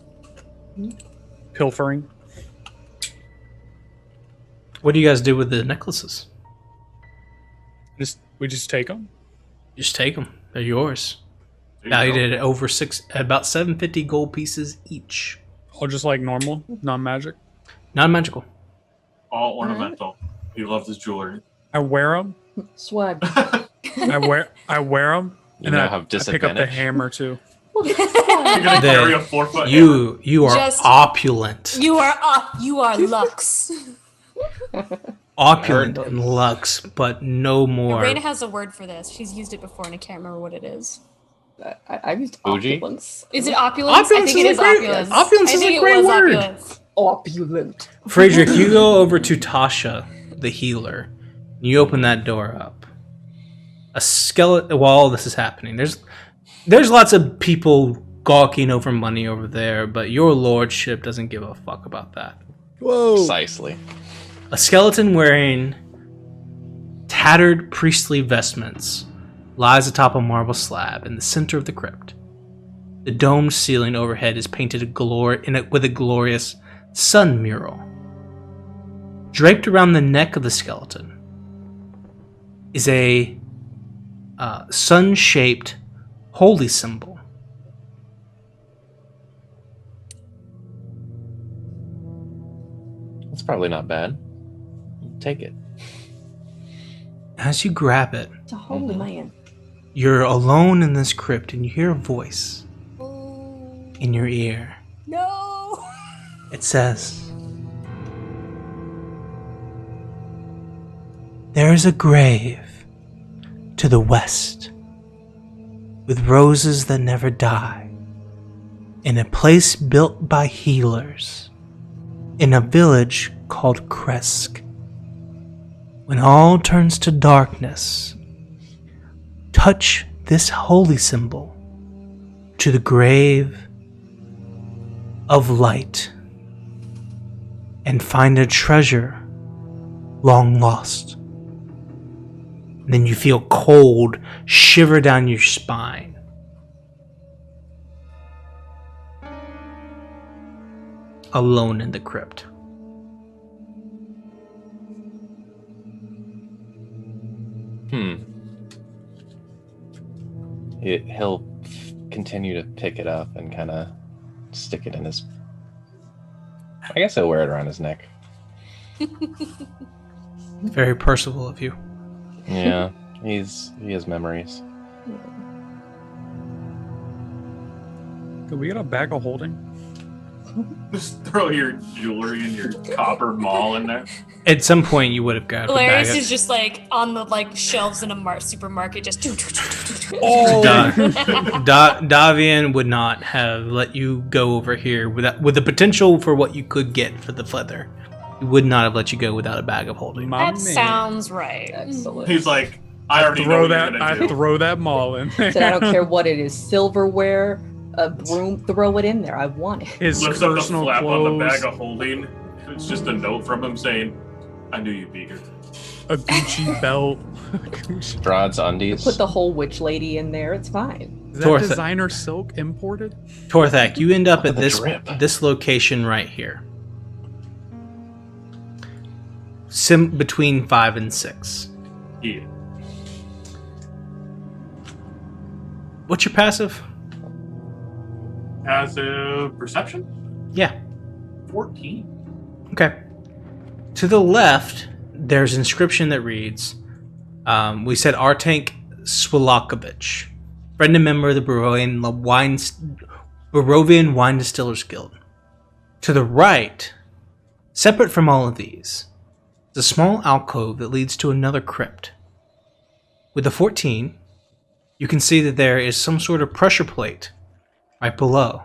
Pilfering. What do you guys do with the necklaces? We just take them. Just take them. They're yours. There you Valued go. at about 750 gold pieces each. Or just like normal, non-magic. Non-magical. All ornamental. He loves his jewelry. I wear them. Swag. I wear them. You And then now I have pick up the disadvantage. hammer too. You're gonna carry a 4-foot hammer. You are Just- opulent. You are up. You are Lux. Opulent and Lux, but no more. Raina has a word for this. She's used it before and I can't remember what it is. I've used Bougie? opulence. Is it opulence? Opulence I think is it a is great- opulence. opulence I is a think it great was word. opulence. Opulent. Frederick, you go over to Tasha, the healer. You open that door up. A skeleton. While all this is happening, there's lots of people gawking over money over there, but your lordship doesn't give a fuck about that. Precisely. A skeleton wearing tattered priestly vestments lies atop a marble slab in the center of the crypt. The domed ceiling overhead is painted with a glorious sun mural. Draped around the neck of the skeleton is a sun-shaped holy symbol. That's probably not bad. Take it. As you grab it, It's a holy man. you're alone in this crypt and you hear a voice Oh, in your ear. no. It says, "There is a grave to the west with roses that never die in a place built by healers in a village called Kresk. When all turns to darkness, touch this holy symbol to the grave of light and find a treasure long lost." Then you feel cold shiver down your spine. Alone in the crypt. He'll continue to pick it up and kind of stick it in his. I guess he'll wear it around his neck. Very personable of you. Yeah, he has memories. Could we get a bag of holding? Just throw your jewelry and your copper maul in there. At some point, you would have grabbed a bag Hilarious of... is just like on the like shelves in a supermarket, just. Davian would not have let you go over here with the potential for what you could get for the feather. He would not have let you go without a bag of holding. My That man. sounds right. Excellent. He's like, I already know what you're gonna do. Throw that maul in there. Said, I don't care what it is, silverware, a broom, throw it in there. I want it. His Lifts up the personal flap clothes, on the bag of holding. It's just a note from him saying, I knew you'd be here. a Gucci belt. Strahd's undies. Put the whole witch lady in there. It's fine. Is that Tortha- designer silk imported? Torthak, you end up at the this drip. this location right here. Between 5 and 6. Yeah. What's your passive? As a perception? Yeah. 14. Okay. To the left, there's an inscription that reads, we said Artank Swilakovich, friend and member of the Barovian Wine Distillers Guild. To the right, separate from all of these, is a small alcove that leads to another crypt. With the 14, you can see that there is some sort of pressure plate right below,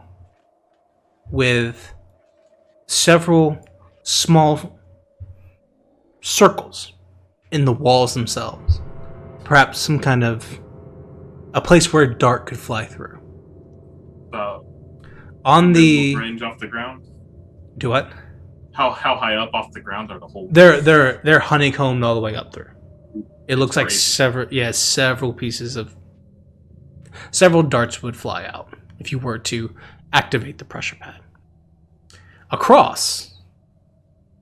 with several small circles in the walls themselves. Perhaps some kind of a place where a dart could fly through. About On the range off the ground. do what? How high up off the ground are the whole? They're honeycombed all the way up through. It looks like Great. several pieces of several darts would fly out if you were to activate the pressure pad. Across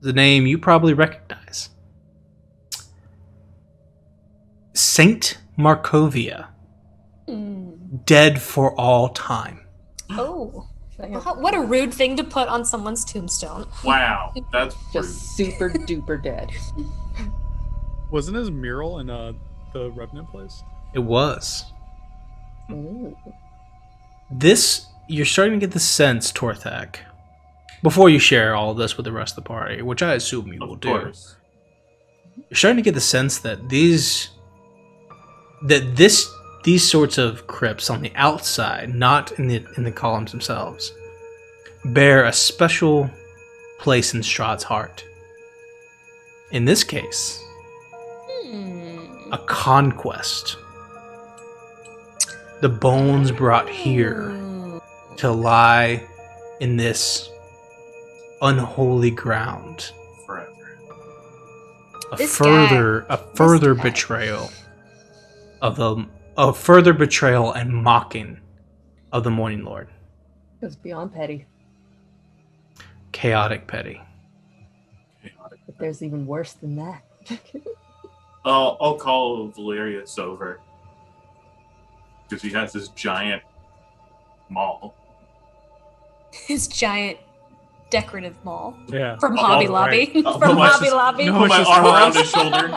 the name you probably recognize. Saint Markovia, dead for all time. Oh. What a rude thing to put on someone's tombstone. Wow, that's Just super duper dead. Wasn't his mural in the Revenant place? It was. Ooh. This, you're starting to get the sense, Torthak, before you share all of this with the rest of the party, which I assume you will of do. course. You're starting to get the sense that these sorts of crypts on the outside, not in the columns themselves, bear a special place in Strahd's heart. In this case, a conquest. The bones brought here to lie in this unholy ground. Forever. A This further guy. betrayal of further betrayal and mocking of the Morning Lord. It was beyond petty. Chaotic petty. But there's even worse than that. I'll call Valerius over. Because he has this giant maul. His giant decorative mall Yeah. from Oh, Hobby right. Lobby. Oh, From my Hobby sis- Lobby. No, Put my it's just arm around close. his shoulder.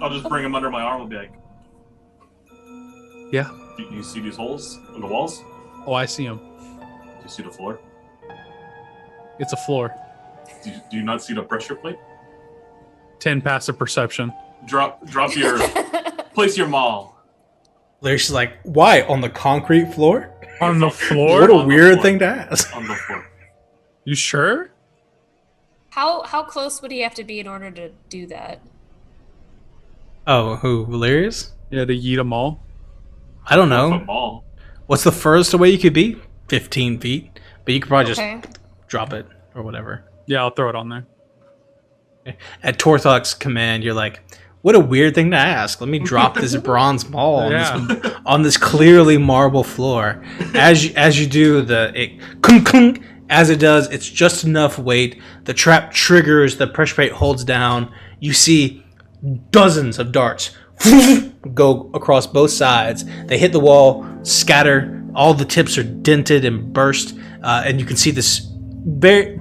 I'll just bring him under my arm and be like, Yeah. you see these holes in the walls? Oh, I see him. Do you see the floor? It's a floor. Do you not see the pressure plate? 10 passive perception. Drop your, place your maul. Larry's like, why? On the concrete floor? On the floor? What a on the weird floor. thing to ask. On the floor. You sure? How close would he have to be in order to do that? Oh, who? Valerius? Yeah, to yeet them all. I don't It's a know. maul. What's the furthest away you could be? 15 feet. But you could probably Okay. just drop it or whatever. Yeah, I'll throw it on there. At Torthok's command, you're like, what a weird thing to ask. Let me drop this bronze ball on this clearly marble floor. As you do, clunk, clunk, as it does, it's just enough weight. The trap triggers, the pressure plate holds down. You see dozens of darts go across both sides. They hit the wall, scatter. All the tips are dented and burst. And you can see this,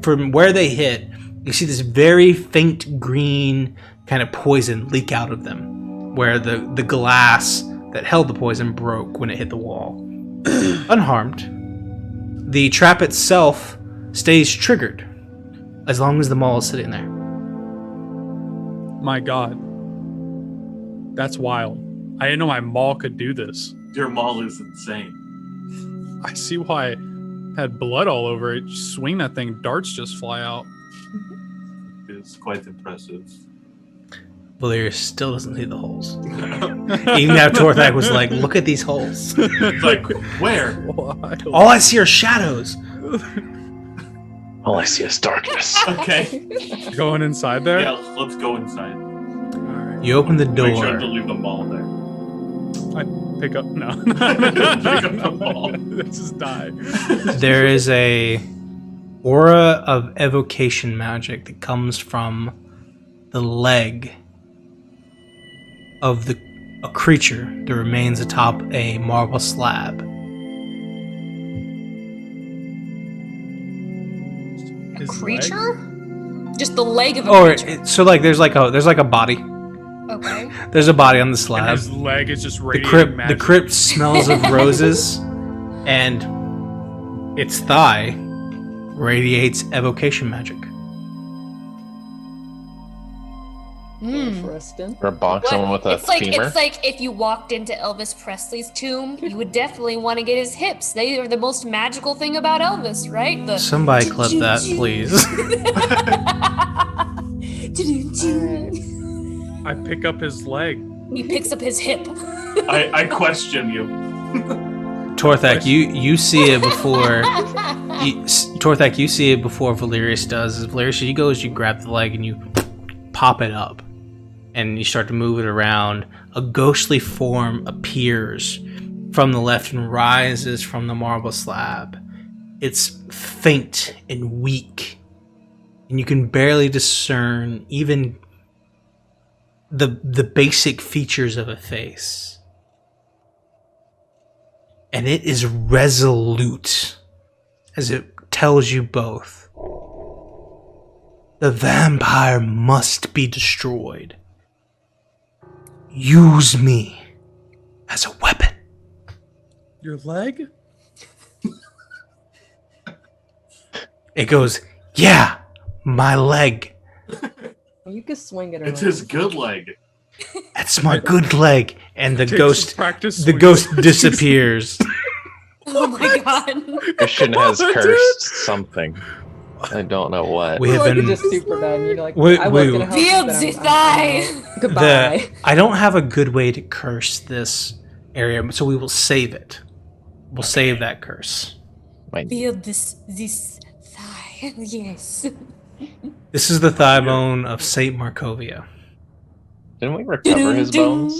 from where they hit, you see this very faint green kind of poison leak out of them, where the glass that held the poison broke when it hit the wall. Unharmed. The trap itself stays triggered as long as the maul is sitting there. My god. That's wild. I didn't know my maul could do this. Your maul is insane. I see why it had blood all over it. Swing that thing, darts just fly out. It's quite impressive. Valerius still doesn't see the holes. Even after Torthak was like, look at these holes. It's like, where? Wild. All I see are shadows. All I see is darkness. Okay. Going inside there? Yeah, let's go inside. Alright. You open the Make sure to door. leave the maul there. I pick up. No. Pick up the maul. Let's just die. There is a aura of evocation magic that comes from the leg of a creature that remains atop a marble slab. A His creature? Just the leg of a Or creature. so like there's like a body. Okay. There's a body on the And slab. his leg is just The radiating crypt smells of roses, and its thigh radiates evocation magic. Interesting. Or bonk someone with a it's like femur. it's like if you walked into Elvis Presley's tomb, you would definitely want to get his hips. They are the most magical thing about Elvis, right? The Somebody clip that, please. I pick up his leg. He picks up his hip. I question you. Torthak, you see it before. Torthak, you see it before Valerius does. As Valerius, you goes, you grab the leg and you pop it up, and you start to move it around. A ghostly form appears from the left and rises from the marble slab. It's faint and weak. and you can barely discern even the basic features of a face. And it is resolute as it tells you both. The vampire must be destroyed. Use me as a weapon. Your leg? It goes, yeah, my leg. You can swing it around. It's his good leg. That's my good leg. And the Takes ghost practice the swings. ghost disappears. Oh my god. Christian has cursed something. I don't know what. We have Like been it's just super bad. You're like, Wait, I was wait. gonna help you, Field but the I'm thigh. out. Goodbye. I don't have a good way to curse this area, so we will save it. We'll save that curse. Feel this thigh. Yes. This is the thigh bone of Saint Markovia. Didn't we recover his bones?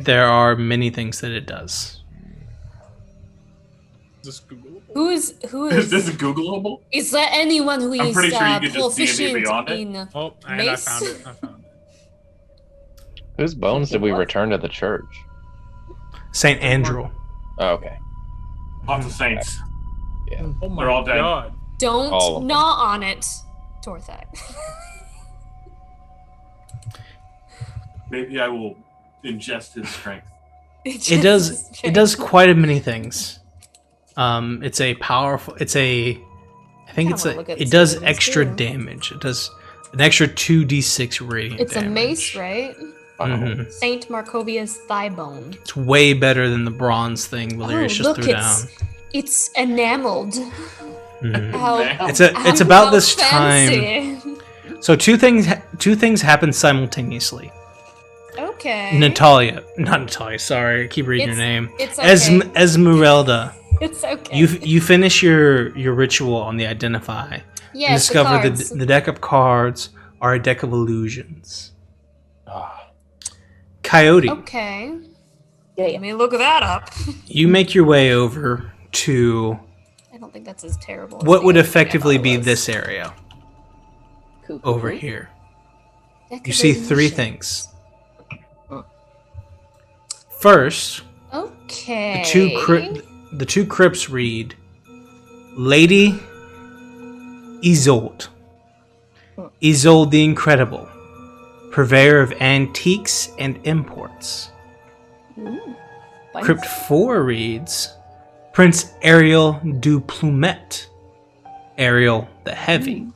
There are many things that it does. Is this Googleable? Who Is is this Googleable? is there anyone who I'm is pretty sure you could just D&D proficient beyond it. in Oh, and I Mace? found it. I found it. Whose bones did we return to the church? Saint Andrew. Oh, okay. Lots of saints. Oh my They're all dead. god. Don't All of them. gnaw on it, Torthag. Maybe I will ingest his strength. It does quite a many things. It's a powerful. It's a. I think Kinda it's wanna a. look at It does savings extra too. damage. It does an extra 2d6 radiant It's damage. a mace, right? Mhm. Saint Markovia's thigh bone. It's way better than the bronze thing Valerius just look, threw down. it's enameled. Mhm. How, It's about how this time. fancy. So two things happen simultaneously. Okay. Not Natalia. Sorry, I keep reading your name. It's okay. Esmerelda. It's okay. You finish your ritual on the identify. yes, and discover the cards. the deck of cards are a deck of illusions. Ah, Coyote, Okay. Yeah, Let me look that up. you make your way over to I don't think that's as terrible. as what the would other thing I effectively thought it be was. this area Cool. over here. Deck You of see three illusion. things. First, Okay. the two crypts read Lady Isolde. Isolde the Incredible, purveyor of antiques and imports. Thanks. Crypt 4 reads Prince Ariel du Plumet, Ariel the Heavy.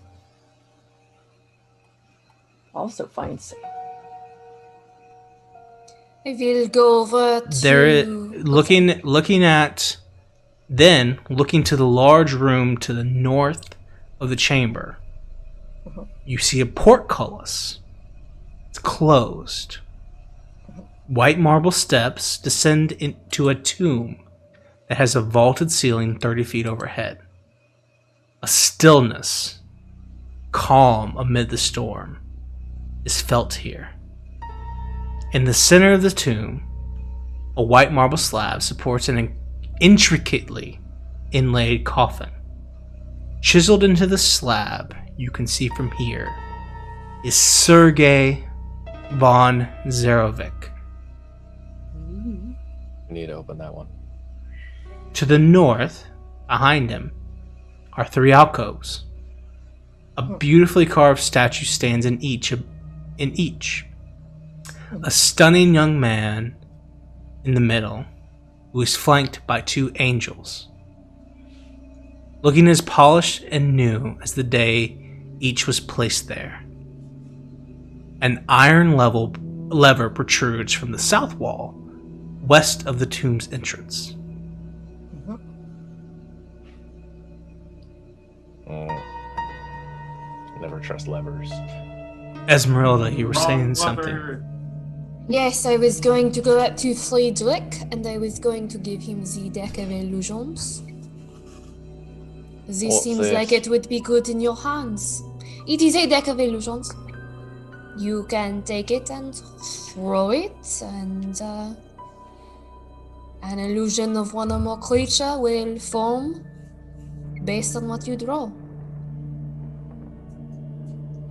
Also fancy. I will go over to. There, looking to the large room to the north of the chamber, you see a portcullis. It's closed. White marble steps descend into a tomb that has a vaulted ceiling 30 feet overhead. A stillness, calm amid the storm, is felt here. In the center of the tomb, a white marble slab supports an intricately inlaid coffin. Chiseled into the slab, you can see from here, is Sergei von Zarovic. we need to open that one. To the north, behind him, are three alcoves. A beautifully carved statue stands in each. A stunning young man in the middle, who is flanked by two angels. Looking as polished and new as the day each was placed there. An iron lever protrudes from the south wall, west of the tomb's entrance. Never trust levers. Esmerelda, you were saying something. Lever. Yes, I was going to go up to Friedrich and I was going to give him the deck of illusions. This What's seems this? like it would be good in your hands. It is a deck of illusions. You can take it and throw it, and an illusion of one or more creature will form based on what you draw.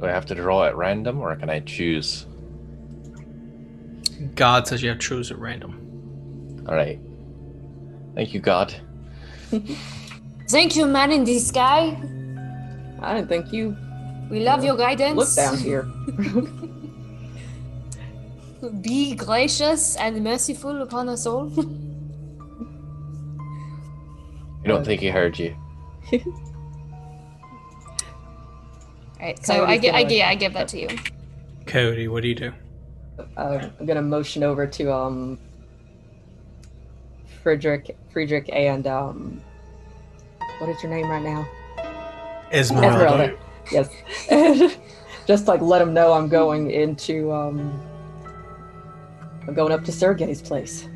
Do I have to draw at random, or can I choose? God says you have to choose at random. All right. Thank you, God. Thank you, man in the sky. I didn't think you We love your guidance. look down here. Be gracious and merciful upon us all. I don't think he heard you. Alright, so Coyote's gonna, I give that to you. Cody, what do you do? I'm gonna motion over to Friedrich, and what is your name right now? Ezmerelda. Yes. Just like let him know I'm going into I'm going up to Sergei's place.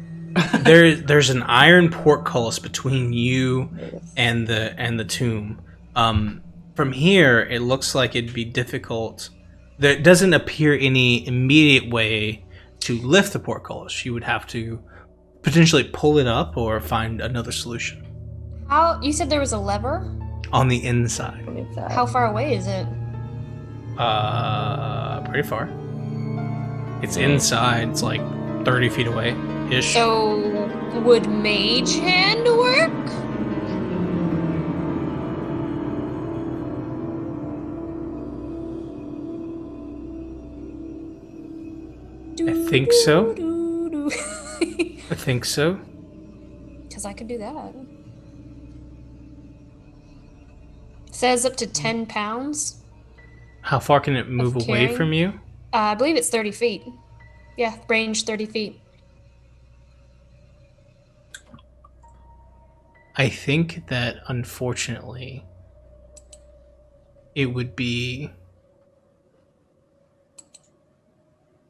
There's an iron portcullis between you Yes. and the tomb. From here, it looks like it'd be difficult. There doesn't appear any immediate way to lift the portcullis. You would have to potentially pull it up or find another solution. How you said there was a lever? On the inside. How far away is it? Pretty far. It's inside. It's like 30 feet away ish. So would mage hand work? I think so. I think so. Because I could do that. Says up to 10 pounds. How far can it move away carrying? from you? I believe it's 30 feet. Yeah, range 30 feet. I think that unfortunately it would be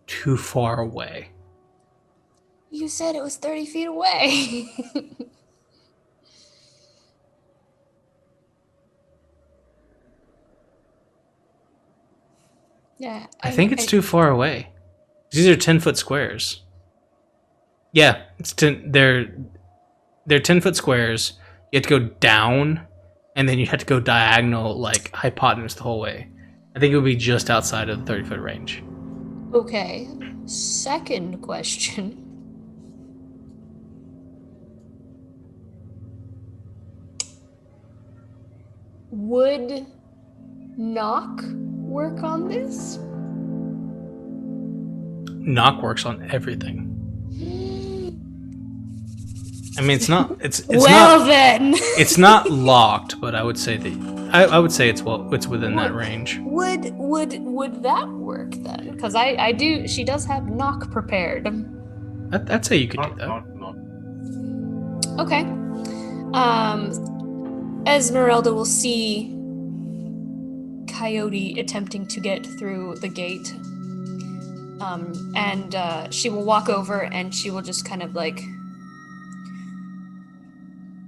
too far away. You said it was 30 feet away. Yeah. I think it's too far away. These are 10-foot squares. Yeah, it's they're 10-foot squares. You have to go down, and then you have to go diagonal, like hypotenuse the whole way. I think it would be just outside of the 30-foot range. Okay. Second question. Would knock work on this? Knock works on everything. I mean, it's not. It's well not. then. It's not locked, but I would say that I would say it's within that range. Would that work then? Because I do. She does have knock prepared. I'd say you could do that. Okay. Ezmerelda will see Coyote attempting to get through the gate. And she will walk over and she will just kind of like,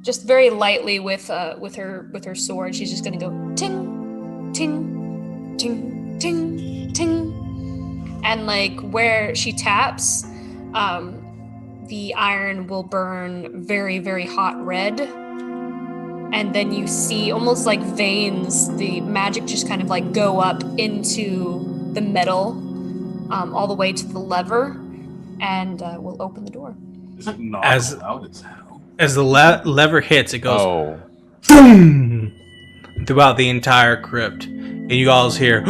just very lightly with her sword, she's just gonna go ting, ting, ting, ting, ting, and like where she taps, the iron will burn very, very hot red. And then you see almost like veins, the magic just kind of like go up into the metal, all the way to the lever, and we'll open the door. Is it not As- loud as hell? As the lever hits, it goes Oh, boom throughout the entire crypt, and you all hear.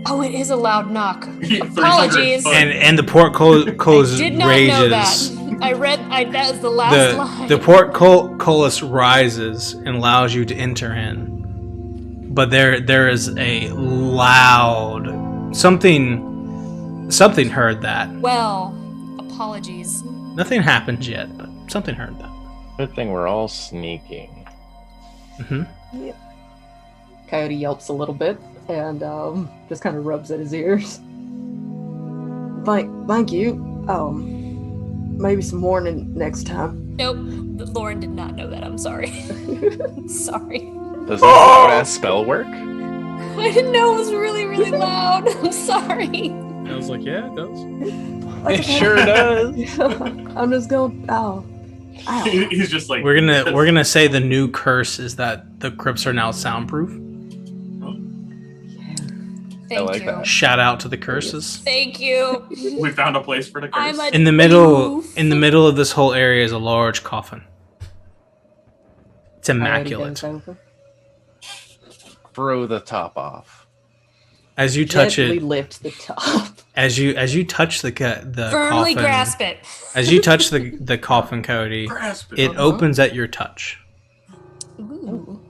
Oh, it is a loud knock. 300 Apologies. foot. and the portcullis I did not rages. know that. That was the last line. The portcullis rises and allows you to enter in, but there is a loud something heard that. Well, apologies. Nothing happened yet, but something heard that. good thing we're all sneaking. Coyote yelps a little bit and just kind of rubs at his ears. Thank you. Maybe some warning next time. Nope, Lauren did not know that. I'm sorry. Sorry. Does that loud ass spell work? I didn't know it was really, really loud. I'm sorry. I was like, yeah, it does. It sure does. I'm just going. Ow. He's just like We're gonna say the new curse is that the crypts are now soundproof. Thank like you. that. Shout out to the curses. Thank you. We found a place for the curse. I'm a In the middle of this whole area is a large coffin. It's Coyote immaculate. goes over. Throw the top off. As you touch Gently it, lift the top. as you touch the Firmly coffin, grasp it. as you touch the coffin, Coyote, Grasp it opens at your touch. Ooh.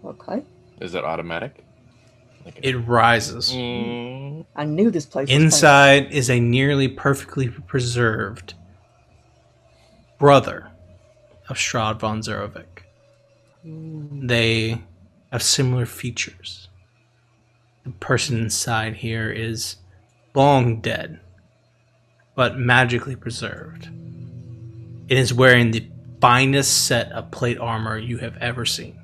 Okay. Is it automatic? Like It rises. I knew this place was Inside is a nearly perfectly preserved brother of Strahd von Zerovic. They have similar features. The person inside here is long dead, but magically preserved. It is wearing the finest set of plate armor you have ever seen.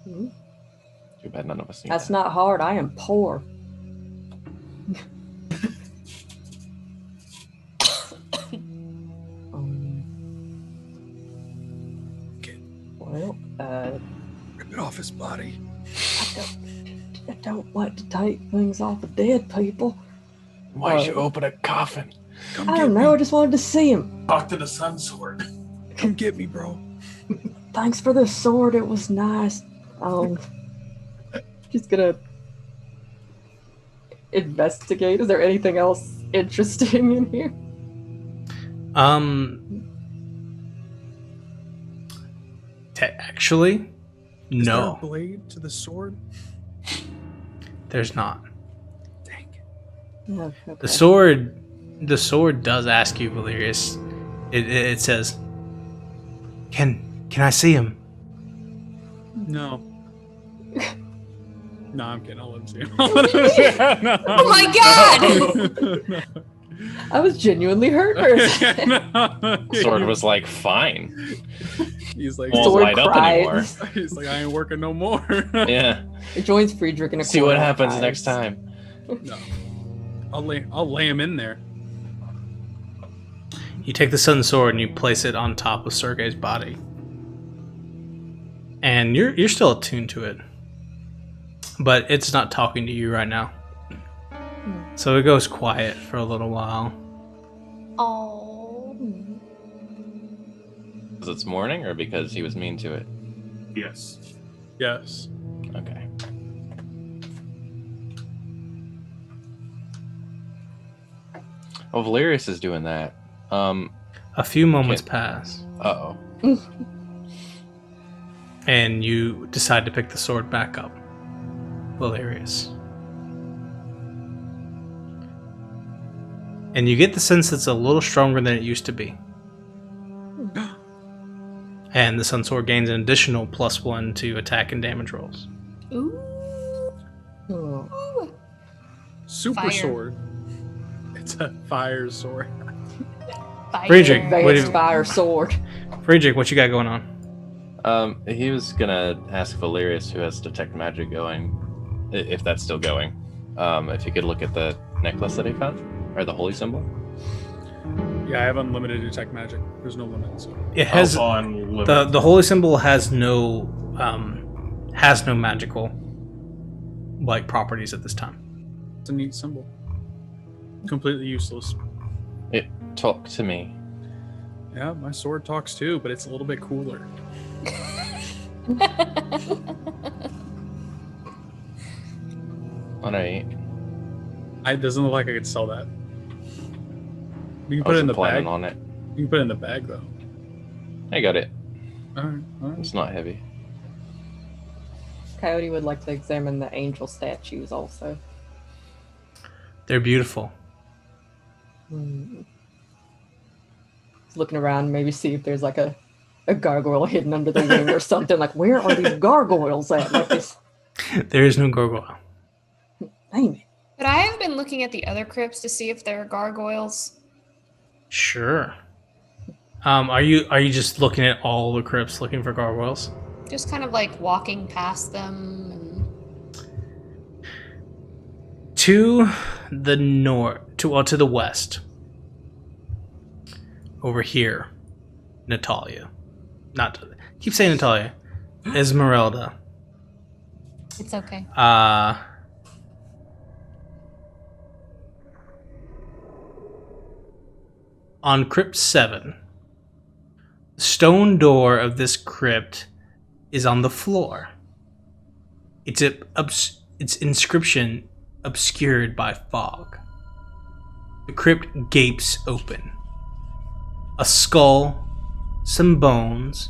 Too bad none of us need That's that. not hard. I am poor. Well, Rip it off his body. I don't like to take things off of dead people. Why'd you open a coffin? Come I get don't me. know. I just wanted to see him. Talk to the sun sword. Come get me, bro. Thanks for the sword. It was nice. Just gonna investigate. Is there anything else interesting in here? Actually, Is there a no, blade to the sword? there's not. Dang. Oh, okay. The sword does ask you, Valerius. It says, "Can I see him?" No. No, I'm kidding. I'll let him see him. Oh my god! I was genuinely hurt for a second. Sword was like, fine. He's like, Won't Sword light up cried. anymore. he's like, I ain't working no more. Yeah. It joins Friedrich in a See what corner, happens guys. next time. No. I'll lay him in there. You take the sun sword and you place it on top of Sergei's body, and you're still attuned to it, but it's not talking to you right now. So it goes quiet for a little while. Oh. Because it's morning or because he was mean to it? Yes. Yes. Okay. Oh, Valerius is doing that. A few moments pass, Uh-oh. and you decide to pick the sword back up, Valerius. And you get the sense it's a little stronger than it used to be. And the sun sword gains an additional +1 to attack and damage rolls. Ooh. Oh. Super Fire. sword. It's a fire sword. Fire. Friedrich, what do Advanced you- fire sword. Friedrich, what you got going on? He was gonna ask Valerius, who has detect magic going, if that's still going. If you could look at the necklace that he found, or the holy symbol. Yeah, I have unlimited detect magic. There's no limit. So. It has On the holy symbol has no magical like properties at this time. It's a neat symbol. Completely useless. Talk to me. Yeah, my sword talks too, but it's a little bit cooler. Alright. It doesn't look like I could sell that. You can I put it in wasn't the planning bag. on it. You can put it in the bag though. I got it. All right. It's not heavy. Coyote would like to examine the angel statues also. They're beautiful. He's looking around, maybe see if there's like a gargoyle hidden under the wing or something. Like, where are these gargoyles at? Like this. There is no gargoyle. Damn it. But I have been looking at the other crypts to see if there are gargoyles. Sure. Are you just looking at all the crypts looking for gargoyles? Just kind of like walking past them. And... To the to the west. Over here, Natalia. Keep saying Natalia. Ezmerelda. It's okay. On Crypt 7, the stone door of this crypt is on the floor. Its inscription obscured by fog. The crypt gapes open. A skull, some bones,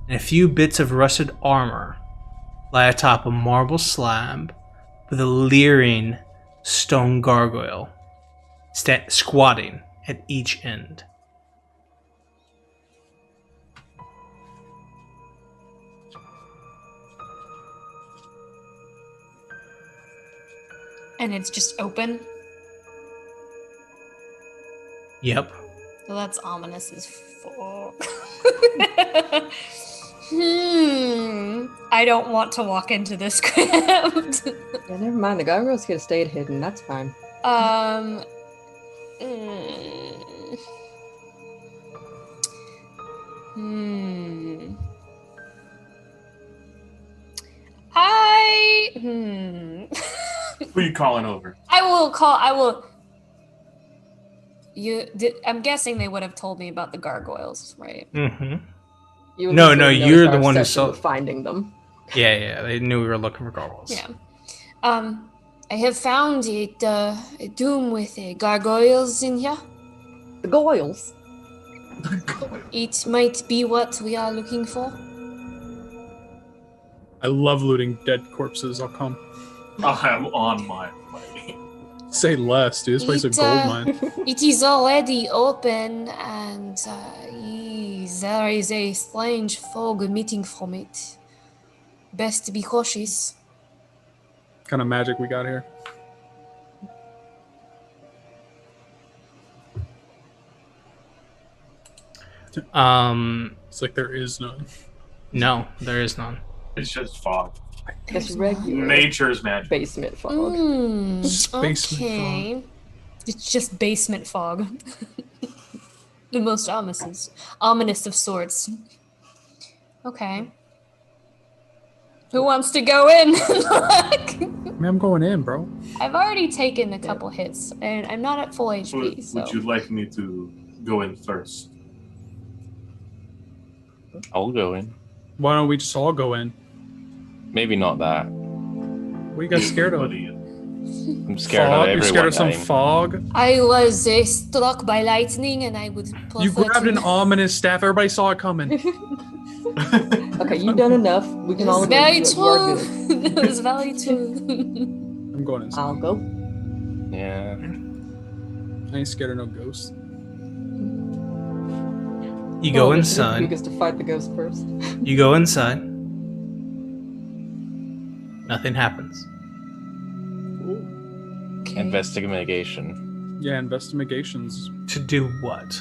and a few bits of rusted armor lie atop a marble slab with a leering stone gargoyle squatting at each end. And it's just open. Yep. So that's ominous as fuck. I don't want to walk into this crypt. Yeah, never mind. The gargoyles could have stayed hidden. That's fine. Mm. Who are you calling over? I will. I'm guessing they would have told me about the gargoyles, right? Mm-hmm. You would No, just really you're notice the our one who obsession saw- with finding them. Yeah, they knew we were looking for gargoyles. Yeah. I have found a tomb with gargoyles in here. The goyles. It might be what we are looking for. I love looting dead corpses. I'll come. I'm on my way. Say less, dude. This place is a gold mine. It is already open, and there is a strange fog emitting from it. Best to be cautious. What kind of magic we got here? It's like there is none. No, there is none. It's just fog. It's regular Nature's magic. basement fog. Basement Okay. It's just basement fog. The most ominous of sorts. Okay. Who wants to go in? I mean, I'm going in, bro. I've already taken a couple hits, and I'm not at full HP. Would you like me to go in first? I'll go in. Why don't we just all go in? Maybe not that. What are you guys scared of? I'm scared of Fog? everyone. You're scared of some dying. fog? I was struck by lightning, and I would. You prefer grabbed to- an ominous staff. Everybody saw it coming. Okay, you've done enough. We can all It's agree very that you are true. good. It was very true. I'm going inside. I'll go. Yeah. I ain't scared of no ghosts. You go Oh, inside. Who gets to fight the ghost first? You go inside. Nothing happens. Investigation. Yeah, investigations. To do what?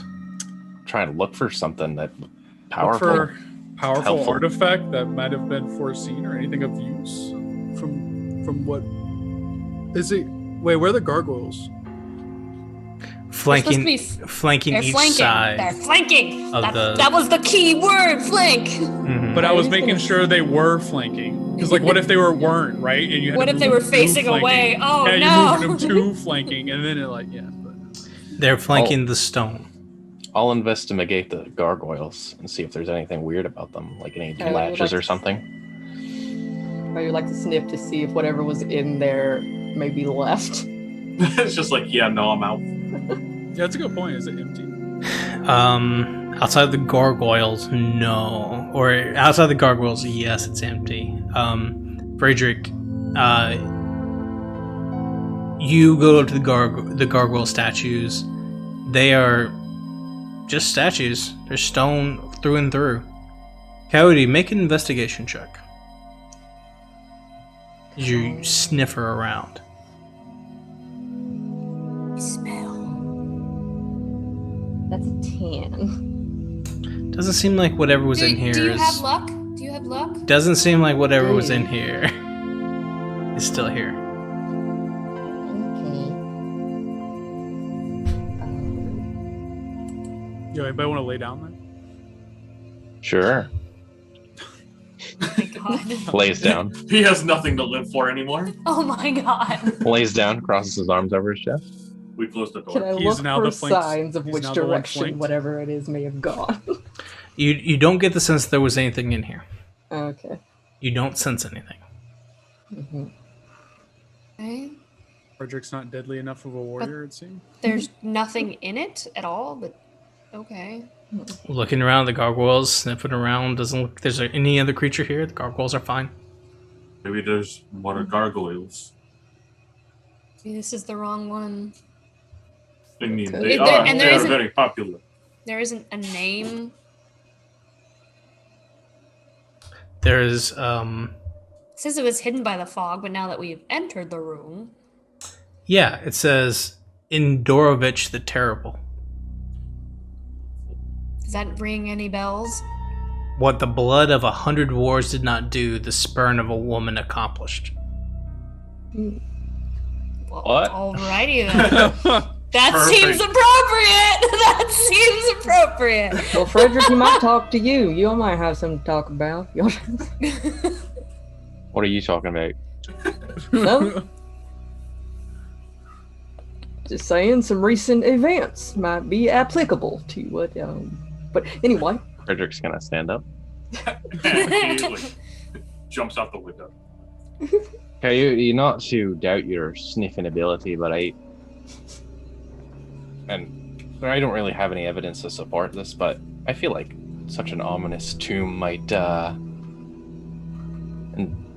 Trying to look for something that Look powerful. for powerful Helpful. artifact that might have been foreseen or anything of use. From what is it? Wait, where are the gargoyles? Flanking, be flanking They're each flanking. side. They're flanking. of That, the- that was the key word, flank. Mhm. But I was Who's making gonna- sure they were flanking. Because like, what if they weren't right? And you had What to if they move were them to facing flanking. away? Oh, yeah, no. you're moving them to flanking, and then it like But They're flanking the stone. I'll investigate the gargoyles and see if there's anything weird about them, like any I would latches like or to- something. I would like to sniff to see if whatever was in there maybe left. It's just like, yeah, no, I'm out. yeah, that's a good point. Is it empty? Outside the gargoyles, no. Or outside the gargoyles, yes, it's empty. Frederick, you go up to the gargoyle statues. They are just statues. They're stone through and through. Coyote, make an investigation check. You sniffer around. Smell. That's a 10. Doesn't seem like whatever was in here Do you is. have luck? Do you have luck? Doesn't seem like whatever was in here is still here. Okay. Yo, anybody want to lay down there? Sure. Oh my god. Lays down. He has nothing to live for anymore. Oh my god. Lays down, crosses his arms over his chest. We close the door. Can I He's look now for the flanked- signs of he's which now the one direction flanked. whatever it is may have gone? You don't get the sense there was anything in here. Okay. You don't sense anything. Hmm. Okay. Frederick's not deadly enough of a warrior, it seems. There's nothing in it at all, but okay. Looking around, the gargoyles sniffing around. Doesn't look. There's any other creature here. The gargoyles are fine. Maybe there's more gargoyles. Maybe this is the wrong one. I mean, Okay. they There- are, and they there are isn't- very popular. There isn't a name. There's It says it was hidden by the fog, but now that we've entered the room, yeah. It says Indorovich the Terrible. does that ring any bells? What the blood of 100 wars did not do, the spurn of a woman accomplished. Well, What? Alrighty then. That Perfect. seems appropriate. That seems appropriate. Well, Frederick, he might talk to you. You might have something to talk about. What are you talking about? No? Just saying, some recent events might be applicable to what. But anyway, Frederick's gonna stand up. Immediately jumps out the window. Okay, you not to doubt your sniffing ability, but I don't really have any evidence to support this, but I feel like such an ominous tomb might and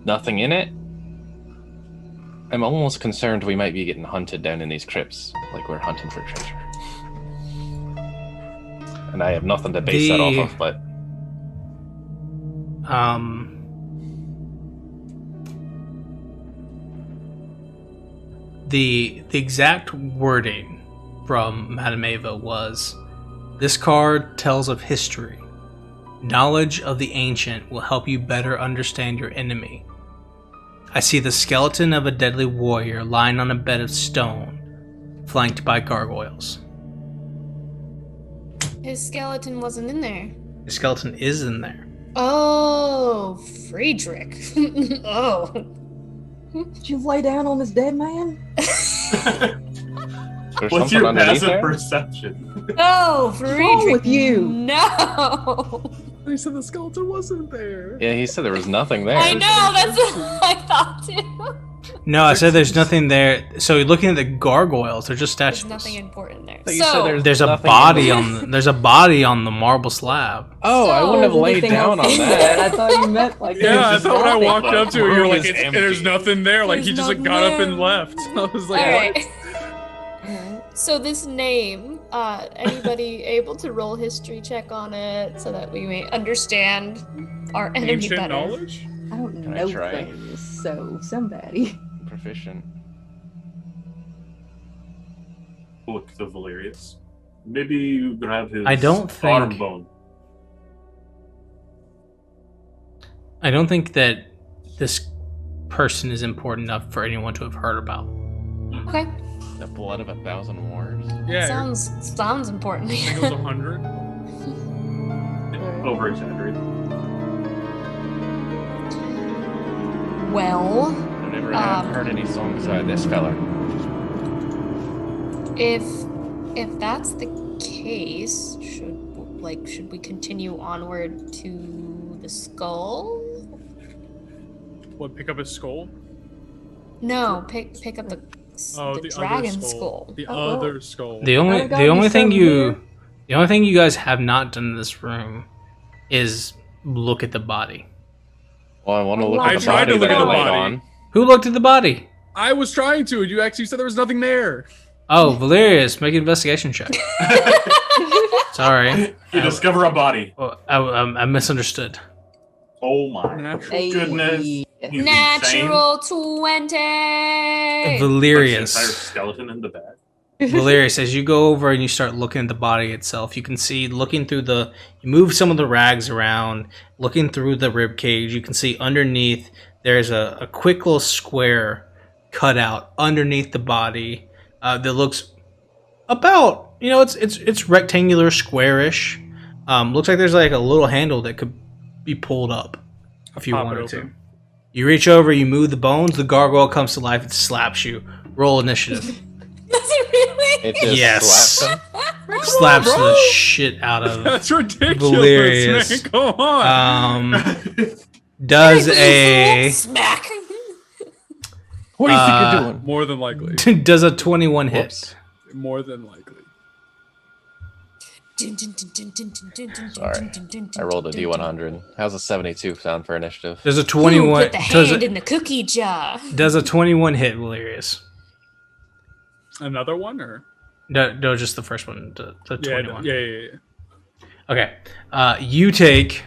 nothing in it. I'm almost concerned we might be getting hunted down in these crypts, like we're hunting for treasure. And I have nothing to base that off of, but The exact wording from Madame Ava was, "This card tells of history. Knowledge of the ancient will help you better understand your enemy. I see the skeleton of a deadly warrior lying on a bed of stone, flanked by gargoyles." His skeleton wasn't in there. The skeleton is in there. Oh, Friedrich. Oh. did you lay down on this dead man? there's What's something your underneath passive there. perception? No, Friedrich. wrong with you? No. He said the skeleton wasn't there. Yeah, he said there was nothing there. I know, that's what I thought too. No, I said there's nothing there. So you're looking at the gargoyles, they're just There's statues. nothing important there. But you said So, There's a nothing body in on there's a body on the marble slab. Oh, I wouldn't have There's laid anything down else on in that. there. I thought you meant like. Yeah, I there's thought when I nothing. walked up to it, you were Room like, is and there's empty. nothing there. Like, There's he just like, nothing got up there. and left. I was like, all what? right. So this name, anybody able to roll history check on it so that we may understand our enemy Ancient better? knowledge? I don't Can I know try? things, so somebody. Proficient. Look to Valerius. Maybe you grab his I don't think- arm bone. I don't think that this person is important enough for anyone to have heard about. Okay, The blood of 1,000 wars. Yeah, sounds important. I think it was 100. Over exaggerated. Well, I've never heard any songs by this fella. if that's the case, should we continue onward to the skull? What, pick up his skull? No, pick up the Oh, the the dragon other skull. The Oh, well. other skull. The only I got the you only thing some you here. the only thing you guys have not done in this room is look at the body. Well, I want to look I at the tried body to look that at the I laid body. on. Who looked at the body? I was trying to, and you actually said there was nothing there. Oh, Valerius, make an investigation check. Sorry, You discover a body. I misunderstood. Oh my Natural. Hey. goodness. He's insane. Natural 20. Punch the Valerius. entire skeleton in the back. Valerius, as you go over and you start looking at the body itself, you can see looking through you move some of the rags around, looking through the rib cage, you can see underneath there's a quick little square cut out underneath the body that looks about, it's rectangular, squarish. Looks like there's like a little handle that could be pulled up if you Pop it wanted to. open. You reach over, you move the bones, the gargoyle comes to life, it slaps you. Roll initiative. Does it really? It just Yes. slaps him. Slaps bro. the shit out of. That's ridiculous, Valerius. man. Come on. Does a Smack. What do you think you're doing? More than likely. does a 21 hit? Whoops. More than likely. Sorry. I rolled a D100. How's a 72 sound for initiative? Does a Who 21 put the hand in the cookie jar? does a 21 hit, Valerius? Another one or? No, just the first one. The Yeah, 21. yeah. Okay. You take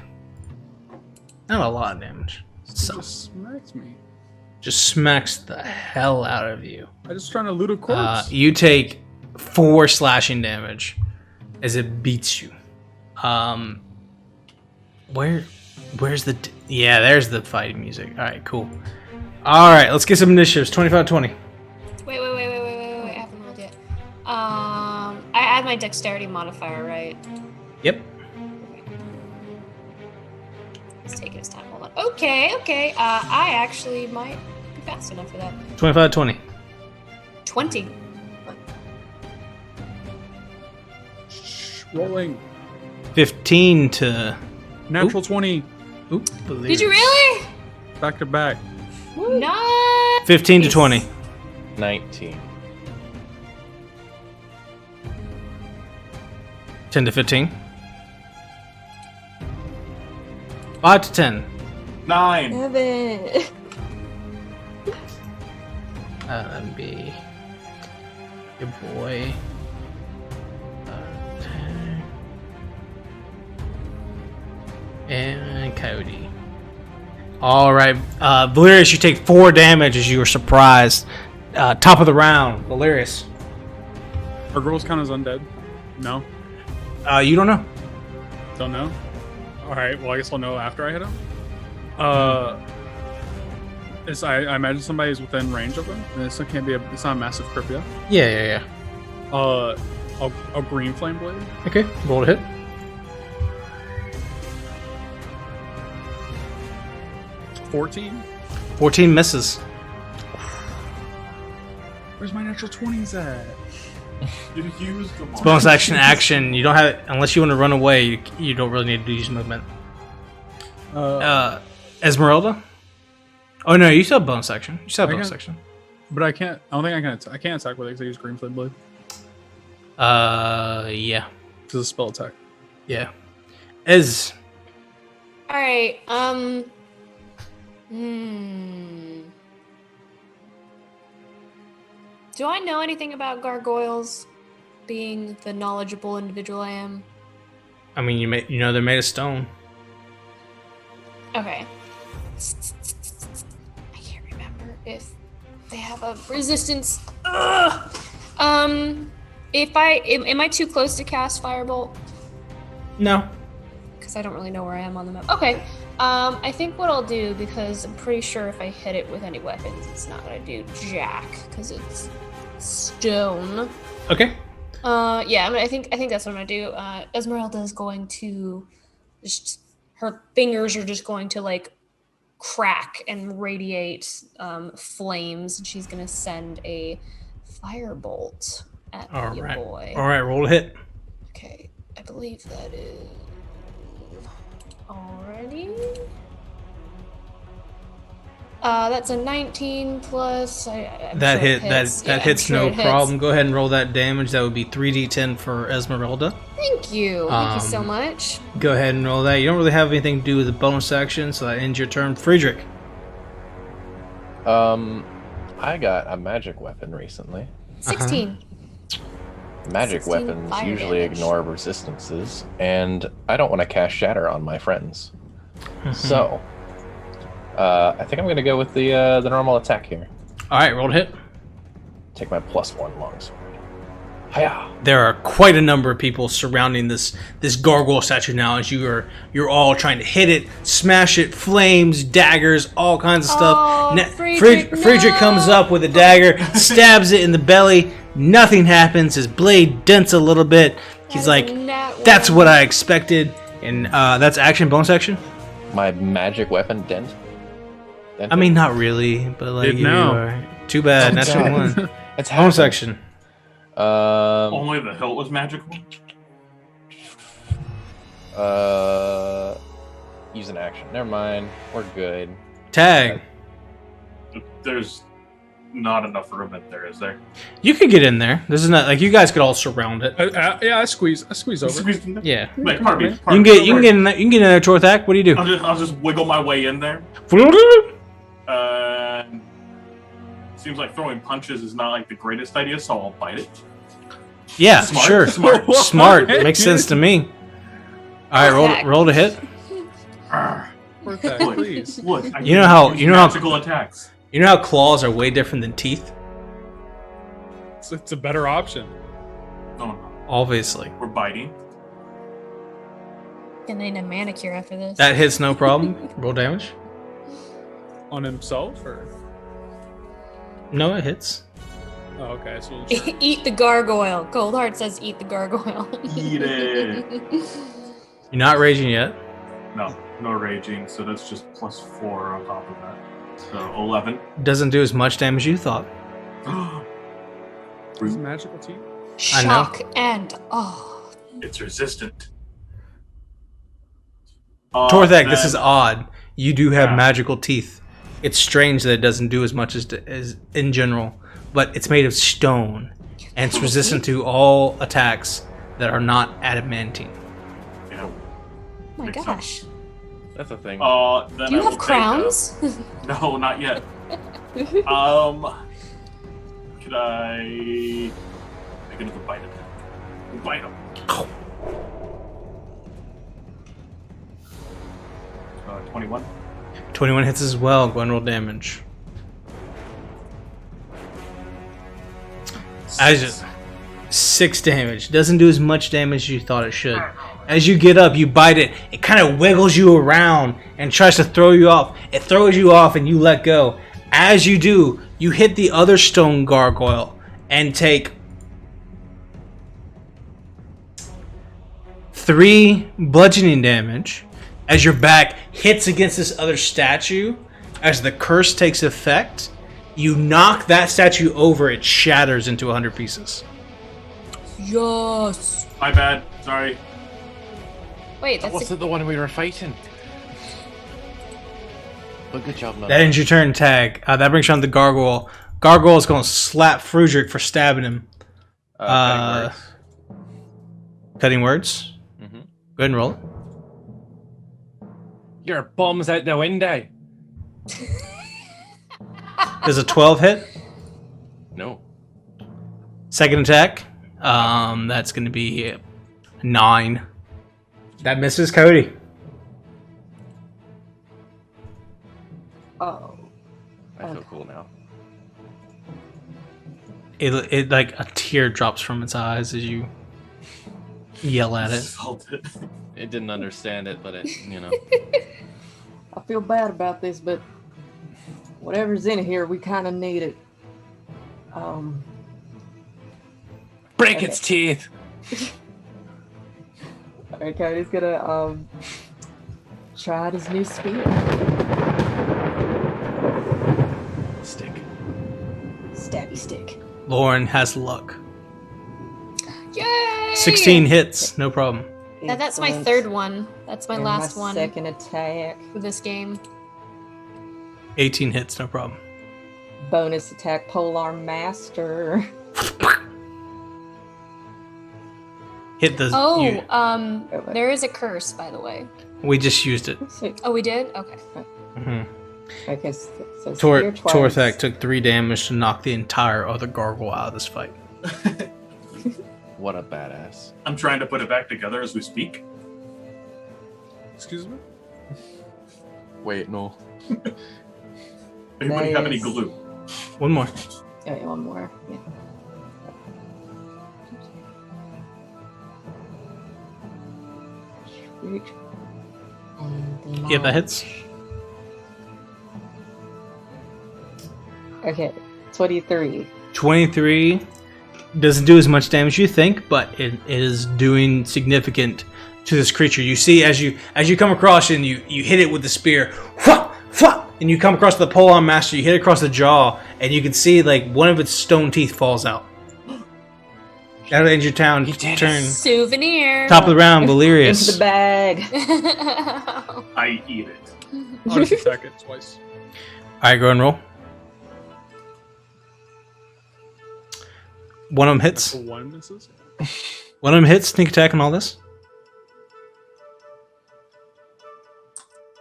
not a lot of damage. So, Just smacks me. just smacks the hell out of you. I just trying to loot a corpse. You take 4 slashing damage as it beats you. Where's the? Yeah, there's the fighting music. All right, cool. All right, let's get some initiatives. 25-20. Wait. I haven't rolled yet. I add my dexterity modifier, right? Yep. Let's take his time. Hold on. Okay. I actually might be fast enough for that. 25-20. 20. Rolling. 15 to. Natural 20. Oop, Did you really? Back to back. Nice. 15 to 20. 19. 10 to 15. 5 to 10. 9. 7. That'd be your boy. 10. And Coyote. All right, Valerius, you take 4 damage as you are surprised. Top of the round, Valerius. Are girls count as undead? No? You don't know. Don't know? Alright, well I guess I'll know after I hit him. I imagine somebody is within range of him. This can't be it's not a massive crypt yet. Yeah. A green flame blade. Okay, roll to hit. 14. 14 misses. Where's my natural 20s at? You used them all. Bonus action. You don't have it unless you want to run away. You don't really need to use movement. Ezmerelda. Oh no, you still have bonus action. You still have bonus action. But I can't. I don't think I can. I can't attack with it because I use green flame blade. Yeah. This is a spell attack. Yeah. Ez. All right. Do I know anything about gargoyles? Being the knowledgeable individual I am. I mean, you know they're made of stone. Okay. I can't remember if they have a resistance. Ugh! Am I too close to cast Firebolt? No. Because I don't really know where I am on the map. Okay. I think what I'll do, because I'm pretty sure if I hit it with any weapons, it's not gonna do jack, because it's stone. Okay. Yeah, I think that's what I'm gonna do. Ezmerelda is going to just, her fingers are just going to like crack and radiate flames, and she's gonna send a firebolt at your boy. All right, roll to hit. Okay, I believe that is already. That's a 19 plus. That hits no problem. Go ahead and roll that damage. That would be 3d10 for Ezmerelda. Thank you. Thank you so much. Go ahead and roll that. You don't really have anything to do with the bonus action, so that ends your turn. Friedrich. I got a magic weapon recently. 16. Magic 16 weapons fire usually damage. ignore resistances, and I don't want to cast Shatter on my friends. So, I think I'm going to go with the normal attack here. All right, roll to hit. Take my +1 longsword. Hiya! There are quite a number of people surrounding this gargoyle statue now, as you're all trying to hit it, smash it, flames, daggers, all kinds of stuff. Oh, Friedrich, Friedrich no! comes up with a dagger, stabs it in the belly. Nothing happens. His blade dents a little bit. He's That like, is a nat "That's one." what I expected." And that's action, bonus action. My magic weapon dent. I mean, not really, but like, Did now. you are. Too bad. That's God. one. It's Bonus happened. action. Only the hilt was magical? Use an action. Never mind. We're good. Tag. There's not enough room in there, is there? You could get in there. This is not like you guys could all surround it. Yeah, I squeeze over. Squeeze in there? Yeah. Like, pardon me. You can get in there. You can get in there, Torthak. What do you do? I'll just wiggle my way in there. Seems like throwing punches is not like the greatest idea, so I'll bite it. Yeah, Smart, sure. smart. Smart. Makes sense to me. All right, roll to hit. Torthak, Look, please. look. I You know can how- use you know how- magical attacks. You know how claws are way different than teeth? It's a better option. No, Obviously. we're biting. Gonna need a manicure after this. That hits no problem. Roll damage. On himself, or? No, it hits. Oh, okay. So Eat the gargoyle. Cold Heart says eat the gargoyle. Eat it. You're not raging yet. No raging, so that's just +4 on top of that. So 11. Doesn't do as much damage as you thought. His magical teeth. I know. Shock and It's resistant. Torthak, this is odd. You do have Yeah. magical teeth. It's strange that it doesn't do as much as in general, but it's made of stone, and it's resistant to all attacks that are not adamantine. Yeah. oh my Makes gosh. That's a thing. Then Do you I will have take crowns? No, not yet. Could I make another bite attack? Bite him. 21. 21 hits as well. Go and roll damage. As 6 damage. Doesn't do as much damage as you thought it should. As you get up, you bite it. It kind of wiggles you around and tries to throw you off. It throws you off and you let go. As you do, you hit the other stone gargoyle and take 3 bludgeoning damage as your back hits against this other statue. As the curse takes effect, you knock that statue over. It shatters into 100 pieces. Yes. My bad. Sorry. Wait, That that's wasn't the one we were fighting. But good job, That ends your turn, Tag. That brings you on the gargoyle. Gargoyle is going to slap Frudrick for stabbing him. Cutting words. Mm-hmm. Go ahead and roll it. Your bomb's out the window. Does a 12 hit? No. Second attack. That's going to be 9. That misses Cody. Oh. I feel cool now. It like a tear drops from its eyes as you yell at it. Felt it. It didn't understand it, but it, I feel bad about this, but whatever's in here, we kind of need it. Break its teeth. Alright, Cody's gonna try out his new spear. Stick. Stabby stick. Lauren has luck. Yay! 16 hits, no problem. That's my Excellent. third one. That's my And last my one second attack. for this game. 18 hits, no problem. Bonus attack, Polar Master. Hit the. There is a curse, by the way. We just used it. Oh, we did? Okay. Okay, so spear twice. Torthak took 3 damage to knock the entire other gargoyle out of this fight. What a badass. I'm trying to put it back together as we speak. Excuse me? Wait, no. Anybody have any Nice. glue? One more. Oh, yeah, one more. Yeah. Yeah, that hits. Okay, 23. 23 doesn't do as much damage as you think, but it is doing significant to this creature. You see, as you come across and you hit it with the spear, and you come across the Polon Master, you hit it across the jaw, and you can see like one of its stone teeth falls out. That'll end your turn. Souvenir. Top of the round, Into Valerius. the bag. I eat it. I'll just attack it twice. All right, go and roll. One of them hits. So one misses. One of them hits. Sneak attack and all this.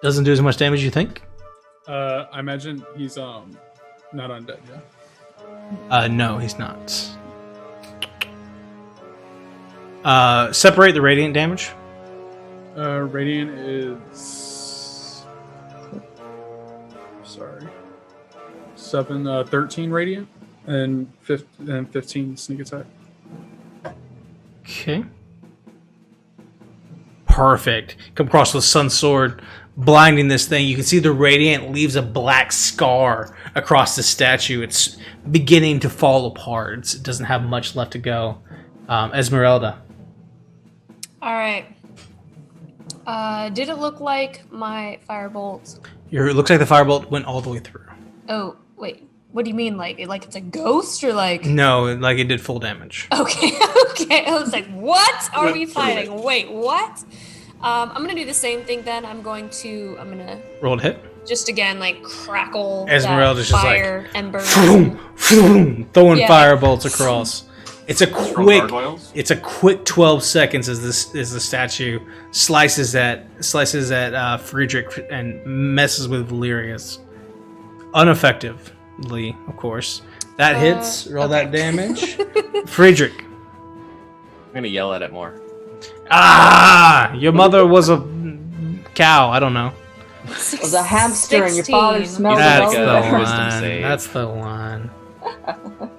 Doesn't do as much damage as you think. I imagine he's not undead, yeah. No, he's not. Separate the radiant damage. Radiant is 13 radiant and 15 sneak attack. Okay. Perfect. Come across with Sun Sword, blinding this thing. You can see the radiant leaves a black scar across the statue. It's beginning to fall apart. It doesn't have much left to go. Ezmerelda. All right. Did it look like my firebolt? It looks like the firebolt went all the way through. Oh, wait. What do you mean? Like it's a ghost or like? No, like it did full damage. Okay, okay. I was like, what are we fighting? Wait, what? I'm gonna do the same thing then. I'm gonna Rolled hit. just again like crackle Esmeralda's that just like, fire ember. Throwing Yeah. firebolts across. It's a Throw quick. gargoyles? It's a quick 12 seconds as the statue slices at Friedrich and messes with Valerius. Ineffectively, of course. That hits. Roll that okay. damage. Friedrich. I'm gonna yell at it more. Ah! Your mother was a cow. I don't know. It was a hamster and your father 16. smelled That's it the all a over. wisdom one. save. That's the one.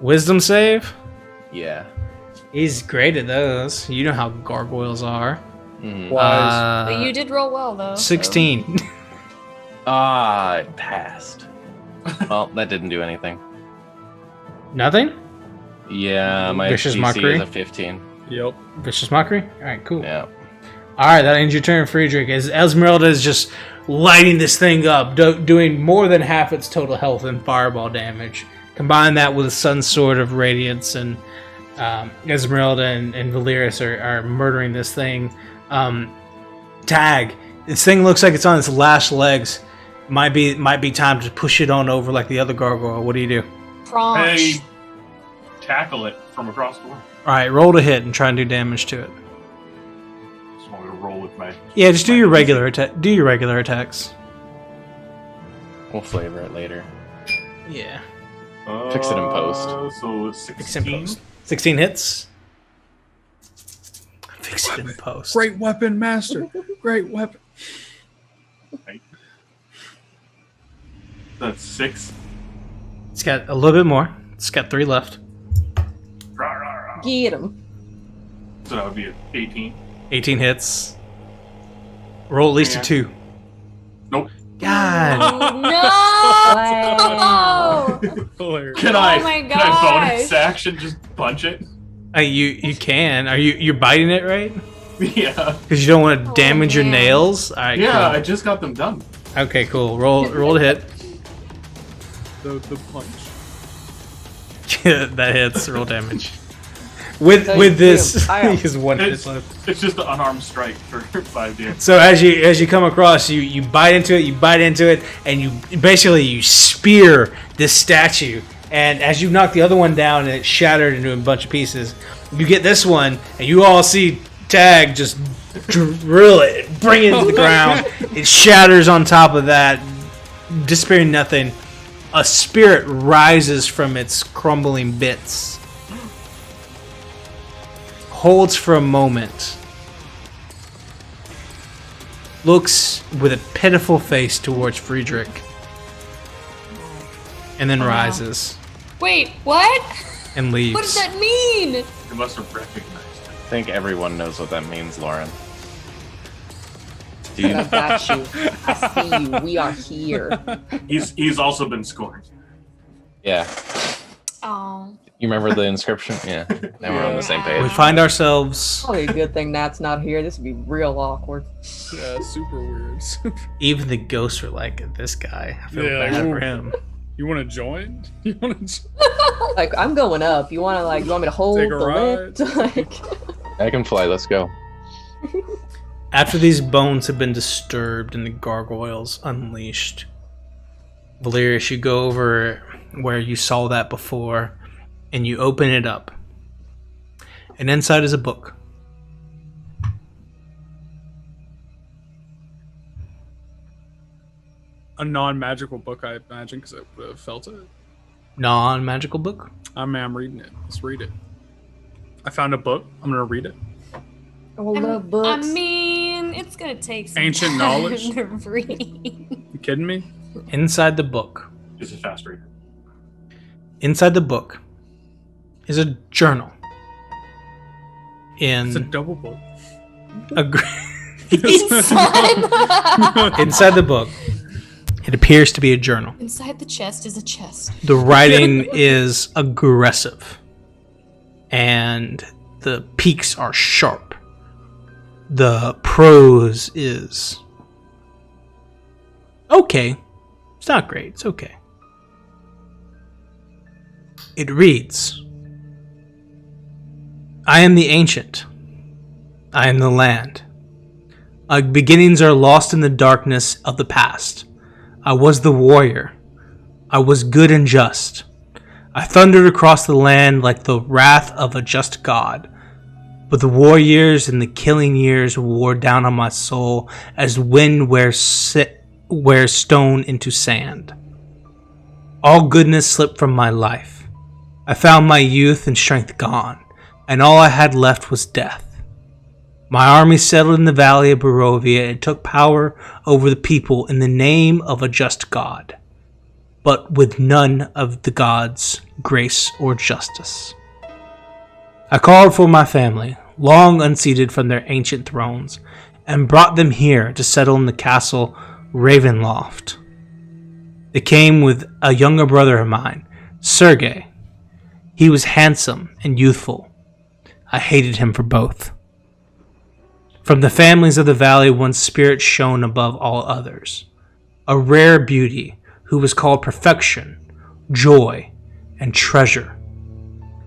Wisdom save? Yeah. He's great at those. You know how gargoyles are. Mhm. But you did roll well though. so- 16. It passed. Well, that didn't do anything. Nothing? Yeah, my Vicious DC Mockery? is a 15. Yep. Vicious Mockery? Alright, cool. Yeah. Alright, that ends your turn, Friedrich. As Ezmerelda is just lighting this thing up, doing more than half its total health in fireball damage. Combine that with a Sun Sword of Radiance, and Ezmerelda and Valerius are murdering this thing. Tag. This thing looks like it's on its last legs. Might be time to push it on over like the other gargoyle. What do you do? Pronch. Hey, tackle it from across the room. Alright, roll to hit and try and do damage to it. Just want me to roll with my. Yeah, just do your regular attack. Do your regular attacks. We'll flavor it later. Yeah. Fix it in post. So Fix it in 16. post. 16 hits. Fix it in post. Great weapon, master. Great weapon. That's 6. It's got a little bit more. It's got 3 left. Rah, rah, rah. Get him. So that would be 18. 18 hits. Roll at least Yeah. a 2. Nope. God. Wow. Hilarious. Can Oh I? my Can I bonus gosh. action just punch it? You can. You're biting it, right? Yeah. Because you don't want to Oh, damage your man. nails. All right. Yeah, I Cool. just got them done. Okay. Cool. Roll to hit. The punch. That hits. Roll damage. With So with you this, do. Ow. he has 1 hit It's, left. it's just an unarmed strike for 5 damage. So as you come across, you bite into it, and you spear this statue. And as you knock the other one down and it's shattered into a bunch of pieces, you get this one, and you all see Tag just drill it, bring it to the ground. It shatters on top of that, disappearing nothing. A spirit rises from its crumbling bits, holds for a moment, looks with a pitiful face towards Friedrich, and then rises Wait, what? and leaves. What does that mean? You must have recognized it. I think everyone knows what that means, Lauren. Do I you? got you. I see you. We are here. He's also been scorned. Yeah. Oh. You remember the inscription? Yeah. Now we're on the same We page. find ourselves, Probably a good thing Nat's not here. This would be real awkward. Yeah, super weird. even the ghosts are like, this guy. I feel Yeah. bad for him. You want to join? You want to Like, I'm going up. You want me to hold Take a the ride? lift? Like, I can fly. Let's go. After these bones have been disturbed and the gargoyles unleashed, Valerius, you go over where you saw that before, and you open it up. And inside is a book. a non-magical book, I imagine, because I would have felt it. Non-magical book? I'm reading it. Let's read it. I found a book. I'm gonna read it. I love books. I mean, it's gonna take some Ancient time knowledge? to read. You kidding me? Inside the book. It's a fast reader. Inside the book is a journal. It's a In double book. Son. inside the book, it appears to be a journal. Inside the chest is a chest. The writing is aggressive, and the peaks are sharp. The prose is okay. It's not great. It's okay. It reads, I am the ancient. I am the land. Our beginnings are lost in the darkness of the past. I was the warrior. I was good and just. I thundered across the land like the wrath of a just god. But the war years and the killing years wore down on my soul as wind wears stone into sand. All goodness slipped from my life. I found my youth and strength gone, and all I had left was death. My army settled in the valley of Barovia and took power over the people in the name of a just god, but with none of the gods' grace or justice. I called for my family, long unseated from their ancient thrones, and brought them here to settle in the castle Ravenloft. They came with a younger brother of mine, Sergei. He was handsome and youthful. I hated him for both. From the families of the valley, one spirit shone above all others, a rare beauty who was called perfection, joy, and treasure.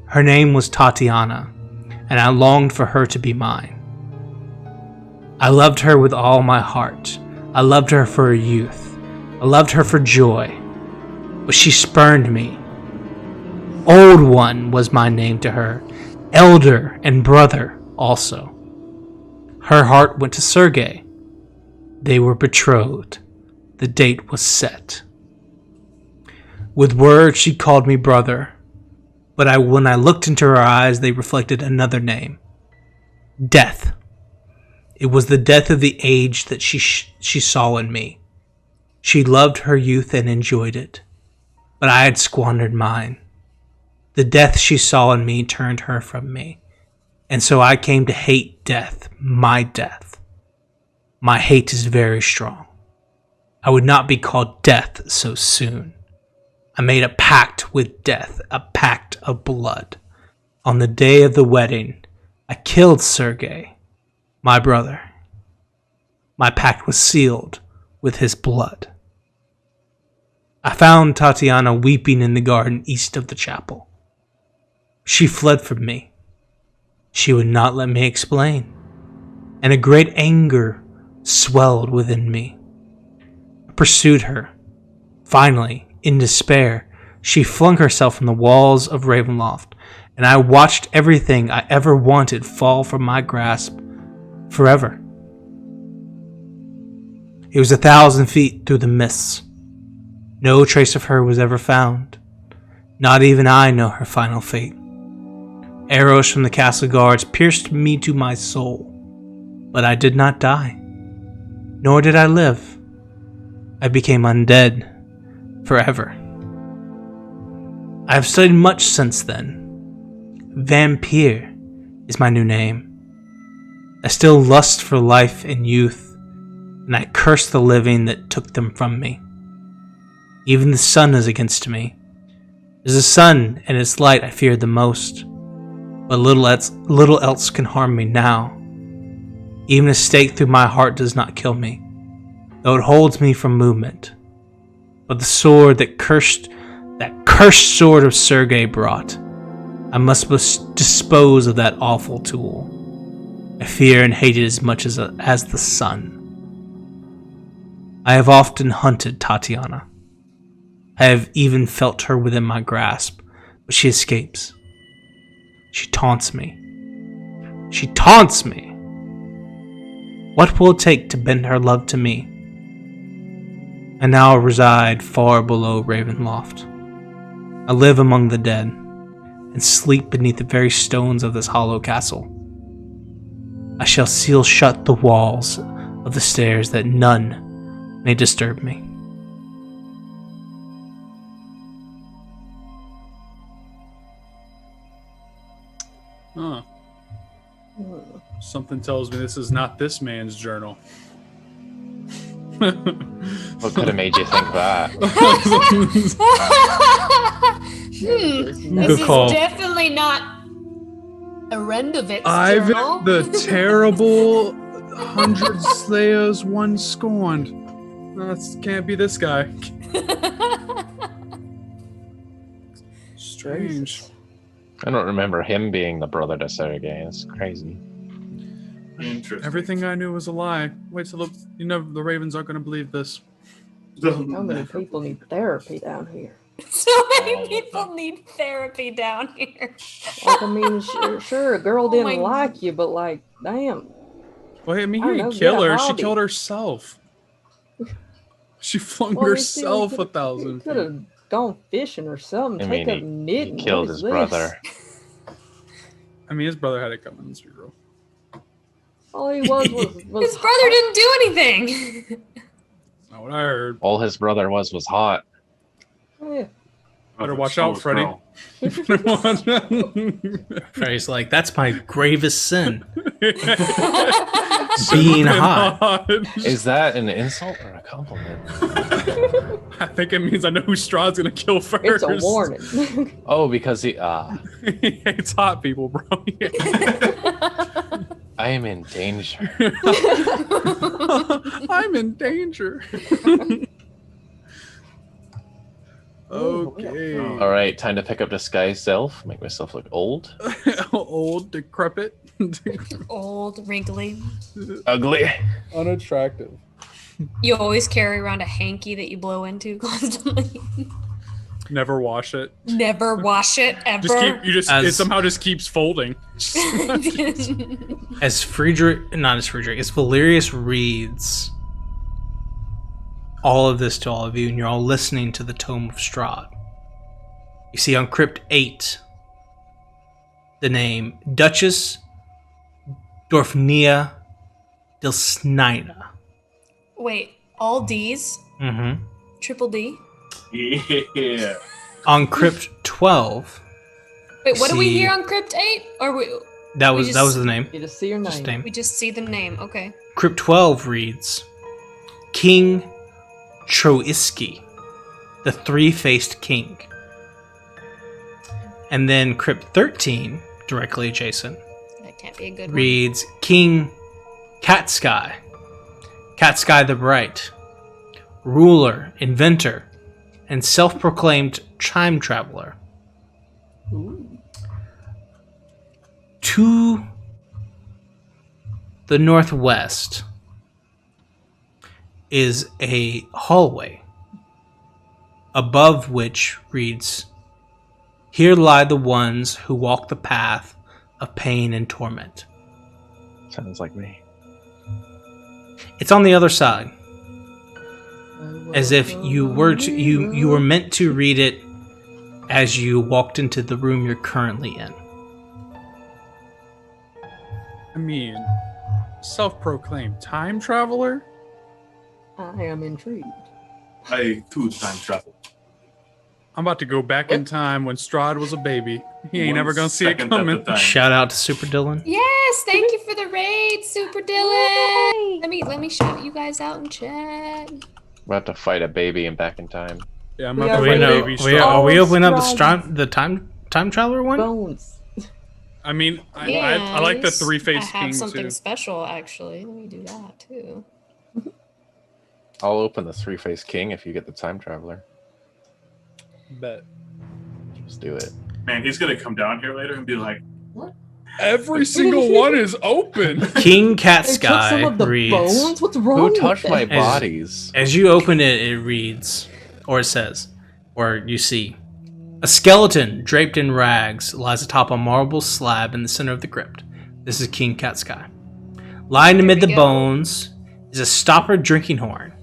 Her name was Tatiana, and I longed for her to be mine. I loved her with all my heart. I loved her for her youth. I loved her for joy. But she spurned me. Old One was my name to her, elder and brother also. Her heart went to Sergei. They were betrothed. The date was set. With words she called me brother, but when I looked into her eyes, they reflected another name. Death. It was the death of the age that she saw in me. She loved her youth and enjoyed it, but I had squandered mine. The death she saw in me turned her from me, and so I came to hate death, my death. My hate is very strong. I would not be called death so soon. I made a pact with death, a pact of blood. On the day of the wedding, I killed Sergei, my brother. My pact was sealed with his blood. I found Tatiana weeping in the garden east of the chapel. She fled from me. She would not let me explain, and a great anger swelled within me. I pursued her. Finally, in despair, she flung herself from the walls of Ravenloft, and I watched everything I ever wanted fall from my grasp forever. It was 1,000 feet through the mists. No trace of her was ever found. Not even I know her final fate. Arrows from the castle guards pierced me to my soul, but I did not die, nor did I live. I became undead forever. I have studied much since then. Vampire is my new name. I still lust for life and youth, and I curse the living that took them from me. Even the sun is against me. It is the sun and its light I fear the most, but little else can harm me now. Even a stake through my heart does not kill me, though it holds me from movement. but the sword that cursed sword of Sergei brought. I must dispose of that awful tool. I fear and hate it as much as the sun. I have often hunted Tatiana. I have even felt her within my grasp, but she escapes. She taunts me. She taunts me! What will it take to bend her love to me? I now reside far below Ravenloft. I live among the dead, and sleep beneath the very stones of this hollow castle. I shall seal shut the walls of the stairs that none may disturb me. Huh. Something tells me this is not this man's journal. What could have made you think that? This is call. definitely not a Rendovitz Ivan journal. the terrible 100 slayers, one scorned. That can't be this guy. Strange. I don't remember him being the brother to Sergei. It's crazy. Interesting. Everything I knew was a lie. Wait till the Ravens aren't going to believe this. How many people need therapy down here? So many people need therapy down here. Like, I mean, sure, a girl Oh my didn't like you, but like, damn. Well, I mean, I he don't didn't know, kill get a her. She hobby. killed herself. She flung Well, herself 1,000 Could feet. have gone fishing or something. I Take mean, a knitting. he killed What is his brother. this? I mean, his brother had it coming. Let's be real. All he was His brother didn't do anything. That's not what I heard. All his brother was hot. Yeah. Better watch out, Freddy. Freddy's like, that's my gravest sin. Being hot. Is that an insult or a compliment? I think it means I know who Strahd's gonna kill first. It's a warning. Oh, because he He hates hot people, bro. I am in danger. I'm in danger. Okay. All right, time to pick up disguise self. Make myself look old, Old, decrepit, Old, wrinkly. ugly. unattractive. You always carry around a hanky that you blow into constantly. Never wash it. Never wash it ever. It somehow just keeps folding. As Valerius reads all of this to all of you, and you're all listening to the Tome of Strahd, you see on Crypt 8 the name Duchess Dorfnia Dilsnina. Wait, all D's? Mm-hmm. Triple D? Yeah. On Crypt 12, Wait, what do we See- hear on Crypt 8? Or that We was just- the name. You just see your Just name. name. we just see the name? Okay. Crypt 12 reads King Troiski, the three-faced king. And then Crypt 13, directly adjacent, That can't be a good one. reads King Catsky, Catsky the Bright, ruler, inventor, and self-proclaimed time traveler. To the northwest is a hallway, above which reads, "Here lie the ones who walk the path of pain and torment." Sounds like me. It's on the other side, as if you were meant to read it as you walked into the room you're currently in. I mean, self-proclaimed time traveler? I am intrigued. I too time travel. I'm about to go back in time when Strahd was a baby. He ain't One ever gonna see it second at a coming. time. Shout out to Super Dylan. Yes, thank you for the raid, Super Dylan. Let me shout you guys out in chat. We're about to fight a baby and back in time. Yeah, I'm We about are to ready. fight Wait, baby Are Strahd. we opening up Strahd. the time traveler one? Bones. I mean, I like the Yes, three-faced I have king something too. special, actually. Let me do that, too. I'll open the three-faced king if you get the time traveler. Bet. Just do it. Man, he's gonna come down here later and be like, "What? Every single one is open. King Cat They took some Sky of the reads. bones. What's wrong Who with touched my that? bodies? As you open it, it reads, or it says, or you see, a skeleton draped in rags lies atop a marble slab in the center of the crypt. This is King Cat Sky. Lying There amid we the go. bones is a stoppered drinking horn,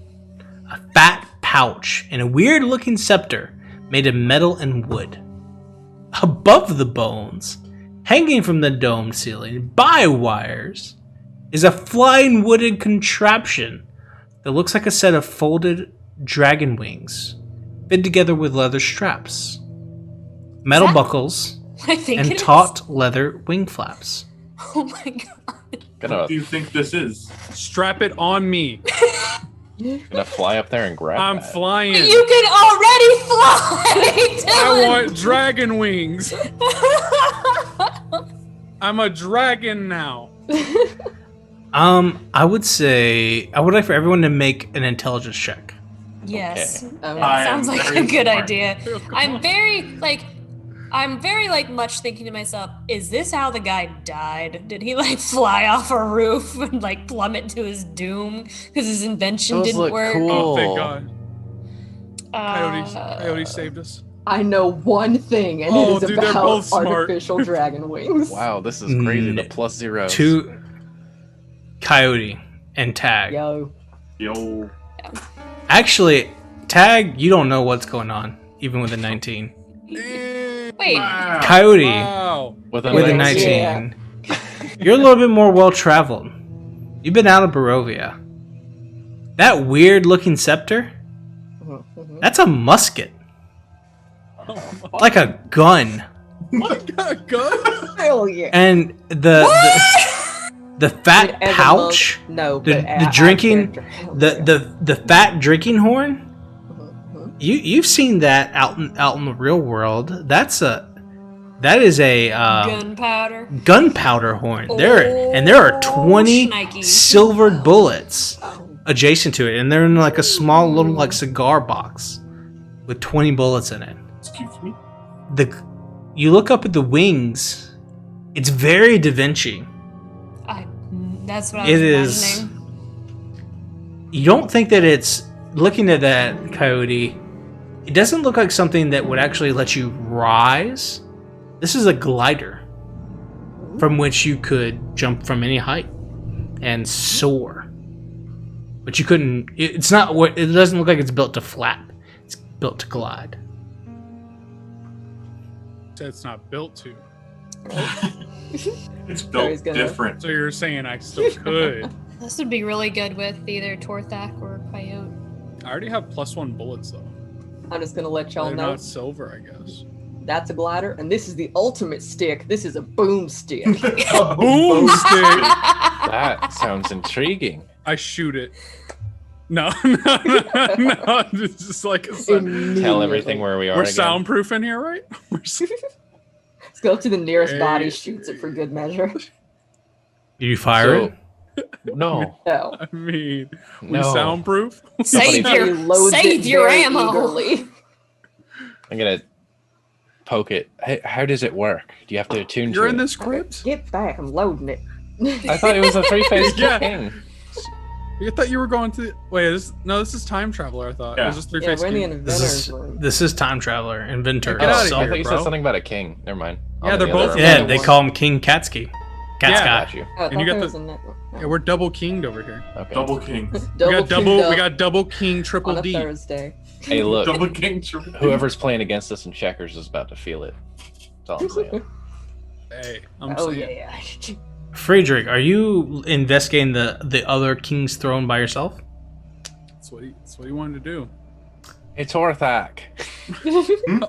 a fat pouch, and a weird-looking scepter made of metal and wood. Above the bones, hanging from the domed ceiling by wires, is a flying wooden contraption that looks like a set of folded dragon wings, fit together with leather straps, metal that- buckles, I think and it is. taut leather wing flaps. Oh my god. What Gonna, do you think this is?" Strap it on me. gonna fly up there and grab I'm that. flying. You can already fly! I Dylan! want dragon wings. I'm a dragon now. I would say I would like for everyone to make an intelligence check. Yes. Okay. That I sounds am like a very good smart. idea. I'm very much thinking to myself, is this how the guy died? Did he like fly off a roof and like plummet to his doom because his invention Those didn't look work? cool. Oh, thank God. Uh, Coyote saved us. I know one thing, and Oh, it is dude, they're about both smart. artificial dragon wings. Wow, this is crazy. The plus zeros. Two, Coyote and Tag. Yo, Yo, Actually, Tag, you don't know what's going on, even with a 19. Wait, wow. Coyote, Wow. With a with a 19. 19, you're a little bit more well-traveled. You've been out of Barovia. That weird-looking scepter, that's a musket. Like a gun. A gun? hell yeah. And the fat As a pouch, monk, no, the but I drinking, character, hell the fat drinking horn. Mhm. You've seen that out in the real world. That is a gunpowder horn. There are 20 shnikes. silvered bullets Oh, adjacent to it, and they're in like a small little like cigar box with 20 bullets in it. Excuse me. You look up at the wings. It's very Da Vinci. That's what I It was is. imagining. You don't think that it's looking at that, Coyote. It doesn't look like something that would actually let you rise. This is a glider from which you could jump from any height and soar. But you couldn't. It's not. It doesn't look like it's built to flap. It's built to glide. It's not built to. It's He's built gonna- different. So you're saying I still could. This would be really good with either Torthak or Coyote. I already have +1 bullets though. I'm just gonna let y'all They're know not silver, I guess. that's a glider, and this is the ultimate stick. This is a boomstick. Boomstick. That sounds intriguing. I shoot it. No, no. It's just like a Tell Immediately. everything where we are We're again. soundproof in here, right? Let's go to the nearest body, Hey. shoots it for good measure. Do you fire it? No, No. I mean, we no. soundproof. Save Somebody your, loads it save your very ammo. eagerly. I'm gonna poke it. Hey, how does it work? Do you have to attune You're to in it? this crypt? Get back, I'm loading it. I thought it was a three-faced Yeah. king. I thought you were going to. Wait, this is Time Traveler. I thought it Yeah. was just Yeah, three-faced we're in the king. inventor's room. This is Time Traveler, Inventor. Get out of I here, thought you bro. said something about a king. Never mind. Yeah, On they're the both- other Yeah, one. they call him King Katsky. Yeah. Got you. Oh, I And thought you got there the- was a net- no. Yeah, we're double kinged over here. Okay. Double king. We got double. kinged up We got double king, triple on a D. Thursday. Hey, look. Double king. Triple king. Whoever's playing against us in checkers is about to feel it. That's all I'm saying. Hey, I'm Oh saying. yeah. Friedrich, are you investigating the other king's throne by yourself? That's what he wanted to do. It's Orthak.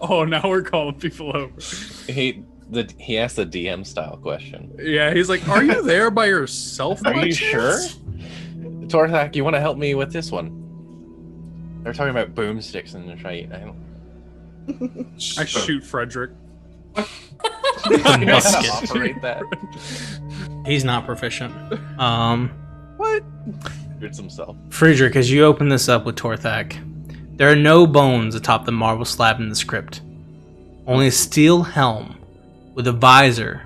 Oh, now we're calling people over. He asked the DM style question. Yeah, he's like, "Are you there by yourself?" Are by you chance?" sure? Torthak, you want to help me with this one? They're talking about boomsticks and try. I shoot Frederick. You know how to Musket. operate that. He's not proficient. What? It's himself. Friedrich, as you open this up with Torthak, there are no bones atop the marble slab in the script. Only a steel helm with a visor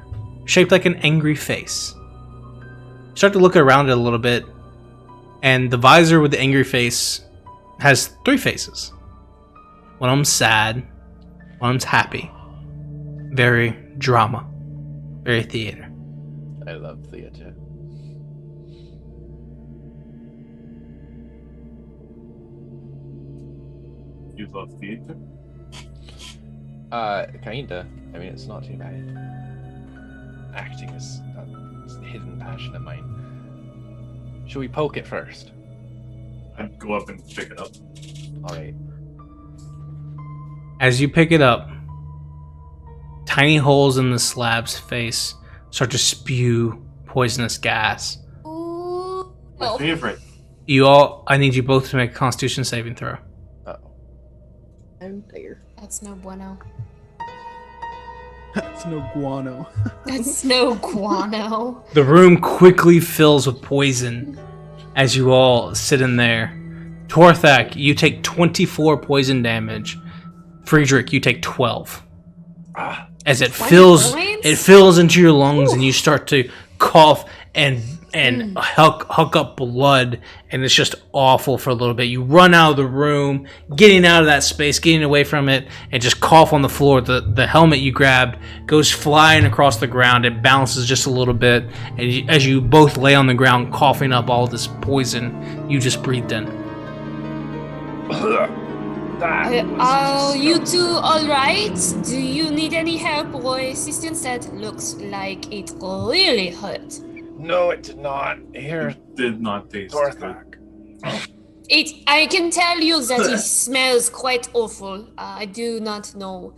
shaped like an angry face. You start to look around it a little bit, and the visor with the angry face has 3 faces. One of them's sad, one of them's happy. Very drama. Very theater. I love theater. You love theater? Kinda. I mean, it's not too bad. Acting is a hidden passion of mine. Should we poke it first? I'd go up and pick it up. Alright. As you pick it up, tiny holes in the slab's face start to spew poisonous gas. Ooh. My No. favorite. I need you both to make a Constitution saving throw. Uh-oh. Oh dear. That's no bueno. That's no guano. That's no guano. The room quickly fills with poison as you all sit in there. Torthak, you take 24 poison damage. Friedrich, you take 12. Ah. As it 20 fills, points? it fills into your lungs, and you start to cough and huck up blood, and it's just awful for a little bit. You run out of the room, getting out of that space, getting away from it, and just cough on the floor. The helmet you grabbed goes flying across the ground. It bounces just a little bit, and as you both lay on the ground, coughing up all this poison you just breathed in. Are you two alright? Do you need any help or assistance? That looks like it really hurt. No, it did not. Here, Did not taste good. Torthak. I can tell you that it smells quite awful. I do not know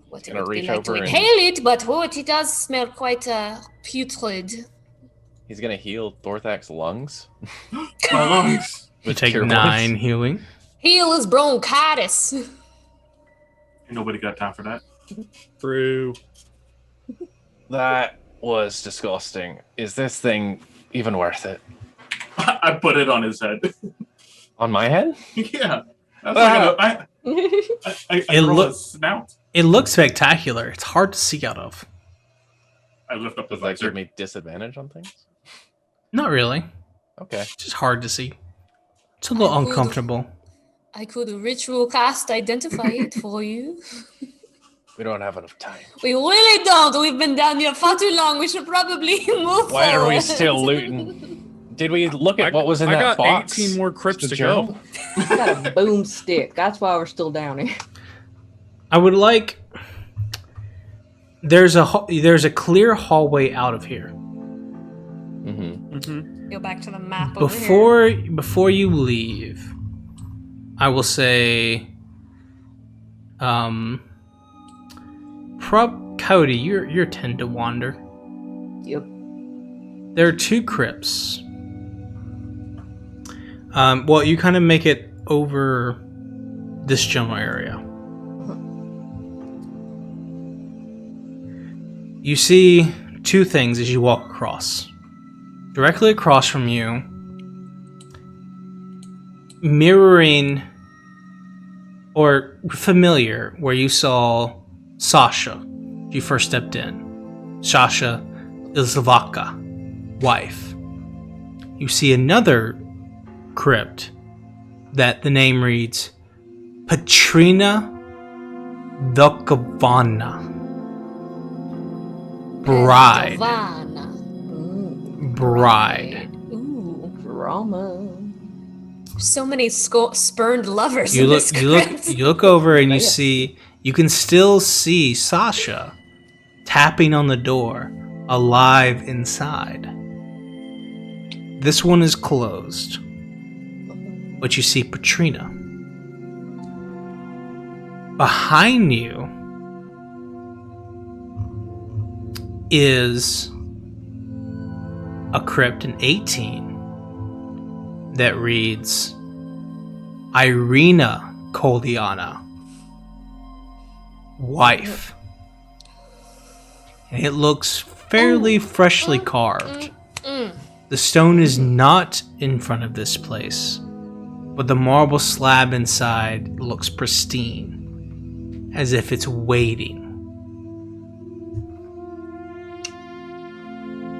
what it Gonna would be reach like to over and- inhale it, but it does smell quite putrid. He's gonna heal Torthak's lungs. My lungs. You with take cure 9 wounds. healing. Heal his bronchitis. Ain't nobody got time for that. True. That was disgusting. Is this thing even worth it? I put it on his head. On my head? Yeah. That's like I It roll look- a snout. It looks spectacular. It's hard to see out of. I lift up the Does that visor. give me disadvantage on things? Not really. Okay. It's just hard to see. It's a little I would- uncomfortable. I could ritual cast identify it for you. We don't have enough time. We really don't. We've been down here far too long. We should probably move Why are we forward. still looting? Did we look at what was in I that got box? 18 more crypts The to journal? go. I got a boomstick. That's why we're still down here. I would like. There's a clear hallway out of here. Mm-hmm. Go back to the map over here. Before you leave, I will say, Cody, you're tend to wander. Yep. There are 2 crypts. Well, you kind of make it over this general area. You see 2 things as you walk across. Directly across from you, mirroring or familiar where you saw Sasha when you first stepped in. Sasha Ilzavaka, wife. You see another crypt that the name reads Patrina Vokavana, bride. Davana. Bride. Ooh. Drama. So many spurned lovers You in look, this you look, crypt. you look over and you Yeah. see, you can still see Sasha tapping on the door, alive inside. This one is closed, but you see Patrina. Behind you is a crypt in 18 that reads Irina Koliana, wife. And it looks fairly freshly carved. The stone is not in front of this place, but the marble slab inside looks pristine, as if it's waiting.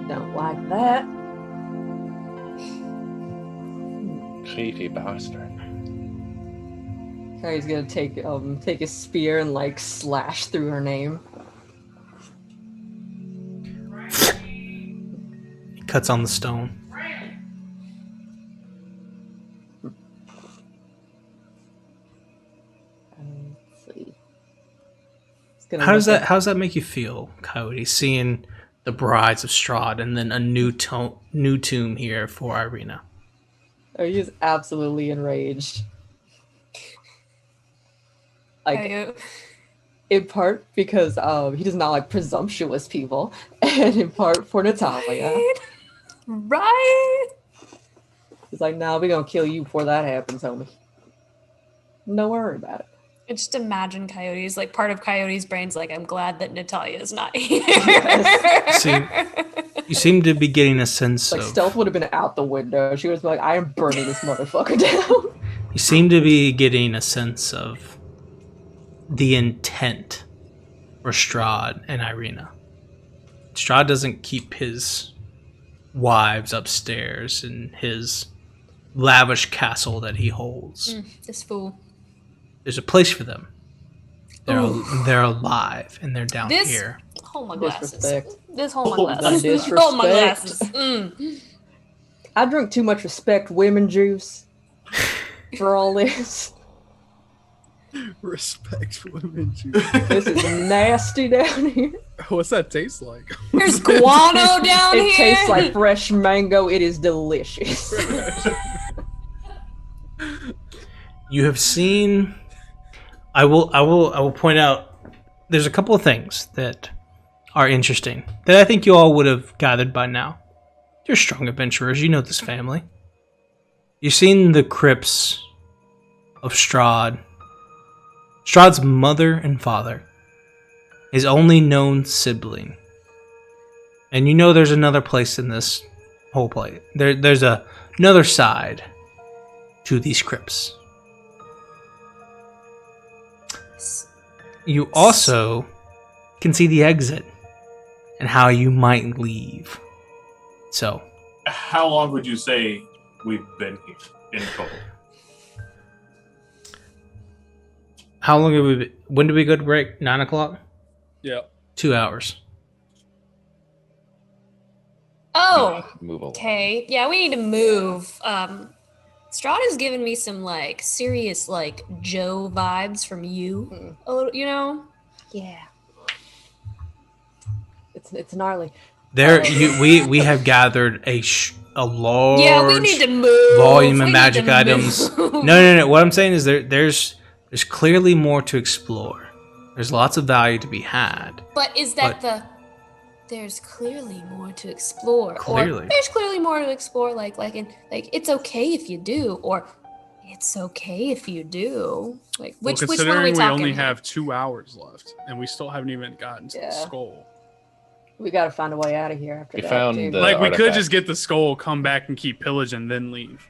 Don't like that. Cheeky bastard. He's gonna take a spear and like slash through her name. Cuts on the stone. Let's see. How does that make you feel, Coyote? Seeing the brides of Strahd and then a new tomb here for Irina. Oh, he's absolutely enraged. Like, in part because he does not like presumptuous people, and in part for Natalia. Right. He's like, "Nah, we're gonna kill you before that happens, homie. Don't worry about it." I just imagine Coyote's like part of Coyote's brain's like, I'm glad that Natalia's not here. See, you seem to be getting a sense Like of. Stealth would have been out the window. She was like, "I am burning this motherfucker down." You seem to be getting a sense of the intent for Strahd and Irina. Strahd doesn't keep his wives upstairs in his lavish castle that he holds. This fool. There's a place for them. They're alive and they're down This- here. Hold my glasses. Disrespect. This hold my Oh, glasses. disrespect. Hold my glasses. Mm. I drink too much respect women juice for all this. Respect women. This is nasty down here. What's that taste like? There's guano down It here. tastes like fresh mango. It is delicious. You have seen. I will point out. There's a couple of things that are interesting that I think you all would have gathered by now. You're strong adventurers. You know this family. You've seen the crypts of Strahd. Strahd's mother and father. His only known sibling. And you know there's another place in this whole place. There's another side to these crypts. You also can see the exit and how you might leave. So, How long would you say we've been here in total? how long have we been? When did we go to break? 9 o'clock? Yeah. 2 hours. Oh, Move along. okay. Yeah, we need to move. Strahd has given me some like serious like Joe vibes from you. Oh, you know? Yeah. It's gnarly. We have gathered a large Yeah, we need to move. volume We of need magic to items. move. No. What I'm saying is there's clearly more to explore. There's lots of value to be had. But is that there's clearly more to explore. Clearly. Or there's clearly more to explore, like it's okay if you do, or it's okay if you do. Like which one are we considering we talking only here? have 2 hours left, and we still haven't even gotten to the Yeah. skull. We got to find a way out of here after We that. found too. the- Like we could artifact. just get the skull, come back, and keep pillaging, then leave.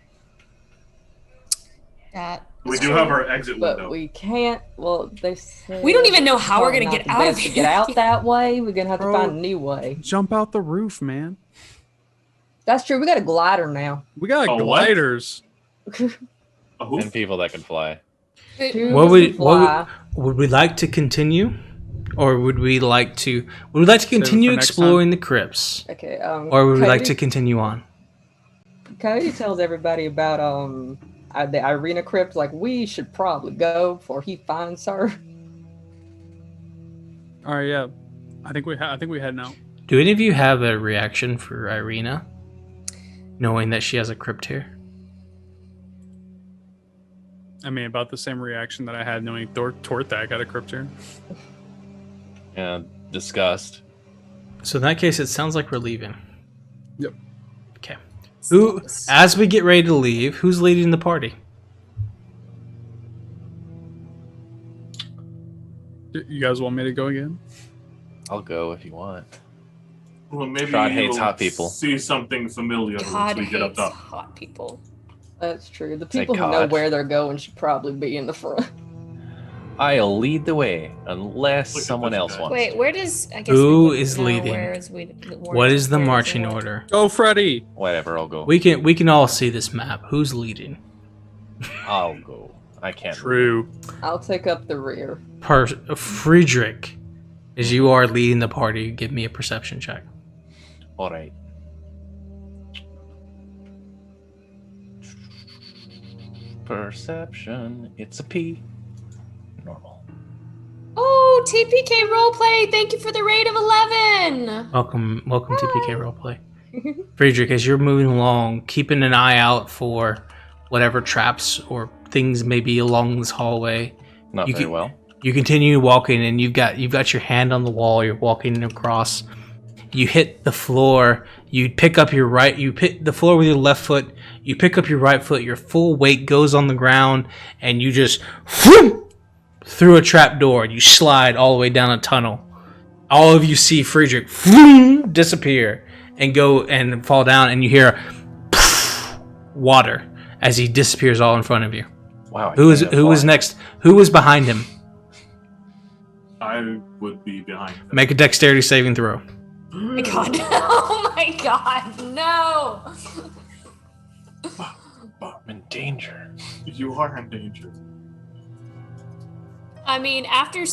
That We is do true. have our exit But window. we can't. Well, they say We don't even know how we're probably gonna not get the out of best to here. get out that way. We're gonna have to Bro. find a new way. Jump out the roof, man. That's true. We got a glider now. We got A what? gliders. A hoof? And people that can fly. Two What can fly. would we like to continue, or would we like to continue for next exploring the crypts, Okay. or would we like to Cody- continue on? Cody tells everybody about the Irina crypt. Like we should probably go before he finds her. All right, yeah. I think we head now. Do any of you have a reaction for Irina, knowing that she has a crypt here? I mean, about the same reaction that I had knowing Torthak had a crypt here. Yeah, disgust. So in that case, it sounds like we're leaving. Yep. Okay. Who, as we get ready to leave, who's leading the party? You guys want me to go again? I'll go if you want. Well, maybe Strahd hates you'll hot people. see something familiar God once we get up hates top. hot people. That's true. The Say people who know cod. where they're going should probably be in the front. I'll lead the way unless Look at someone this else guy. wants Wait, to. where does I guess Who we wouldn't is know leading? Where What is the where marching what? order? Go, Freddy. Whatever, I'll go. We can all see this map. Who's leading? I'll go. I can't. True. I'll take up the rear. Friedrich, as you are leading the party, give me a perception check. All right. Perception. It's a P. Normal. Oh, TPK roleplay! Thank you for the rate of 11. Welcome TPK roleplay. Friedrich, as you're moving along, keeping an eye out for whatever traps or things may be along this hallway. Not You very can- well. You continue walking, and you've got your hand on the wall. You're walking across. You hit the floor. You pick up your right. You hit the floor with your left foot. You pick up your right foot. Your full weight goes on the ground, and you just whoom, through a trap door. You slide all the way down a tunnel. All of you see Friedrich whoom, disappear and go and fall down, and you hear water as he disappears all in front of you. Wow. Who was next? Who was behind him? I would be behind them. Make a dexterity saving throw. Oh my god. Oh my god, no! I'm in danger. You are in danger. I mean, after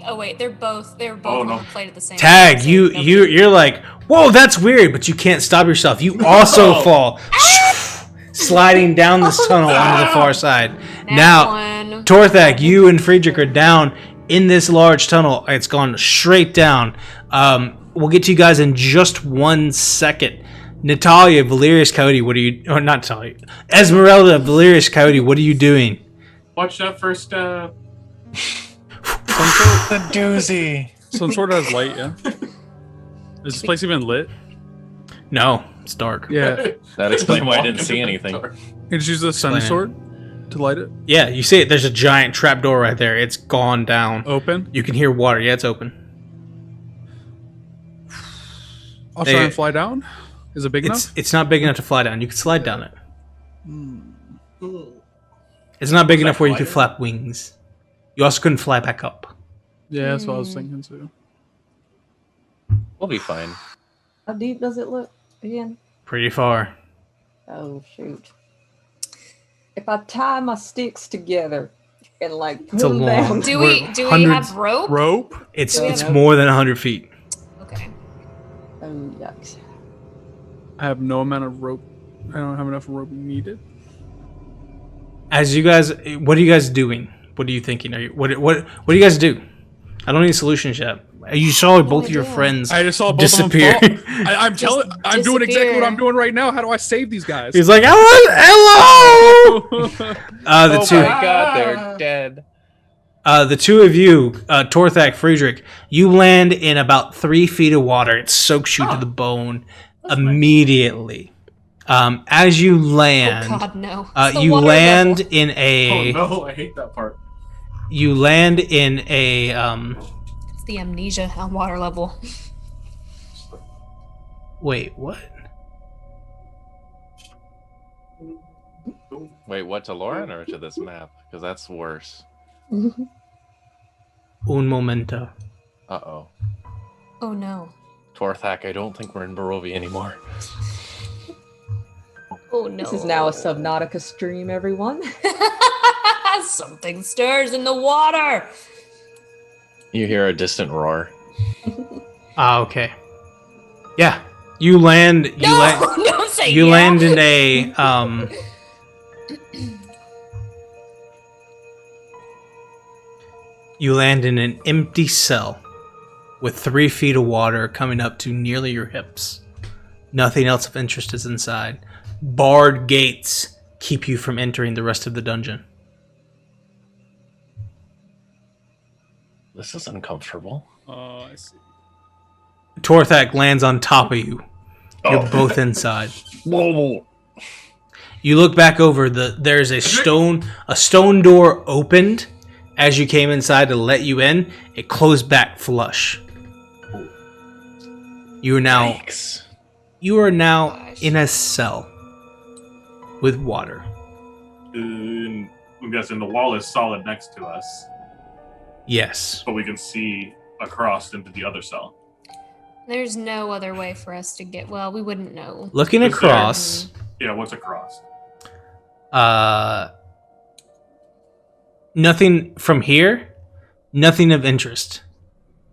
oh wait, they're both Oh, on no. the plate at the same Tag, time. so nobody- you're like, whoa, that's weird, but you can't stop yourself. You also fall, sliding down this tunnel onto the far side. That Now, one. Torthak, you and Friedrich are down in this large tunnel. It's gone straight down. We'll get to you guys in just 1 second. Natalia, Valerius Coyote, what are you... Or not Natalia. Ezmerelda, Valerius Coyote, what are you doing? Watch that first. The doozy. Some sort of light, yeah. Is this place even lit? No, it's dark. Yeah. That explains why I didn't see anything. You just use the sun Explain it. sword to light it? Yeah, you see it. There's a giant trap door right there. It's gone down. Open? You can hear water. Yeah, it's open. I'll try and fly down. Is it big enough? It's not big enough to fly down. You can slide down it. It's not big enough where you could flap wings. You also couldn't fly back up. Yeah, that's what I was thinking too. We'll be fine. How deep does it look again? Pretty far. Oh, shoot. If I tie my sticks together and like It's a pull them long- down. Do we hundreds- have rope? Rope? It's Yeah. it's more than 100 feet. Okay. Oh, yikes. I have no amount of rope. I don't have enough rope needed. As you guys, what are you guys doing? What are you thinking? Are you what do you guys do? I don't need solutions yet. You saw both of your idea. friends I just saw both disappear. of them fall. I'm telling. I'm doing exactly what disappear. I'm doing right now. How do I save these guys? He's like, hello. The Oh two. my god, they're dead. The two of you, Torthak, Friedrich, you land in about 3 feet of water. It soaks you to the bone immediately. As you land, Oh god, no. It's the you water land level. in Oh a. no, I hate that part. You land in a. It's the amnesia on water level. Wait, what? Wait, what, to Lauren or to this map? Because that's worse. Un momento. Uh-oh. Oh no. Torthak, I don't think we're in Barovia anymore. Oh no. This is now a Subnautica stream, everyone. Something stirs in the water. You hear a distant roar. Okay. Yeah, you land. You No, land. don't say You yeah. land in a. You land in an empty cell with 3 feet of water coming up to nearly your hips. Nothing else of interest is inside. Barred gates keep you from entering the rest of the dungeon. This is uncomfortable. Oh, I see. Torthak lands on top of you. You're both inside. You look back over there's a stone door opened as you came inside to let you in. It closed back flush. You are now Yikes. Gosh. in a cell with water. I'm guessing the wall is solid next to us, Yes. but we can see across into the other cell. There's no other way for us to get. Well, we wouldn't know. Looking Is there- across, Yeah, what's across? nothing from here, nothing of interest.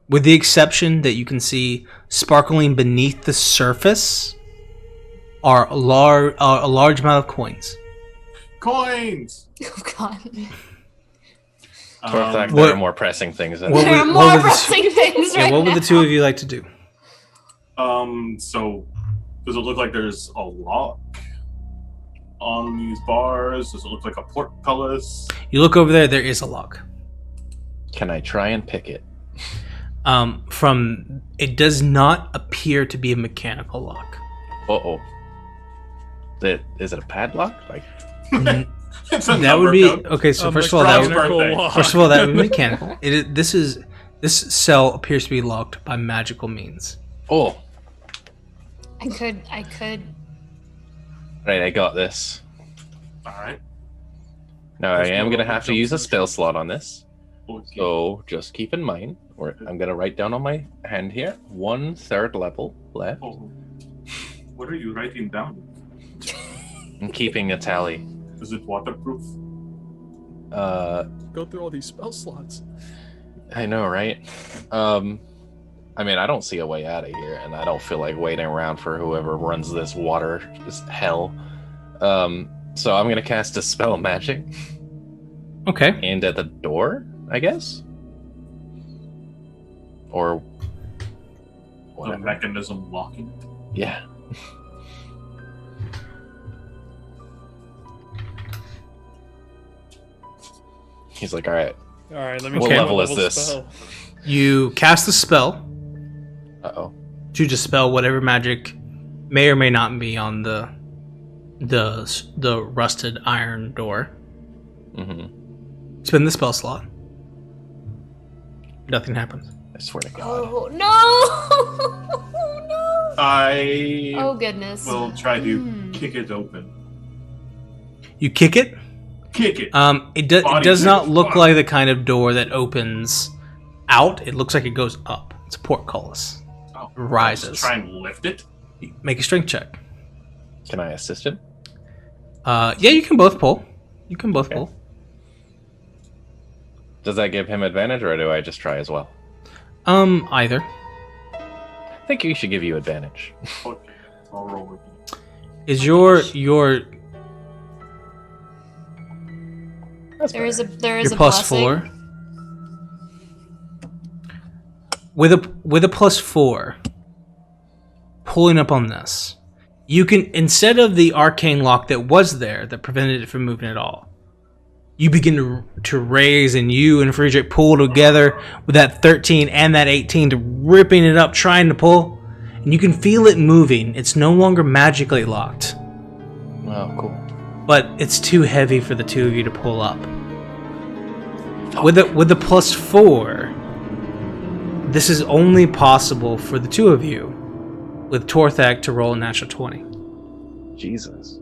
With the exception that you can see sparkling beneath the surface are a large amount of coins. Coins! Oh God. Torthak, Um, there what- are more pressing things than what There are would- more what would the- pressing things Yeah, right what would the now. two of you like to do? So does it look like there's a lock on these bars? Does it look like a portcullis? You look over there, there is a lock. Can I try and pick it? From it does not appear to be a mechanical lock. Uh-oh. Is it a padlock? Like, It's a That number would be code. okay. So A first of all, that would, mechanical birthday. lock. first of all that would be mechanical. This cell appears to be locked by magical means. oh, I could. right, I got this. All right. Now I There's am no going to have to use a jumpsuit. spell slot on this. Okay. So just keep in mind, I'm going to write down on my hand here, 1/3 level left. Oh. What are you writing down? I'm keeping a tally. Is it waterproof? Go through all these spell slots. I know, right? I mean, I don't see a way out of here, and I don't feel like waiting around for whoever runs this water, this hell. So I'm gonna cast a spell of magic, Okay. aimed at the door, I guess, or The whatever. mechanism locking it? Yeah. He's like, all right. All right, let me What check my level is this? spell. You cast the spell Uh-oh. to dispel whatever magic may or may not be on the rusted iron door. Mm-hmm. Spin the spell slot. Nothing happens. I swear to God. Oh no! Oh no! I Oh goodness. will try to kick it open. You kick it. Kick it! It Body does not takes look fire. like the kind of door that opens out. It looks like it goes up. It's a portcullis. Oh, rises. let's try and lift it. Make a strength check. Can I assist him? Yeah, you can both pull. You can both pull. Does that give him advantage, or do I just try as well? Either. I think he should give you advantage. Okay, I'll roll with you. Is your That's there is better. a your plus blessing. 4? With a plus 4, pulling up on this, you can, instead of the arcane lock that was there that prevented it from moving at all, you begin to raise, and you and Friedrich pull together with that 13 and that 18 to ripping it up, trying to pull, and you can feel it moving. It's no longer magically locked, Oh, cool. but it's too heavy for the two of you to pull up. With the plus 4, this is only possible for the two of you, with Torthak to roll a natural 20. Jesus.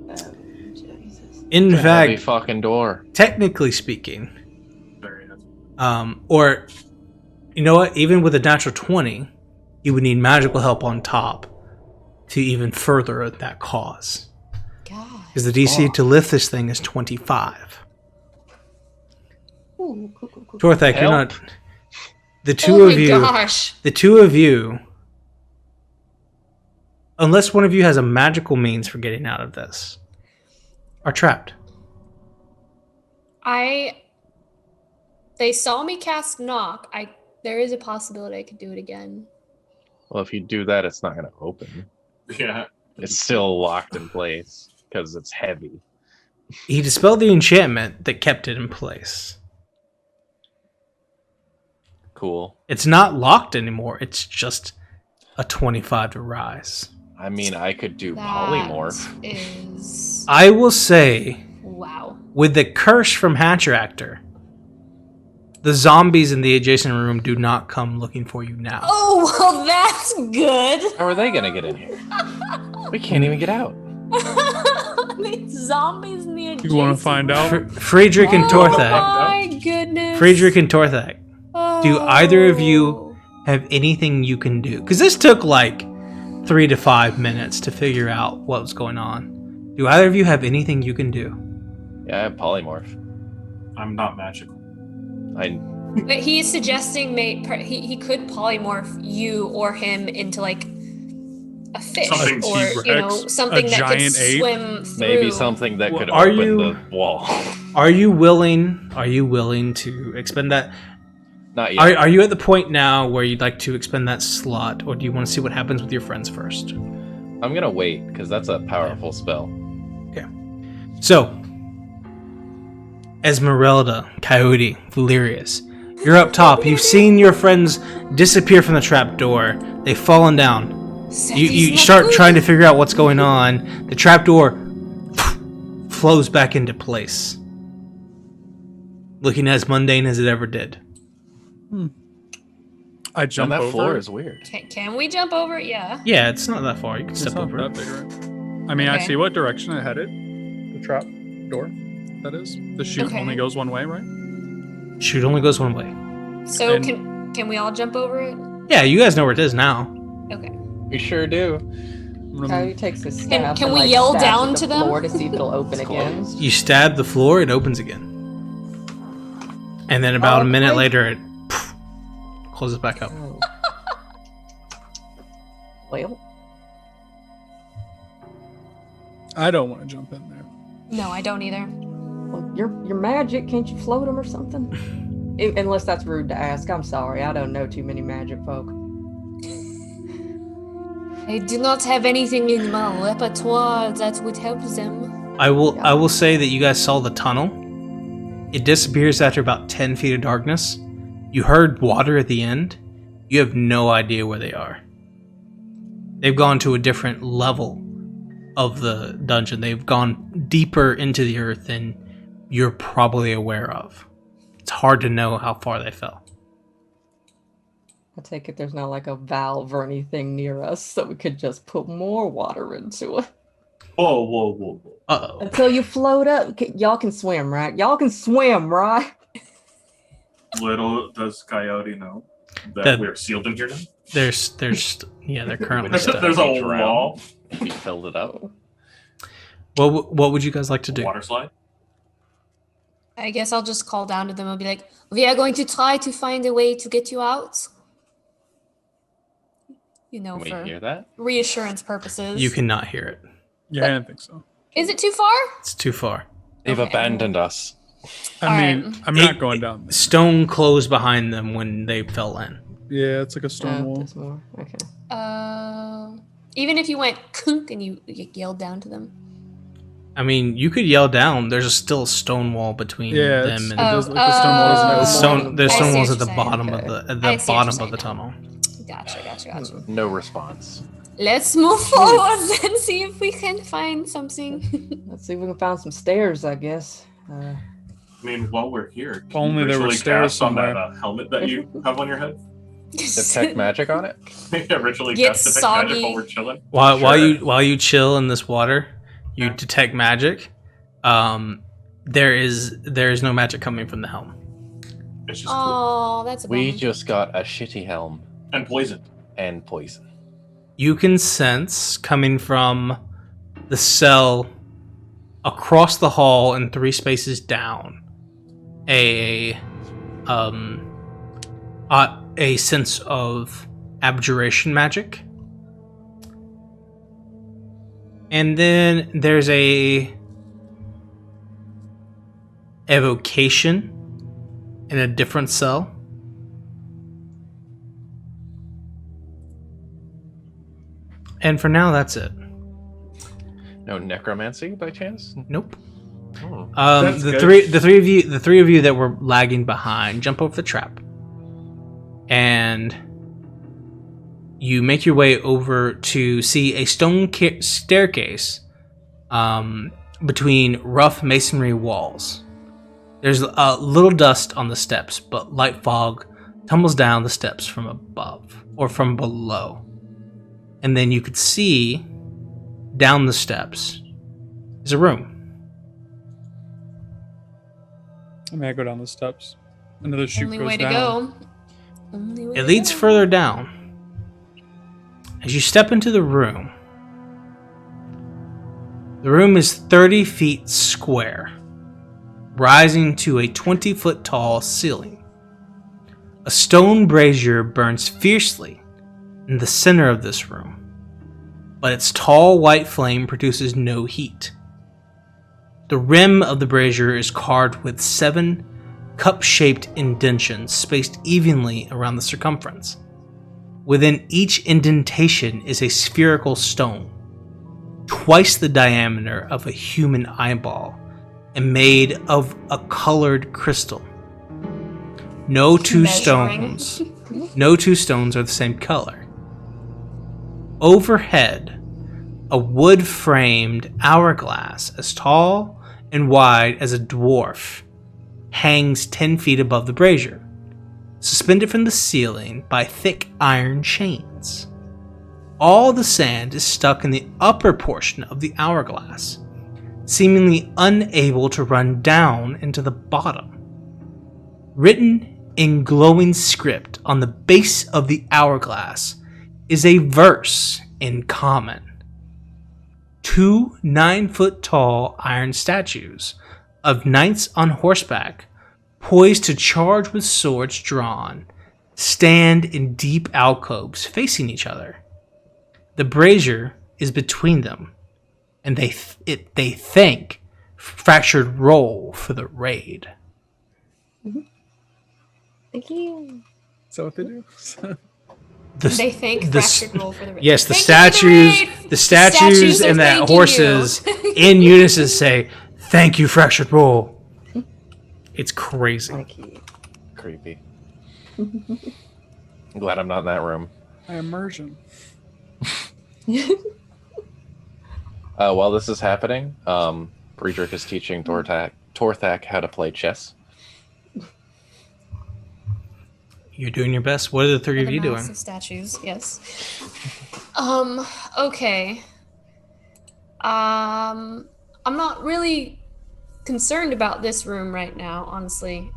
In Heavy fact, fucking door. technically speaking, Very nice. or you know what, even with a natural 20, you would need magical help on top to even further that cause. God. Because the DC to lift this thing is 25. Ooh, cool. Torthak, you're Help. not. The two Oh of my you. gosh. The two of you, unless one of you has a magical means for getting out of this, are trapped. They saw me cast knock. There is a possibility I could do it again. Well, if you do that, it's not going to open. Yeah. It's still locked in place because it's heavy. He dispelled the enchantment that kept it in place. Cool. It's not locked anymore. It's just a 25 to rise. I mean, I could do That polymorph. is I will say, wow. with the curse from Hatcher Actor, The zombies in the adjacent room do not come looking for you now. Oh, well, that's good. How are they gonna get in here? We can't even get out. The zombies in the adjacent. You want to find out? Friedrich and Oh Torthak. my goodness. Friedrich and Torthak. Do either of you have anything you can do? Because this took like 3 to 5 minutes to figure out what was going on. Do either of you have anything you can do? Yeah, I have polymorph. I'm not magical. But he's suggesting he could polymorph you or him into like a fish Something or T-Rex, something a that could giant ape. swim through. Maybe something that could Are open you- the wall. Are you willing to expend that? Not yet. Are you at the point now where you'd like to expend that slot, or do you want to see what happens with your friends first? I'm gonna wait because that's a powerful spell. So, Ezmerelda, Coyote, Valerius, you're up top. You've seen your friends disappear from the trapdoor. They've fallen down. You start trying to figure out what's going on. The trapdoor flows back into place, looking as mundane as it ever did. I And jump that over. floor is weird. Can we jump over it? Yeah. Yeah, it's not that far. You can It's step not over that it. big, right? I mean, I Okay. see what direction it headed. The trap door. That is. The chute Okay. only goes one way, right? Shoot only goes one way. So And- can we all jump over it? Yeah, you guys know where it is now. Okay. We sure do. I'm gonna- Coyote takes a stab. can and, we like, yell stabs down at to the them? floor to see if it'll open again. Closed. You stab the floor, it opens again. And then about a minute great. later, it closes back up. Oh. Well, I don't want to jump in there. No, I don't either. well, you're magic. Can't you float them or something? Unless that's rude to ask. I'm sorry. I don't know too many magic folk. I do not have anything in my repertoire that would help them. I will say that you guys saw the tunnel. It disappears after about 10 feet of darkness. You heard water at the end. You have no idea where they are. They've gone to a different level of the dungeon. They've gone deeper into the earth than you're probably aware of. It's hard to know how far they fell. I take it there's not like a valve or anything near us, so we could just put more water into it. Whoa, whoa, whoa, whoa. Uh-oh. Until you float up, y'all can swim, right? Y'all can swim, right? Little does Coyote know that That- we're sealed in here now. They're currently There's, stuck. there's a Beach around. wall, He filled it up. What would you guys like to do? water slide. I guess I'll just call down to them and be like, we are going to try to find a way to get you out. You know, Can we for hear that? reassurance purposes. You cannot hear it. Yeah, I didn't think so. Is it too far? It's too far. They've Okay. abandoned us. I All mean, right. I'm not going down there. Stone closed behind them when they fell in. Yeah, it's like a stone wall. There's more. Okay. Even if you went kunk and you yelled down to them. I mean, you could yell down. There's still a stone wall between Yeah, them and it does look like the stone walls Oh. and the stone. There's I stone see walls what at the you're bottom saying. of the I at see the what bottom you're of the saying. tunnel. Gotcha. No response. Let's move forward and see if we can find something. Let's see if we can find some stairs, I guess. I mean, while we're here, If only there were ritually stairs cast on that somewhere. helmet that you have on your head. Detect magic on it? Yeah, ritually Get cast detect soggy. magic while we're chilling. While you chill in this water, you detect magic. There is no magic coming from the helm. It's just cool. Oh, that's a We bummer. just got a shitty helm And poison. and poison. You can sense coming from the cell across the hall and 3 spaces down a sense of abjuration magic. And then there's a evocation in a different cell. And for now, that's it. No necromancy by chance? Nope. Oh. That's The good. three of you that were lagging behind jump over the trap, and you make your way over to see a stone staircase between rough masonry walls. There's a little dust on the steps, but light fog tumbles down the steps from above or from below. And then you could see down the steps is a room. I may go down the steps. Another chute Only goes way to down. go. Only way It to leads go. further down. As you step into the room is 30 feet square, rising to a 20-foot tall ceiling. A stone brazier burns fiercely in the center of this room, but its tall white flame produces no heat. The rim of the brazier is carved with 7 cup-shaped indentions spaced evenly around the circumference. Within each indentation is a spherical stone, twice the diameter of a human eyeball, and made of a colored crystal. No two Measuring. stones are the same color. Overhead, a wood-framed hourglass as tall and wide as a dwarf hangs 10 feet above the brazier, suspended from the ceiling by thick iron chains. All the sand is stuck in the upper portion of the hourglass, seemingly unable to run down into the bottom. Written in glowing script on the base of the hourglass is a verse in common. 2 9-foot-tall iron statues of knights on horseback, poised to charge with swords drawn, stand in deep alcoves facing each other. The brazier is between them, and they thank Fractured Roll for the raid. Thank you. Is that what they do? They thank Fractured Roll for the raid. Yes, the Thank you for statues, raid. the statues, are and the thanking horses you. in unison say, "Thank you, Fractured Roll." It's crazy. Thank you. Creepy. I'm glad I'm not in that room. My immersion. While this is happening, Friedrich is teaching Torthak how to play chess. You're doing your best. What are the three of you doing? Massive statues, yes. Okay. I'm not really concerned about this room right now, honestly.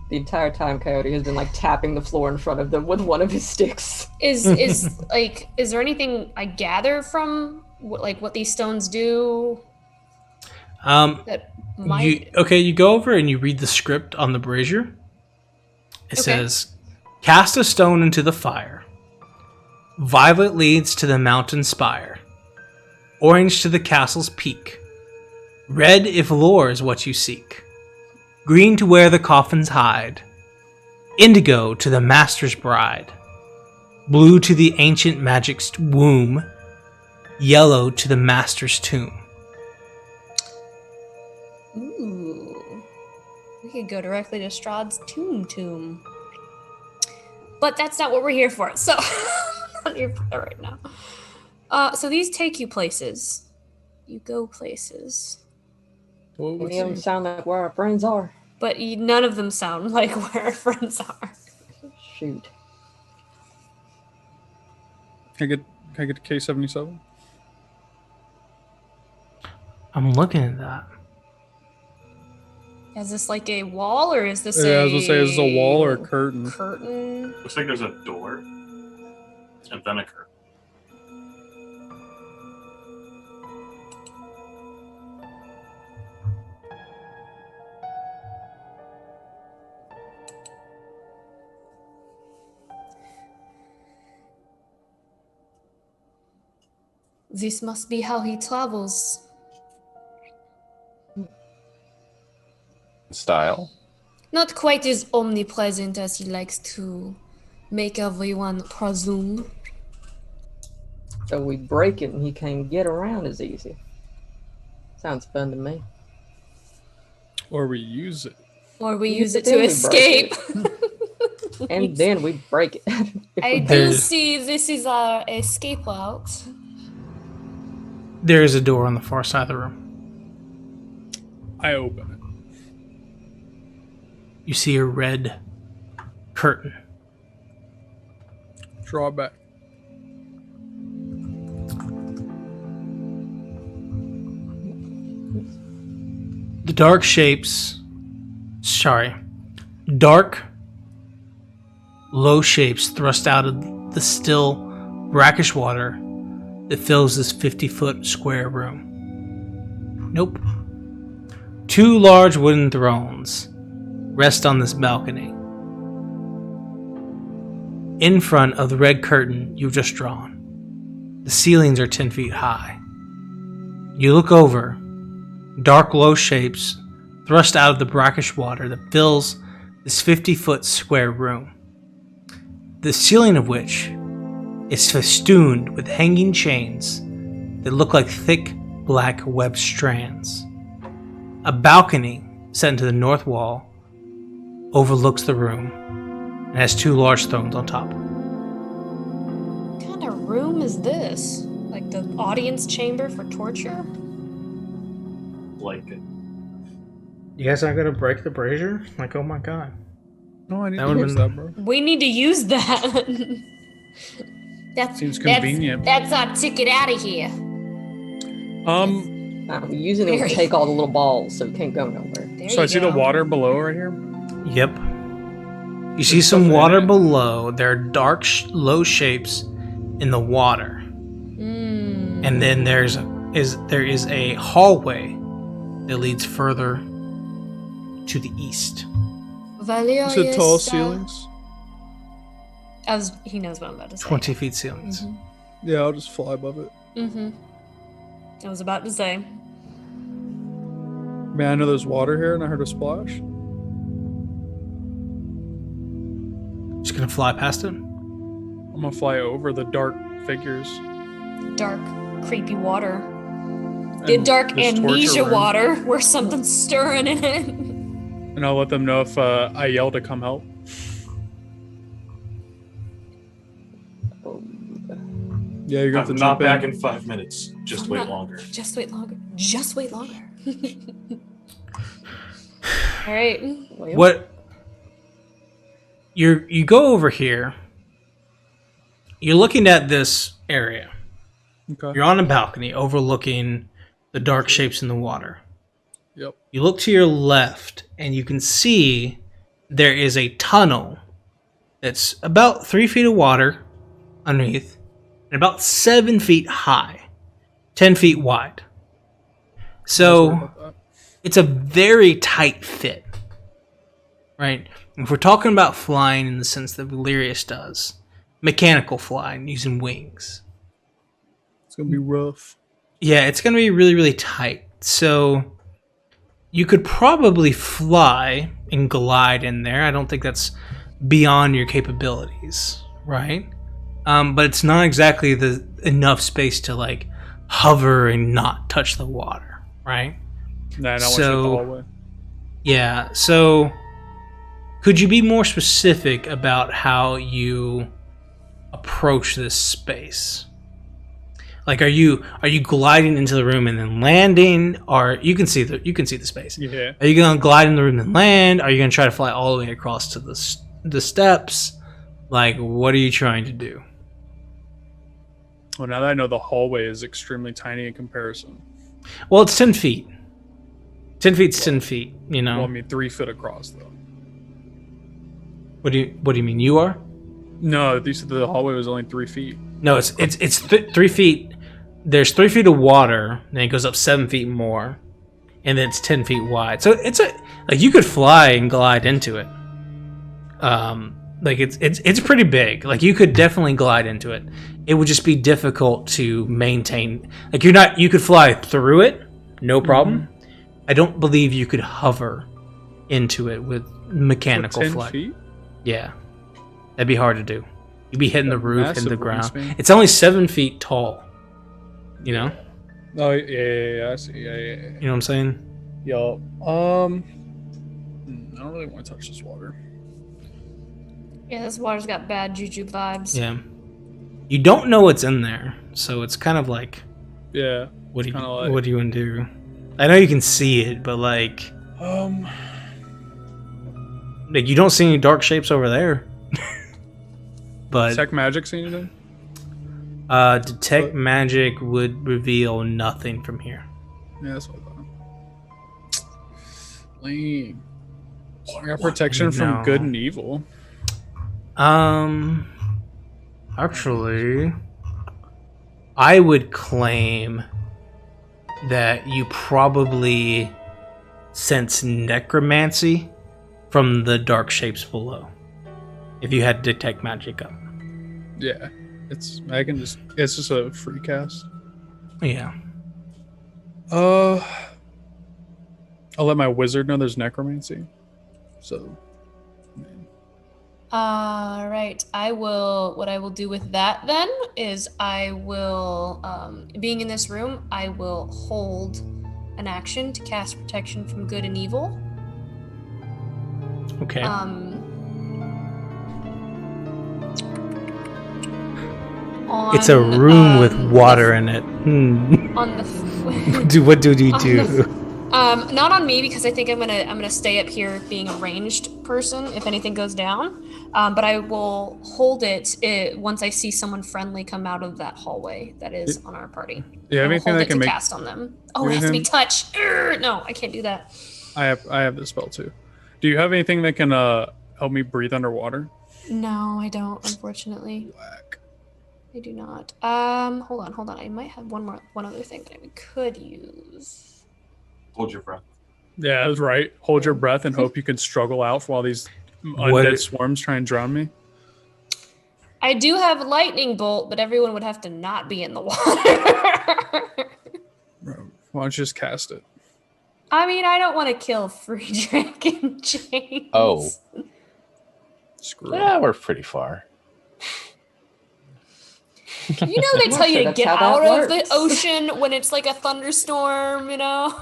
The entire time Coyote has been like tapping the floor in front of them with one of his sticks. Is there anything I gather from what these stones do that might You go over and you read the script on the brazier. It Okay. says, "Cast a stone into the fire. Violet leads to the mountain spire. Orange to the castle's peak. Red if lore is what you seek. Green to where the coffins hide. Indigo to the master's bride. Blue to the ancient magic's womb. Yellow to the master's tomb." Ooh. We could go directly to Strahd's tomb. But that's not what we're here for. So I'm not here for that right now. So these take you places. You go places. Any of them sound like where our friends are. But none of them sound like where our friends are. Shoot. Can I get to K77? I'm looking at that. Is this like a wall or is this Yeah, I was gonna say, is this a wall or a curtain? Curtain. Looks like there's a door and then a curtain. This must be how he travels. Style. Not quite as omnipresent as he likes to make everyone presume. So we break it and he can't get around as easy. Sounds fun to me. Or we use it. Or we Use use it it, to then we escape. And then we break it. I do There's- see this is our escape route. There is a door on the far side of the room. I open it. you see a red curtain. Draw it back. The dark shapes, dark, low shapes thrust out of the still, brackish water that fills this 50-foot square room. Nope. 2 large wooden thrones rest on this balcony. In front of the red curtain you've just drawn, the ceilings are 10 feet high. You look over. Dark, low shapes thrust out of the brackish water that fills this 50-foot square room, the ceiling of which is festooned with hanging chains that look like thick, black web strands. A balcony set into the north wall overlooks the room and has 2 large thrones on top. What kind of room is this? Like the audience chamber for torture? Like it. You guys aren't gonna break the brazier? Like, oh my god. No, I need That to would've use been- that, bro. We need to use that. Seems convenient. That's our ticket out of here. I'm using it to Very- take all the little balls so it can't go nowhere. There So I you see go. the water below right here. Yep. You see some stuff in water it. below. There are dark, low shapes in the water. Mm. And then there is a hallway that leads further to the east. Valor Is it tall is, ceilings? He knows what I'm about to say. 20 feet ceilings. Yeah, I'll just fly above it. Mm-hmm. I was about to say. Man, I know there's water here, and I heard a splash. Just gonna fly past it. I'm gonna fly over the dark figures. Dark, creepy water. and Dark this torture amnesia room, water where something's stirring in it. And I'll let them know if I yell to come help. Yeah, you're gonna have to I'm jump not back in. in 5 minutes. Just I'm wait not- longer. Just wait longer. Just wait longer. All right. Well, What you go over here. You're looking at this area. Okay. You're on a balcony overlooking the dark shapes in the water. Yep. You look to your left and you can see there is a tunnel that's about 3 feet of water underneath and about 7 feet high, 10 feet wide. Sorry So about that. it's a very tight fit, right? If we're talking about flying in the sense that Valerius does, mechanical flying using wings. It's gonna be rough. Yeah, it's going to be really, really tight. So you could probably fly and glide in there. I don't think that's beyond your capabilities, right? But it's not exactly the enough space to like hover and not touch the water, right? Nah, I don't So- want you the hallway. Yeah. So could you be more specific about how you approach this space? Like, are you gliding into the room and then landing, or you can see the space? Yeah. Are you gonna glide in the room and land? Are you gonna try to fly all the way across to the steps? Like, what are you trying to do? Well, now that I know the hallway is extremely tiny in comparison. Well, it's 10 feet. 10 feet's 10 feet. You know. Well, I mean, 3 foot across though. What do you mean? You are? No, you said the hallway was only 3 feet. No, it's 3 feet. There's 3 feet of water, and it goes up 7 feet more, and then it's 10 feet wide. So it's like you could fly and glide into it. Like it's pretty big. Like you could definitely glide into it. It would just be difficult to maintain. Like you could fly through it, no problem. I don't believe you could hover into it with mechanical For 10 flight. feet? Yeah, that'd be hard to do. You'd be hitting the roof, hitting the Massive ground. wingspan. It's only 7 feet tall. You know? Oh yeah, I see. Yeah. You know what I'm saying? Yo, I don't really want to touch this water. Yeah, this water's got bad juju vibes. Yeah. You don't know what's in there, so it's kind of like, Yeah. what do you kinda like- what do you want to do? I know you can see it, but like, Like, you don't see any dark shapes over there. But Detect magic, see anything? detect magic would reveal nothing from here. Yeah, that's what I thought. Lame. I got protection from No. good and evil. Actually, I would claim that you probably sense necromancy from the dark shapes below. If you had detect magic up. Yeah. It's just a free cast. Yeah. I'll let my wizard know there's necromancy. So Right. What I will do with that then is I will, being in this room, I will hold an action to cast protection from good and evil. Okay. It's a room with water in it. On the What do you do? not on me, because I think I'm gonna stay up here being a ranged person if anything goes down. But I will hold it once I see someone friendly come out of that hallway that is on our party. you have I will anything hold that it can to make cast on them. Oh, it has to be touch. No, I can't do that. I have this spell too. Do you have anything that can help me breathe underwater? No, I don't, unfortunately. Whack. I do not. Hold on. I might have one other thing that we could use. Hold your breath. Yeah, that's right. Hold your breath and hope you can struggle out while these undead swarms try and drown me. I do have lightning bolt, but everyone would have to not be in the water. Why don't you just cast it? I mean, I don't want to kill Friedrich and James. Oh. Screw it. Yeah, we're pretty far. You know they tell you to That's get how that out of the works. ocean when it's like a thunderstorm, you know?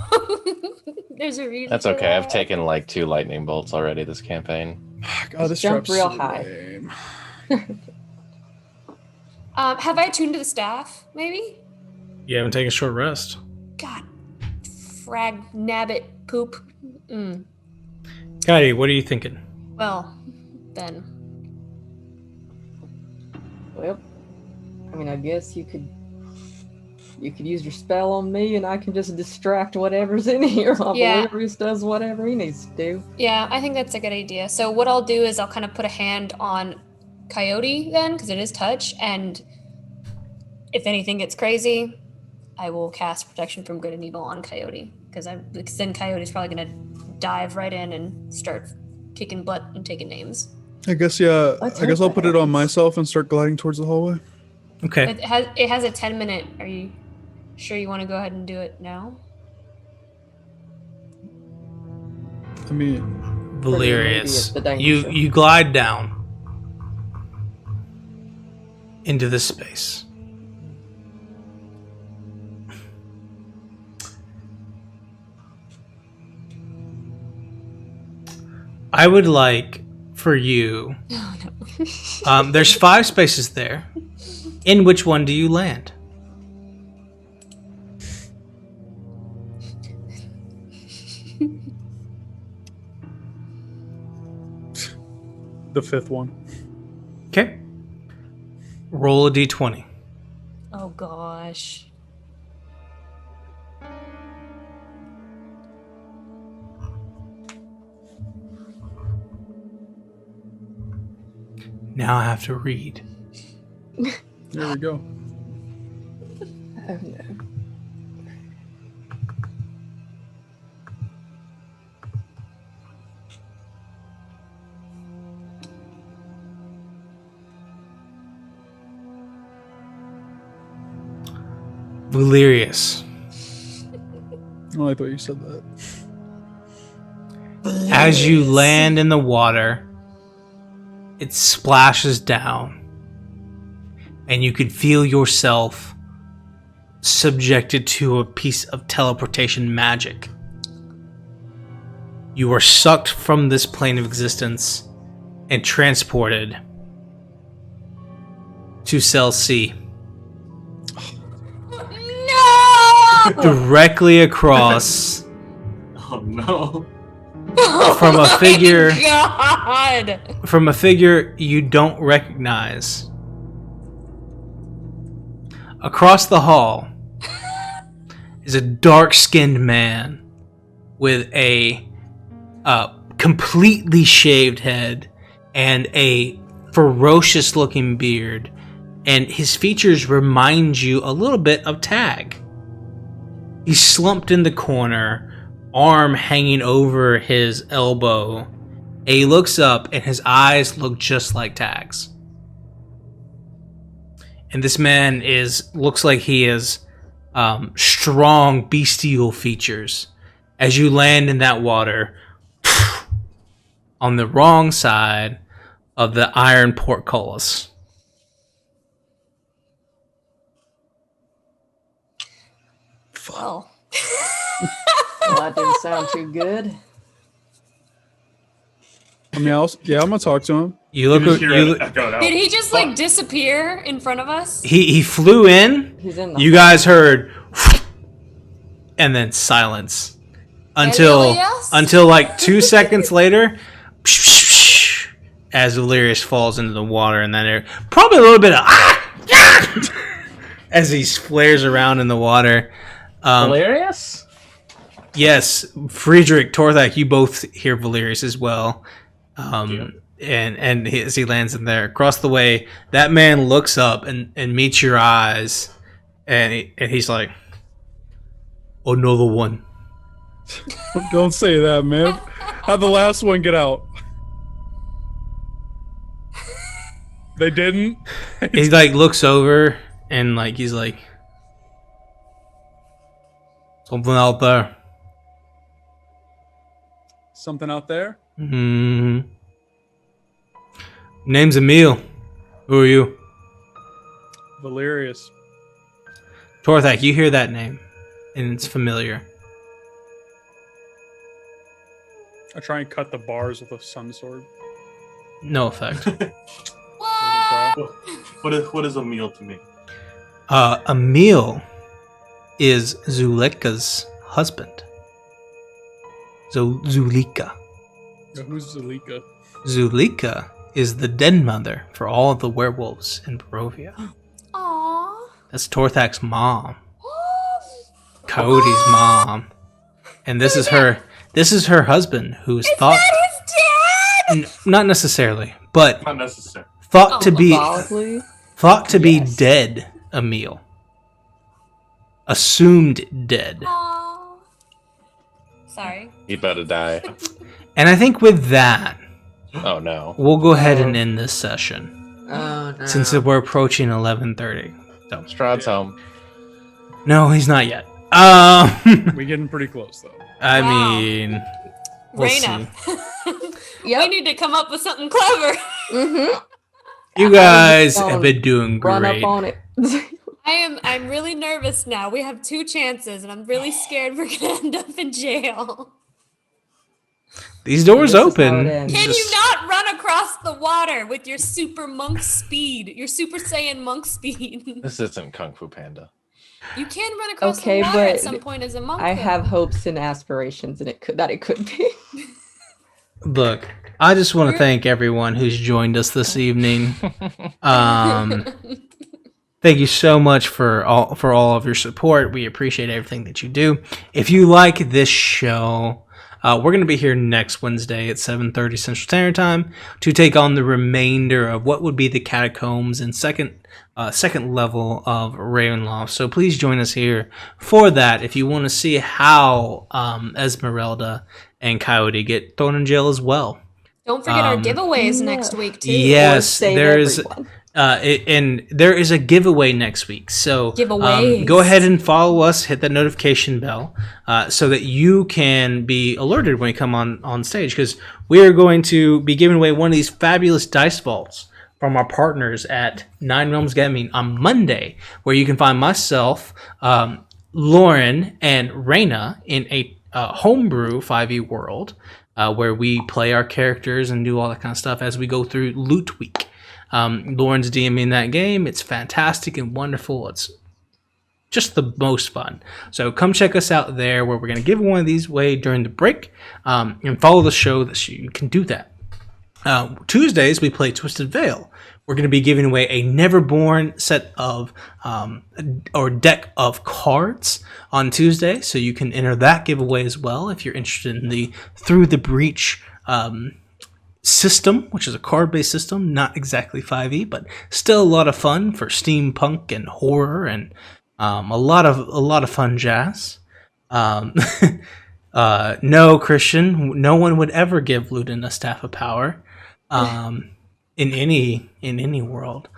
There's a reason. That's for okay. I've that. taken like 2 lightning bolts already this campaign. God, this Jump trap's real so high. lame. Have I tuned to the staff, maybe? You haven't taken a short rest. God. Frag nabbit poop. Katie, what are you thinking? Well, then. Well, I mean, I guess you could use your spell on me, and I can just distract whatever's in here while Yeah. Valerius does whatever he needs to do. Yeah, I think that's a good idea. So what I'll do is I'll kind of put a hand on Coyote then, because it is touch, and if anything gets crazy, I will cast protection from good and evil on Coyote, because then Coyote's probably gonna dive right in and start kicking butt and taking names. I guess, yeah. Let's I guess hope I'll that put it on happens. myself and start gliding towards the hallway. Okay. It has a 10-minute. Are you sure you want to go ahead and do it now? I mean, Valerius, immediate, the danger. you glide down into this space. I would like for you. Oh, no. There's 5 spaces there. In which one do you land? the 5th one. Okay. Roll a d20. Oh gosh. Now I have to read. There we go. Oh no. Valerius, Oh, I thought you said that. as you land in the water, it splashes down, and you can feel yourself subjected to a piece of teleportation magic. You are sucked from this plane of existence and transported to Cell C, No! directly across Oh no. from a figure God. from a figure you don't recognize. Across the hall is a dark-skinned man with a completely shaved head and a ferocious-looking beard, and his features remind you a little bit of Tag. He's slumped in the corner, arm hanging over his elbow, and he looks up and his eyes look just like Tag's. And this man looks like he has strong bestial features. As you land in that water on the wrong side of the iron portcullis. Well. Well, that didn't sound too good. I mean, I'm gonna talk to him. You look. Did he just like disappear in front of us? He flew in. He's in the You guys heard, and then silence until like 2 seconds later, as Valerius falls into the water, and then there probably a little bit of as he flares around in the water. Hilarious? Yes, Friedrich, Torthak, you both hear Valerius as well. And as he lands in there, across the way, that man looks up and meets your eyes, and he's like, another one. Don't say that, man. How'd the last one get out? They didn't? He like looks over and like he's like, something out there. Something out there? Hmm. Name's Emil. Who are you? Valerius. Torthak, you hear that name, and it's familiar. I try and cut the bars with a sun sword. No effect. What is a meal to me? Emil is Zuleka's husband. Zuleka. Who's Zuleka? Zuleka is the den mother for all of the werewolves in Barovia. Aww. That's Torthak's mom. Cody's mom. And this is her husband who's thought That is dead. not necessarily, but Not necessary. thought to be Symbolically? Yes. Dead, Emil. Assumed dead. Aww. Sorry. He better die. And I think with that, Oh no. we'll go ahead and end this session. Oh no. Since we're approaching 11:30. So Strahd's home. no, he's not yet. We getting pretty close though. I Wow. mean, we'll Raina. We Yep. need to come up with something clever. Mm-hmm. you guys have been doing Run great. up on it. I'm really nervous now. We have 2 chances and I'm really scared we're gonna end up in jail. These doors This is how open. it ends. Can Just- you not run across the water with your super monk speed? Your super saiyan monk speed. This isn't Kung Fu Panda. You can run across Okay, the water at but some point as a monk. I though. have hopes and aspirations, and it could be. Look, I just want to thank everyone who's joined us this evening. Thank you so much for all of your support. We appreciate everything that you do. If you like this show, we're going to be here next Wednesday at 7:30 Central Standard Time to take on the remainder of what would be the catacombs and second level of Ravenloft. So please join us here for that if you want to see how Ezmerelda and Coyote get thrown in jail as well. Don't forget our giveaways next week too. Yes, Save there is. everyone. And there is a giveaway next week. So Giveaways. go ahead and follow us, hit that notification bell, so that you can be alerted when we come on stage, because we are going to be giving away one of these fabulous dice vaults from our partners at Nine Realms Gaming on Monday, where you can find myself, Lauren, and Raina in a homebrew 5e world, where we play our characters and do all that kind of stuff as we go through Loot Week. Lauren's DMing that game. It's fantastic and wonderful. It's just the most fun. So come check us out there, where we're going to give one of these away during the break, and follow the show that you can do that. Tuesdays we play Twisted Veil. We're going to be giving away a Neverborn set of or deck of cards on Tuesday, so you can enter that giveaway as well if you're interested in the Through the Breach system, which is a card-based system, not exactly 5e, but still a lot of fun for steampunk and horror and a lot of fun jazz. No, Christian, no one would ever give Ludin a Staff of Power in any world.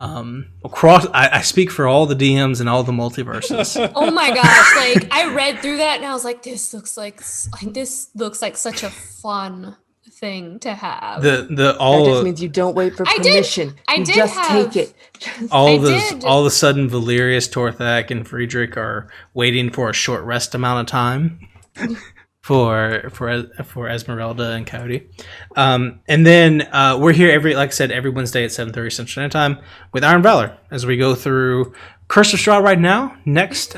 I speak for all the DMs and all the multiverses. Oh my gosh! Like, I read through that and I was like, this looks like such a fun thing to have. That just means you don't wait for permission. You just take it. All of a sudden, Valerius, Torthak, and Friedrich are waiting for a short rest amount of time for Ezmerelda and Coyote. And then we're here every Wednesday at 7:30 Central Standard Time with Iron Valor as we go through Curse of Strahd right now. Next,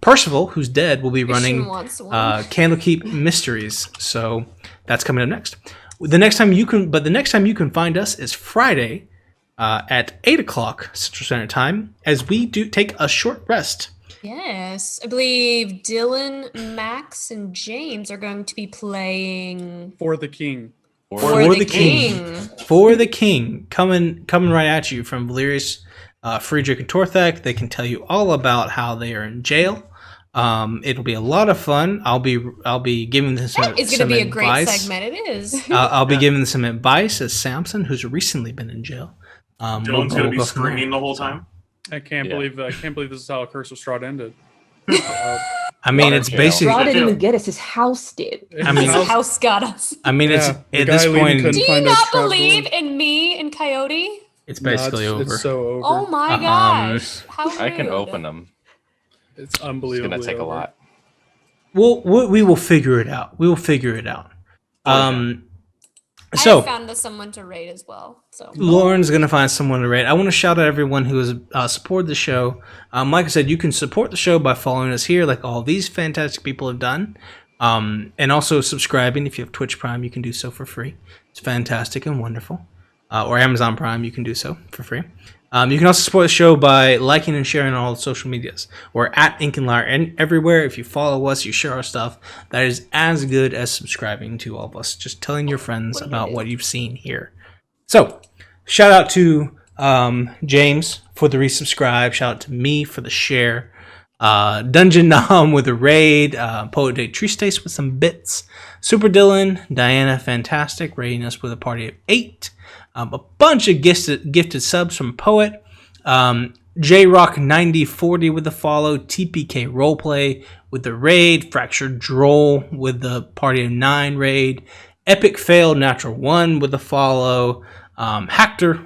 Percival, who's dead, will be running Candlekeep Mysteries. So that's coming up next. The next time you can find us is Friday at 8 o'clock Central Standard Time as we do take a short rest. Yes, I believe Dylan, Max, and James are going to be playing For the King. For the King. For the King, coming right at you from Valerius, Friedrich, and Torthak. They can tell you all about how they are in jail. It'll be a lot of fun. I'll be giving them some advice. It's going to be a great segment. It is. I'll be giving them some advice as Samson, who's recently been in jail. Dylan's going to be screaming the whole time. I can't believe this is how Curse of Strahd ended. I mean, it's basically. Strahd didn't even get us. His house did. I mean, his house got us. I mean, it's at this point. Do you not believe in me and Coyote? It's basically over. It's so over. Oh my gosh! How rude. I can open them. It's unbelievable. It's gonna take a lot. We will figure it out. We will figure it out. I found someone to raid as well. So Lauren's gonna find someone to raid. I want to shout out everyone who has supported the show. Like I said, you can support the show by following us here, like all these fantastic people have done, and also subscribing. If you have Twitch Prime, you can do so for free. It's fantastic and wonderful. Or Amazon Prime, you can do so for free. You can also support the show by liking and sharing on all the social medias. We're at Ink&Lyre and everywhere. If you follow us, you share our stuff. That is as good as subscribing to all of us. Just telling your friends about what you've seen here. So, shout out to James for the resubscribe. Shout out to me for the share. Dungeon Nom with a raid. Poet Day Tristace with some bits. Super Dylan, Diana, fantastic, raiding us with a party of 8. A bunch of gifted subs from Poet. JRock9040 with the follow. TPK Roleplay with the raid. Fractured Droll with the party of 9 raid. Epic Fail Natural 1 with the follow. Hector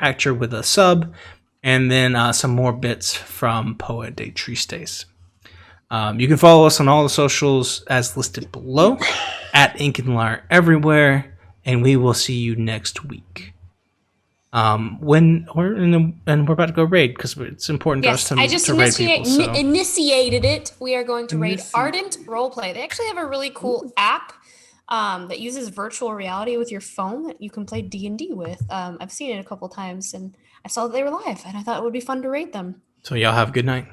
Actor with a sub. And then some more bits from Poet Day Tristace. You can follow us on all the socials as listed below. At Ink&Lyre everywhere. And we will see you next week. When we're about to go raid because it's important to us to raid people. So. Initiated it. We are going to raid Ardent Roleplay. They actually have a really cool app that uses virtual reality with your phone that you can play D&D with. I've seen it a couple times, and I saw that they were live, and I thought it would be fun to raid them. So y'all have a good night.